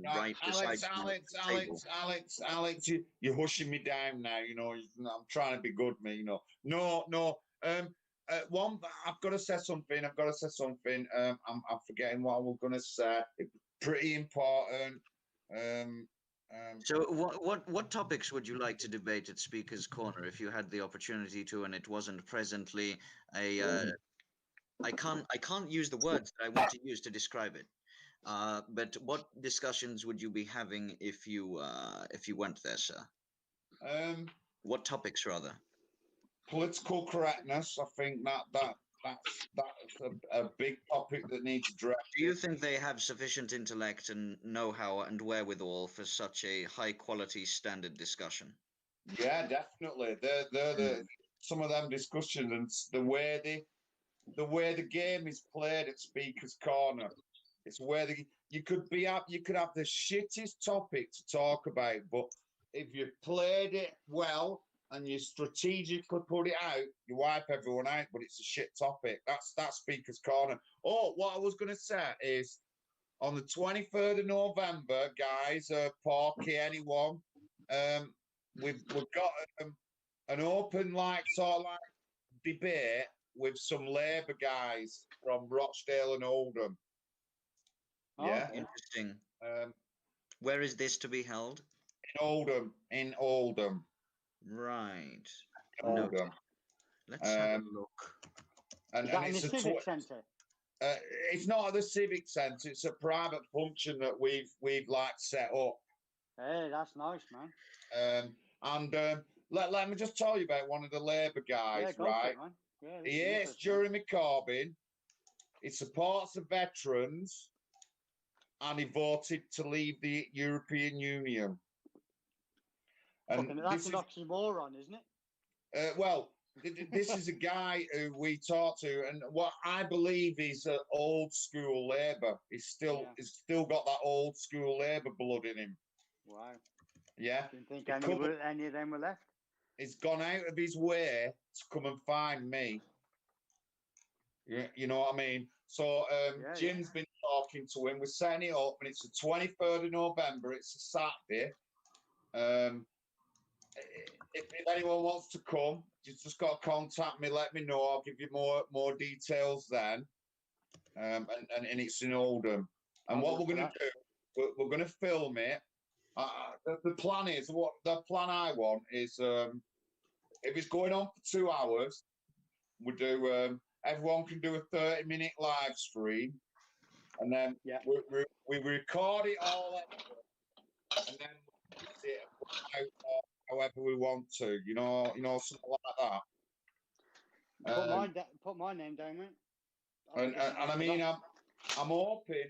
right beside Alex, you're hushing me down now. You know, I'm trying to be good, me. You know, no. One, I've got to say something. I'm forgetting what I was going to say. It's pretty important. So, what topics would you like to debate at Speaker's Corner if you had the opportunity to, and it wasn't presently a? I can't use the words that I want to use to describe it. But what discussions would you be having if you went there, sir? What topics, rather? Political correctness. I think that's a big topic that needs addressed. Do you think they have sufficient intellect and know-how and wherewithal for such a high-quality standard discussion? Yeah, definitely. They're some of them discussions and the way the game is played at Speaker's Corner. It's where you could have the shittest topic to talk about, but if you played it well and you strategically put it out, you wipe everyone out, but it's a shit topic. That's Speaker's Corner. Oh, what I was going to say is, on the 23rd of November, guys, Porky, anyone, we've got an open, sort of debate with some Labour guys from Rochdale and Oldham. Yeah. Interesting. Where is this to be held? In Oldham. Right. Oldham. Let's have a look. Is that in the Civic Centre? It's not at the Civic Centre. It's a private function that we've set up. Hey, that's nice, man. Let me just tell you about one of the Labour guys, right? He hates Jeremy Corbyn. He supports the veterans, and he voted to leave the European Union. And that's an oxymoron, isn't it? Well, this is a guy who we talked to, and what I believe is old school Labour. He's still got that old school Labour blood in him. Wow. Yeah. Didn't think any of them were left. He's gone out of his way to come and find me. You know what I mean? So Jim's been talking to him. We're setting it up, and it's the 23rd of November. It's a Saturday. If anyone wants to come, you just got to contact me. Let me know. I'll give you more details then. And it's in Oldham. And what we're going to do, we're going to film it. The plan is the plan I want is if it's going on for 2 hours, we do. Everyone can do a 30-minute live stream, and then we record it all, and then we use it and put it out however we want to. You know, something like that. Put my name down, mate. And I mean, I'm hoping.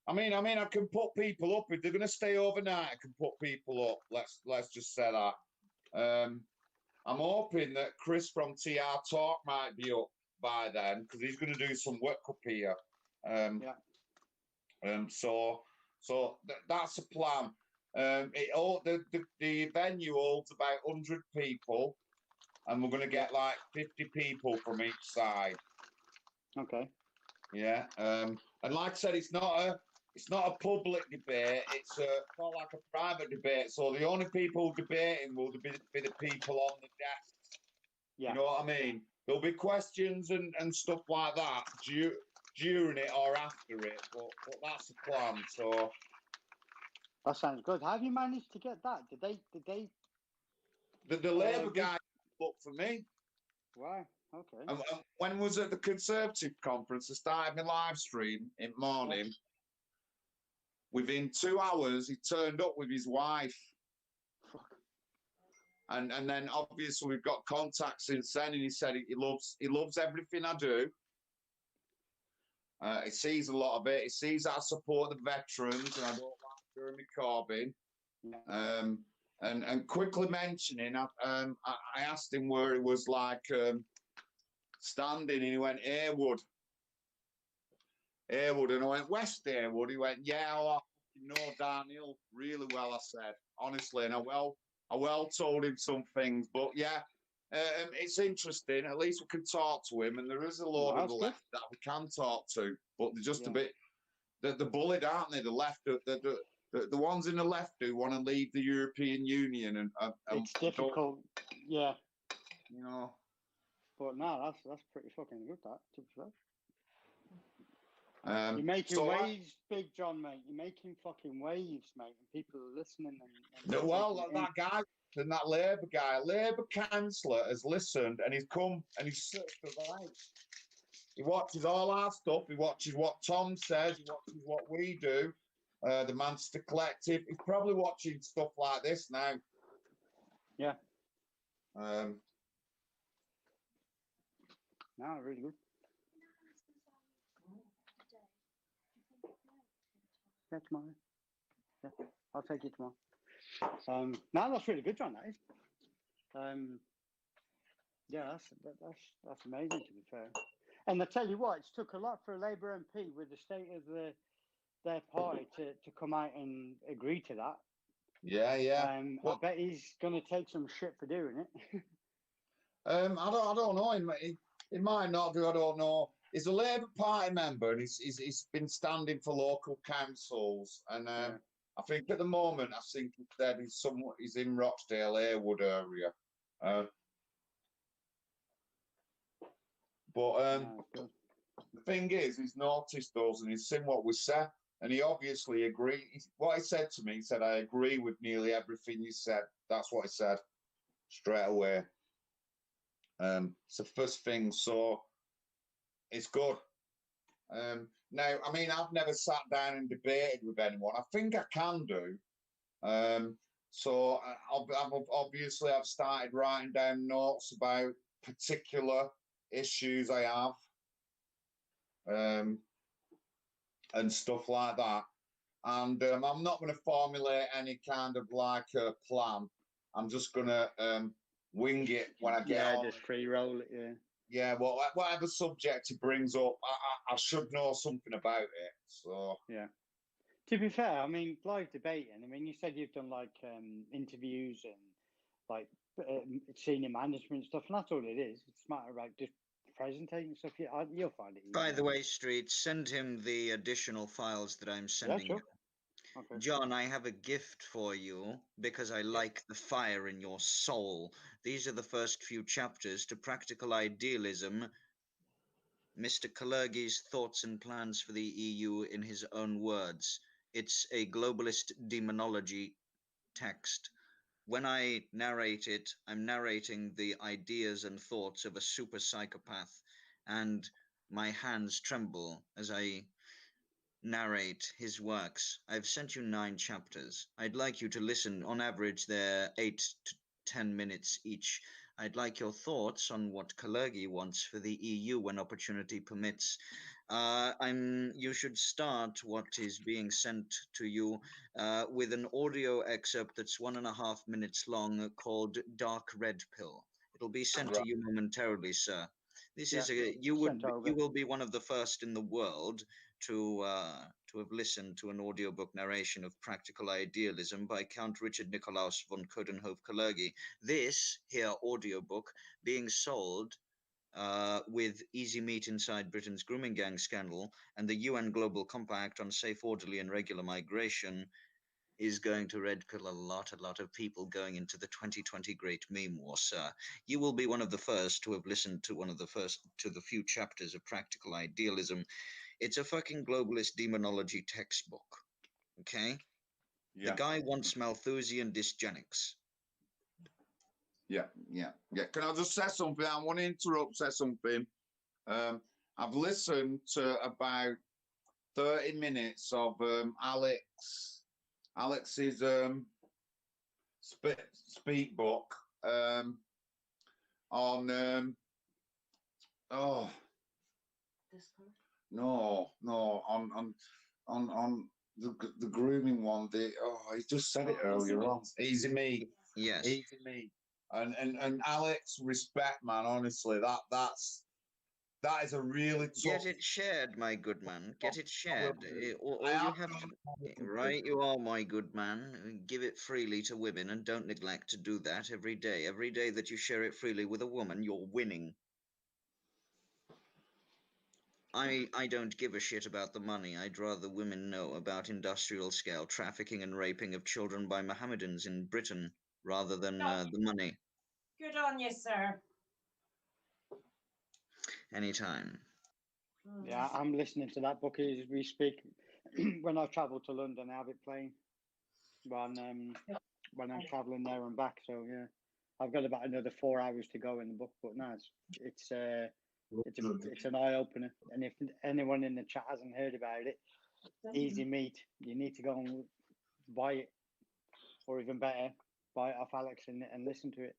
I mean, I can put people up if they're going to stay overnight. I can put people up. Let's just say that. I'm hoping that Chris from TR Talk might be up by then because he's going to do some work up here. So that's the plan. The venue holds about 100 people, and we're going to get like 50 people from each side. Okay. Yeah. And like I said, it's not a public debate. It's not like a private debate. So the only people debating will be the people on the desk. Yeah. You know what I mean? There'll be questions and stuff like that during it or after it. But that's the plan. So that sounds good. How have you managed to get that? Did they? The Labour guy looked for me. Wow. Okay. And when I was at the Conservative conference, I started my live stream in the morning. Yeah. Within 2 hours, he turned up with his wife. Fuck. And then obviously we've got contact since then, and he said he loves everything I do. He sees a lot of it. He sees that I support the veterans, and I don't like Jeremy Corbyn. Yeah. And quickly mentioning, I asked him where he was like standing, and he went Heywood. And I went West Heywood. He went, yeah, I know Daniel really well. I said honestly, and I well told him some things, but yeah, it's interesting. At least we can talk to him, and there is a lot of the left that we can talk to, but they're just a bit. They're bullied, aren't they? The left, the ones in the left who want to leave the European Union, and it's difficult. Yeah, you know. But no, that's pretty fucking good. That to be fair. You're making waves, Big John, mate. You're making fucking waves, mate, and people are listening. And well, that guy and that Labour guy, Labour councillor, has listened, and he's come and he's searched the right. He watches all our stuff. He watches what Tom says. He watches what we do. The Manchester Collective. He's probably watching stuff like this now. Yeah. No, really good. Yeah, tomorrow. Yeah, I'll take it tomorrow. No, that's really good, John. That is. Yeah, that's amazing. To be fair, and I tell you what, it's took a lot for a Labour MP with the state of their party to come out and agree to that. Yeah, yeah. I bet he's going to take some shit for doing it. I don't know. He might not do. I don't know. He's a Labour Party member, and he's been standing for local councils. And I think at the moment, he's in Rochdale, Heywood area. The thing is, he's noticed us, and he's seen what we said, and he obviously agreed. What he said to me, he said, "I agree with nearly everything you said." That's what he said straight away. It's the first thing, so it's good. Now, I mean, I've never sat down and debated with anyone. I think I can do. So I've started writing down notes about particular issues I have, and stuff like that. And I'm not going to formulate any kind of like a plan. I'm just going to wing it when I get Yeah, on. just free roll it. Yeah. Yeah, well, whatever subject he brings up, I should know something about it. So Yeah. To be fair, I mean, live debating. I mean, you said you've done like interviews and like senior management stuff, and that's all it is. It's a matter of like just presenting stuff. You'll find it easy. By the way, Street, send him the additional files that I'm Yeah, sending sure. you. Okay. John, I have a gift for you because I like the fire in your soul. These are the first few chapters to Practical Idealism, Mr. Kalergi's thoughts and plans for the EU in his own words. It's a globalist demonology text. When I narrate it, I'm narrating the ideas and thoughts of a super psychopath, and my hands tremble as I narrate his works. I've sent you 9 chapters. I'd like you to listen. On average, they're 8 to 10 minutes each. I'd like your thoughts on what Kalergi wants for the EU when opportunity permits. You should start what is being sent to you with an audio excerpt that's 1.5 minutes long called Dark Red Pill. It'll be sent to you momentarily, sir. This is you will be one of the first in the world to have listened to an audiobook narration of Practical Idealism by Count Richard Nikolaus von Coudenhove-Kalergi. This here audiobook being sold with Easy Meat inside Britain's grooming gang scandal and the UN Global Compact on safe, orderly and regular migration is going to red pill a lot of people going into the 2020 Great Meme War, sir. You will be one of the first to have listened to the few chapters of Practical Idealism. It's a fucking globalist demonology textbook, okay? Yeah. The guy wants Malthusian dysgenics. Yeah. Can I just say something? I want to interrupt, say something. I've listened to about 30 minutes of Alex's speak book on on the grooming one. He just said it earlier on. Easy Meat. Yes. Easy Meat. And Alex, respect, man. Honestly, that is a really tough. Get it shared, my good man. Get it shared. All you have to, right? You are my good man. Give it freely to women, and don't neglect to do that every day. Every day that you share it freely with a woman, you're winning. I don't give a shit about the money. I'd rather women know about industrial scale trafficking and raping of children by Mohammedans in Britain rather than the money. Good on you, sir. Anytime. Yeah, I'm listening to that book as we speak. When I travel to London, I have it playing when I'm traveling there and back. So yeah, I've got about another 4 hours to go in the book, but no, it's an eye opener. And if anyone in the chat hasn't heard about it, Easy Meat, you need to go and buy it, or even better, buy it off Alex and listen to it.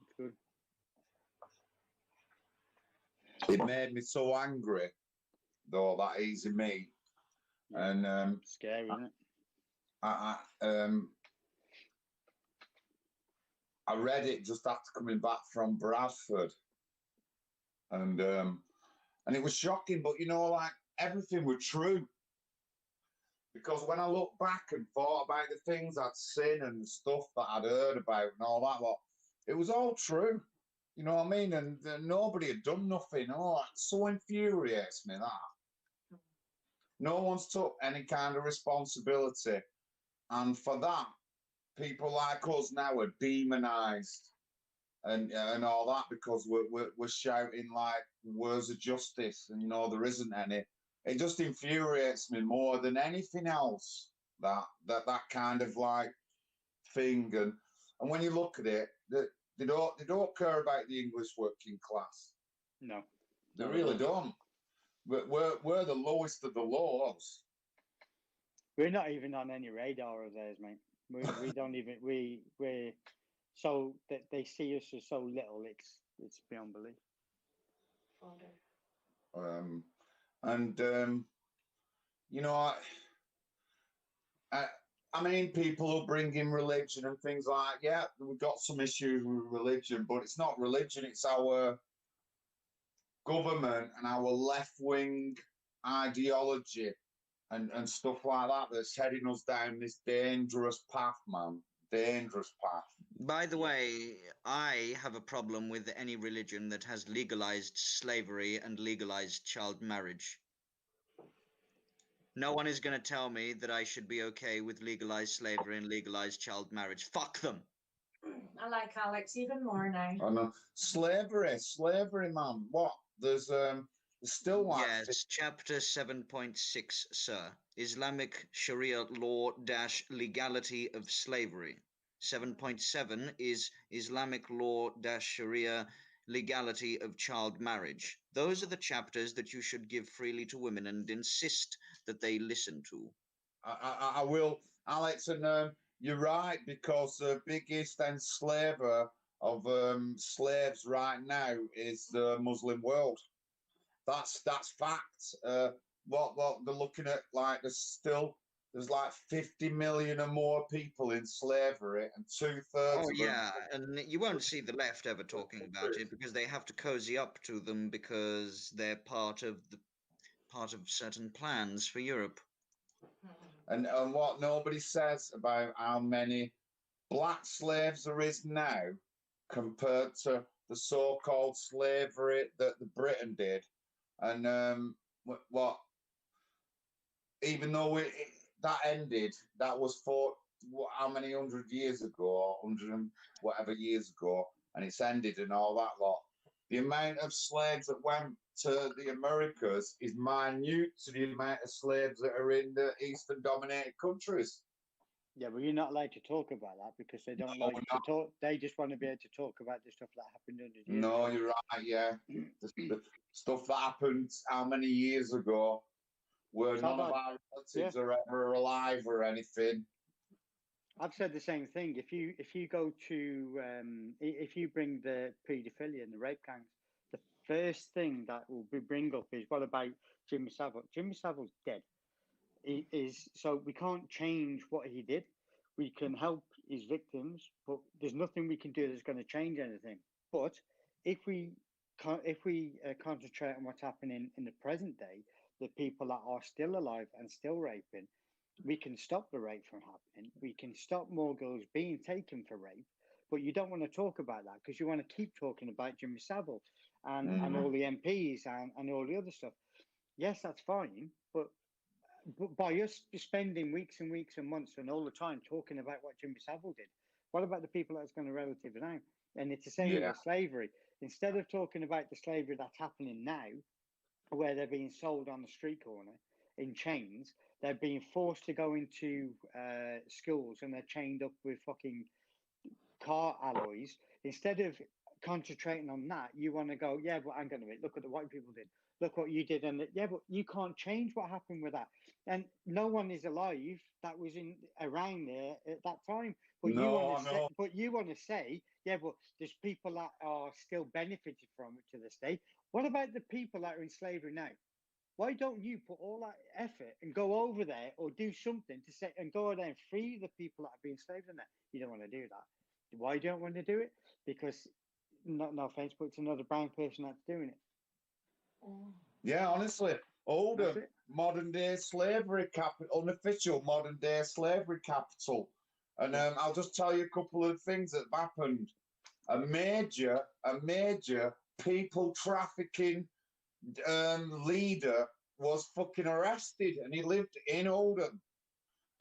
It's good. It made me so angry, though, that Easy Meat. Yeah, and scary, isn't it? I read it just after coming back from Bradford, and it was shocking. But like everything was true, because when I look back and thought about the things I'd seen and stuff that I'd heard about and all that, well, it was all true. You know what I mean? And nobody had done nothing. Oh, it so infuriates me that no one's took any kind of responsibility, and for that, people like us now are demonized and all that, because we're shouting like words of justice, and there isn't any. It just infuriates me more than anything else, that kind of like thing. And when you look at it, they don't care about the English working class. No, they really don't. We're the lowest of the lows. We're not even on any radar of theirs, mate. We don't even we're so that they see us as so little. It's beyond belief. I mean, people who bring in religion and things like, yeah, we've got some issues with religion, but it's not religion, it's our government and our left-wing ideology and stuff like that that's heading us down this dangerous path, man. Dangerous path. By the way, I have a problem with any religion that has legalized slavery and legalized child marriage. No one is going to tell me that I should be okay with legalized slavery and legalized child marriage. Fuck them. I like Alex even more now. I know. Slavery, man. What? There's still like Yes, chapter 7.6, sir. Islamic Sharia law - legality of slavery. 7.7 is Islamic law - Sharia legality of child marriage. Those are the chapters that you should give freely to women and insist that they listen to. I will, Alex, and you're right, because the biggest enslaver of slaves right now is the Muslim world. That's fact. What they're looking at, like there's like 50 million or more people in slavery, and 2/3 Oh, of them. yeah, and you won't see the left ever talking about it because they have to cozy up to them because they're part of certain plans for Europe. And what nobody says about how many black slaves there is now compared to the so-called slavery that the Britain did, and what even though that ended, that was for how many 100 years ago, 100 and whatever years ago, and it's ended and all that lot. The amount of slaves that went to the Americas is minute to the amount of slaves that are in the Eastern dominated countries. Yeah, but you're not allowed to talk about that because they don't like to talk. They just want to be able to talk about the stuff that happened 100 years ago. No, you're right. Yeah, the stuff that happened how many years ago, where none of our relatives are ever alive or anything. I've said the same thing. If you go to if you bring the paedophilia and the rape gangs, the first thing that will bring up is, what about Jimmy Savile? Jimmy Savile's dead. So we can't change what he did. We can help his victims, but there's nothing we can do that's going to change anything. But if we concentrate on what's happening in the present day, the people that are still alive and still raping, we can stop the rape from happening. We can stop more girls being taken for rape. But you don't want to talk about that because you want to keep talking about Jimmy Savile and all the MPs and all the other stuff. Yes, that's fine, but by us spending weeks and weeks and months and all the time talking about what Jimmy Savile did, what about the people that's going to relatively now? And it's the same with slavery. Instead of talking about the slavery that's happening now, where they're being sold on the street corner in chains, they're being forced to go into schools and they're chained up with fucking car alloys. Instead of concentrating on that, you want to go, yeah, but hang on a minute, look what the white people did. Look what you did. And yeah, but you can't change what happened with that. And no one is alive that was around there at that time. But you want to say, yeah, but there's people that are still benefited from it to this day. What about the people that are in slavery now? Why don't you put all that effort and go over there or do something to say and go there and free the people that are being enslaved in there? You don't want to do that. Why don't you want to do it? Because, no offense, but it's another brown person that's doing it. Yeah, honestly, Oldham, modern day slavery capital, unofficial modern day slavery capital. And I'll just tell you a couple of things that have happened. A major people trafficking leader was fucking arrested, and he lived in Oldham.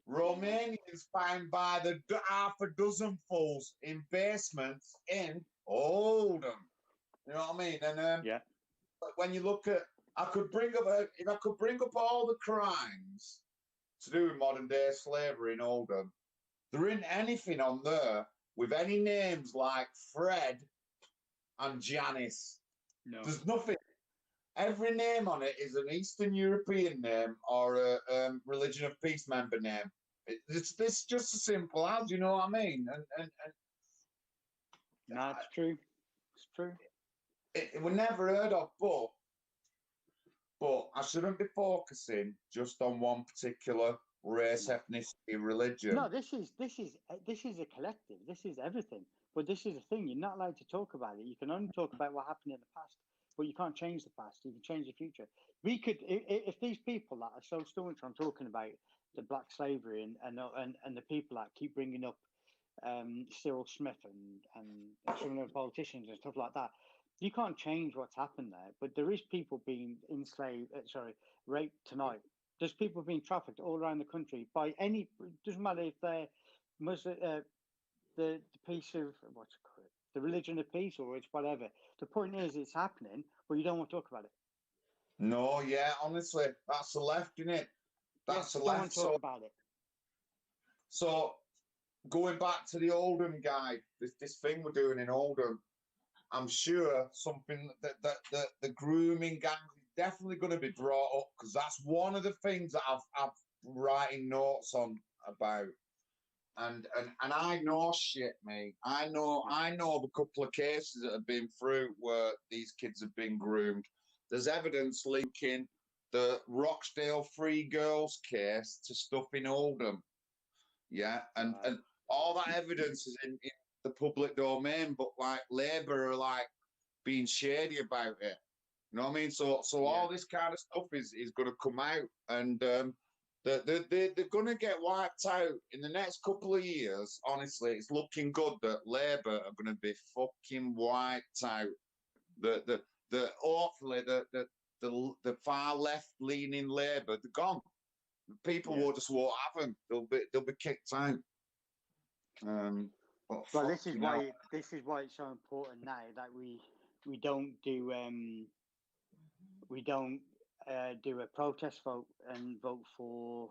Romanians found by the half a dozen fulls in basements in Oldham. You know what I mean? And when you look at, if I could bring up all the crimes to do with modern day slavery in Oldham, there isn't anything on there with any names like Fred and Janice. No. There's nothing. Every name on it is an Eastern European name or a Religion of Peace member name. It's just as simple as, you know what I mean? And no, it's true. It's true. It was never heard of, but I shouldn't be focusing just on one particular race, ethnicity, religion. No, this is a collective. This is everything. But this is the thing. You're not allowed to talk about it. You can only talk about what happened in the past, but you can't change the past. You can change the future. We could, if these people that are so staunch on talking about the black slavery and the people that keep bringing up Cyril Smith and some of the politicians and stuff like that, you can't change what's happened there. But there is people being raped tonight. There's people being trafficked all around the country by any. Doesn't matter if they're Muslim, the piece of what's it called, the religion of peace, or it's whatever. The point is, it's happening, but you don't want to talk about it. No, yeah, honestly, that's the left, isn't it? That's the don't left. Want to talk about it. So going back to the Oldham guy, this thing we're doing in Oldham, I'm sure something that the grooming gang is definitely going to be brought up, because that's one of the things that I've writing notes on about. And I know shit, mate. I know of a couple of cases that have been through where these kids have been groomed. There's evidence linking the Rochdale Free Girls case to stuff in Oldham. Yeah, and all that evidence is in the public domain, but like Labour are like being shady about it. You know what I mean? So all this kind of stuff is going to come out, and they're going to get wiped out in the next couple of years. Honestly, it's looking good that Labour are going to be fucking wiped out. Hopefully the far left leaning Labour, they're gone. People will just won't have them. They'll be kicked out. Well, this is why it's so important now that we don't do a protest vote and vote for,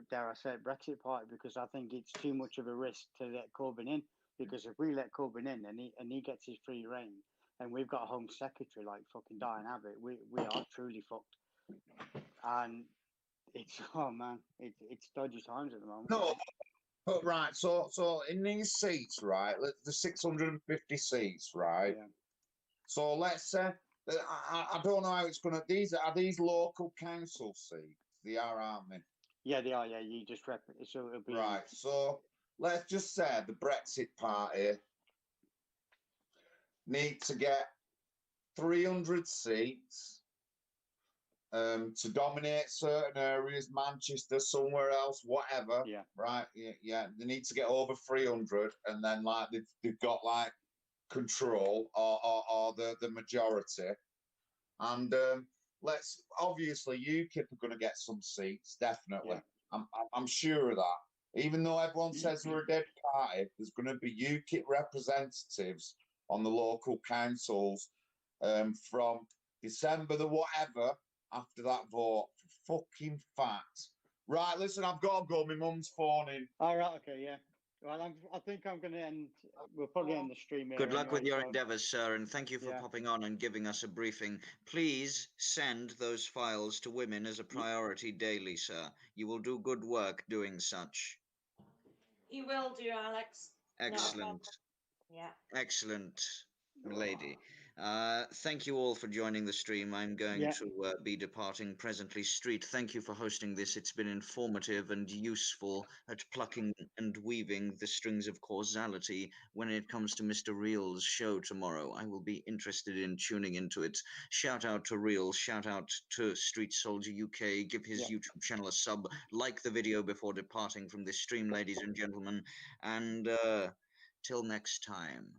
dare I say, Brexit Party, because I think it's too much of a risk to let Corbyn in. Because if we let Corbyn in and he gets his free reign, and we've got a Home Secretary like fucking Diane Abbott, we are truly fucked. And it's it's dodgy times at the moment. No, but right. So in these seats, right, the 650 seats, right. Yeah. So let's say I don't know how it's going to. Are these local council seats? They are, aren't they? Yeah, they are. Yeah, you just rep it. So it'll be right. So let's just say the Brexit Party need to get 300 seats to dominate certain areas, Manchester, somewhere else, whatever. Yeah. Right. Yeah. They need to get over 300, and then like they've got like control or the majority. And let's obviously UKIP are going to get some seats, definitely. Yeah. I'm sure of that. Even though everyone says we're a dead party, there's going to be UKIP representatives on the local councils from December the whatever after that vote. Fucking fact. Right, listen, I've got to go. My mum's phoning. All right, okay, yeah. Well, I think I'm going to end. We'll probably end the stream here. Good luck with your endeavours, sir, and thank you for popping on and giving us a briefing. Please send those files to women as a priority daily, sir. You will do good work doing such. You will do, Alex. Excellent. No, yeah. Excellent, lady. Thank you all for joining the stream. I'm going to be departing presently. Street, thank you for hosting this. It's been informative and useful at plucking and weaving the strings of causality when it comes to Mr. Real's show tomorrow. I will be interested in tuning into it. Shout out to Real, shout out to Street Soldier UK, give his YouTube channel a sub, like the video before departing from this stream, ladies and gentlemen, and till next time.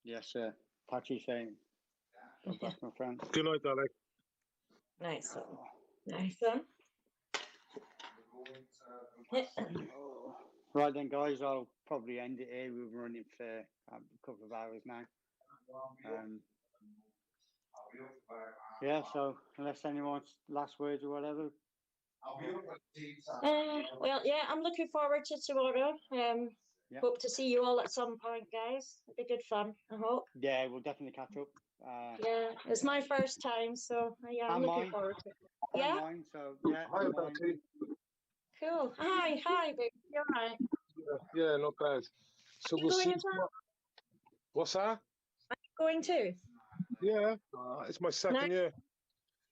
Yes, sir. Patchy saying. God bless my friend. Good night, Alex. Nice one. Nice one. Right then, guys, I'll probably end it here. We've been running for a couple of hours now. So unless anyone's last words or whatever. Well, yeah, I'm looking forward to tomorrow. Hope to see you all at some point, guys. It'll be good fun, I hope. Yeah, we'll definitely catch up. It's my first time, so I'm looking forward to it. Yeah? Mine, so, hi, Becky. Cool. Hi, babe. You all right? Yeah, not bad. So we'll see. What's that? Are you going too? Yeah, it's my second year.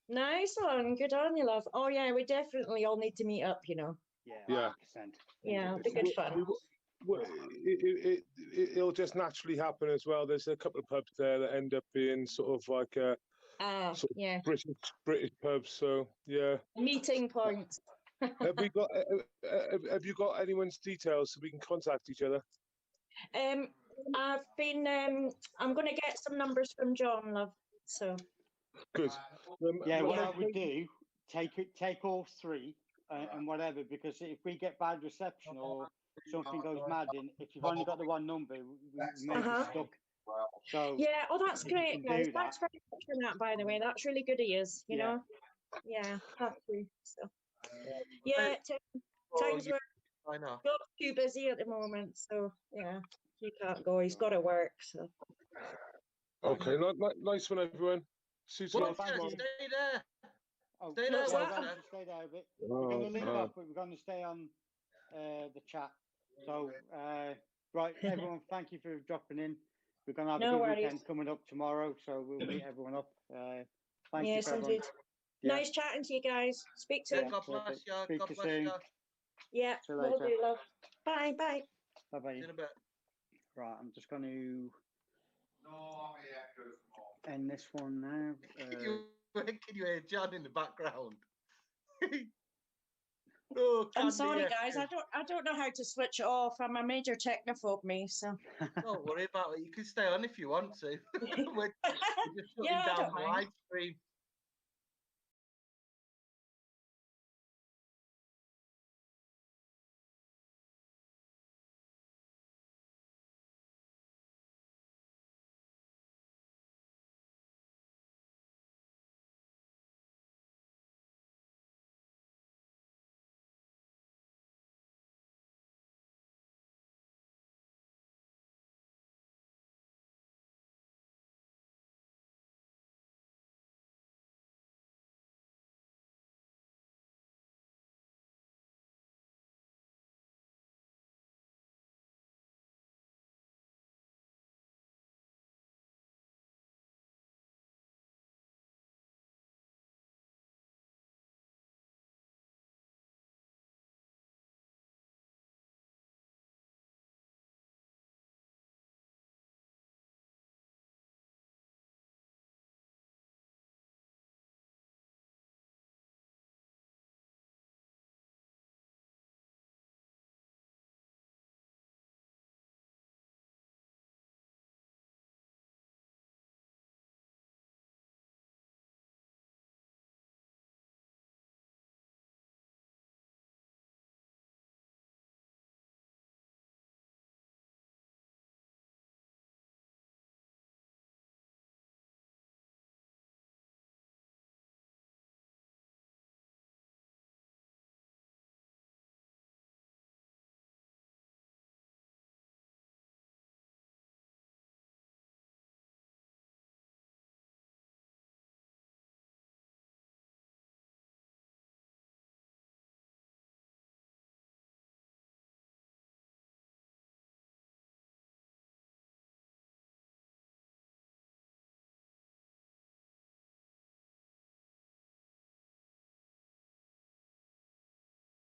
Nice one. Good on you, love. Oh, yeah, we definitely all need to meet up, you know. Yeah, Yeah. 100%. Yeah, it'll be good fun. It'll just naturally happen as well. There's a couple of pubs there that end up being sort of like a sort of Yeah, British pubs. So yeah. meeting point. Have you got anyone's details so we can contact each other? I've been. I'm going to get some numbers from John, love. So Good. Yeah, what I would do, take all three and whatever, because if we get bad reception or something goes mad, if you've only got the one number, we may be stuck. So yeah, oh, that's great, guys. do Thanks very much for that, by the way. That's really good of you. You know. Yeah, have to. So yeah, times were not too busy at the moment, so yeah, he can't go. He's got to work. So okay, nice one, everyone. See you Well, tomorrow. stay there. Oh, Stay there. we're What's going that? to stay there a bit. We're going to link up, but we're going to stay on the chat. So, right, everyone, thank you for dropping in. We're going to have a good weekend coming up tomorrow, so we'll meet everyone up. Thank you for everyone. Indeed. Nice chatting to you guys. Speak to you. God bless you. Speak God to you bless soon. you. Yeah, See you will later. do, love. Bye, bye. Bye-bye. See you in a bit. Right, I'm just going to end this one now. Can you hear John in the background? Oh, I'm sorry, Candy, guys. I don't know how to switch it off. I'm a major technophobe, me. So don't worry about it. You can stay on if you want to. We're just shutting Yeah, I down don't the mind. live stream.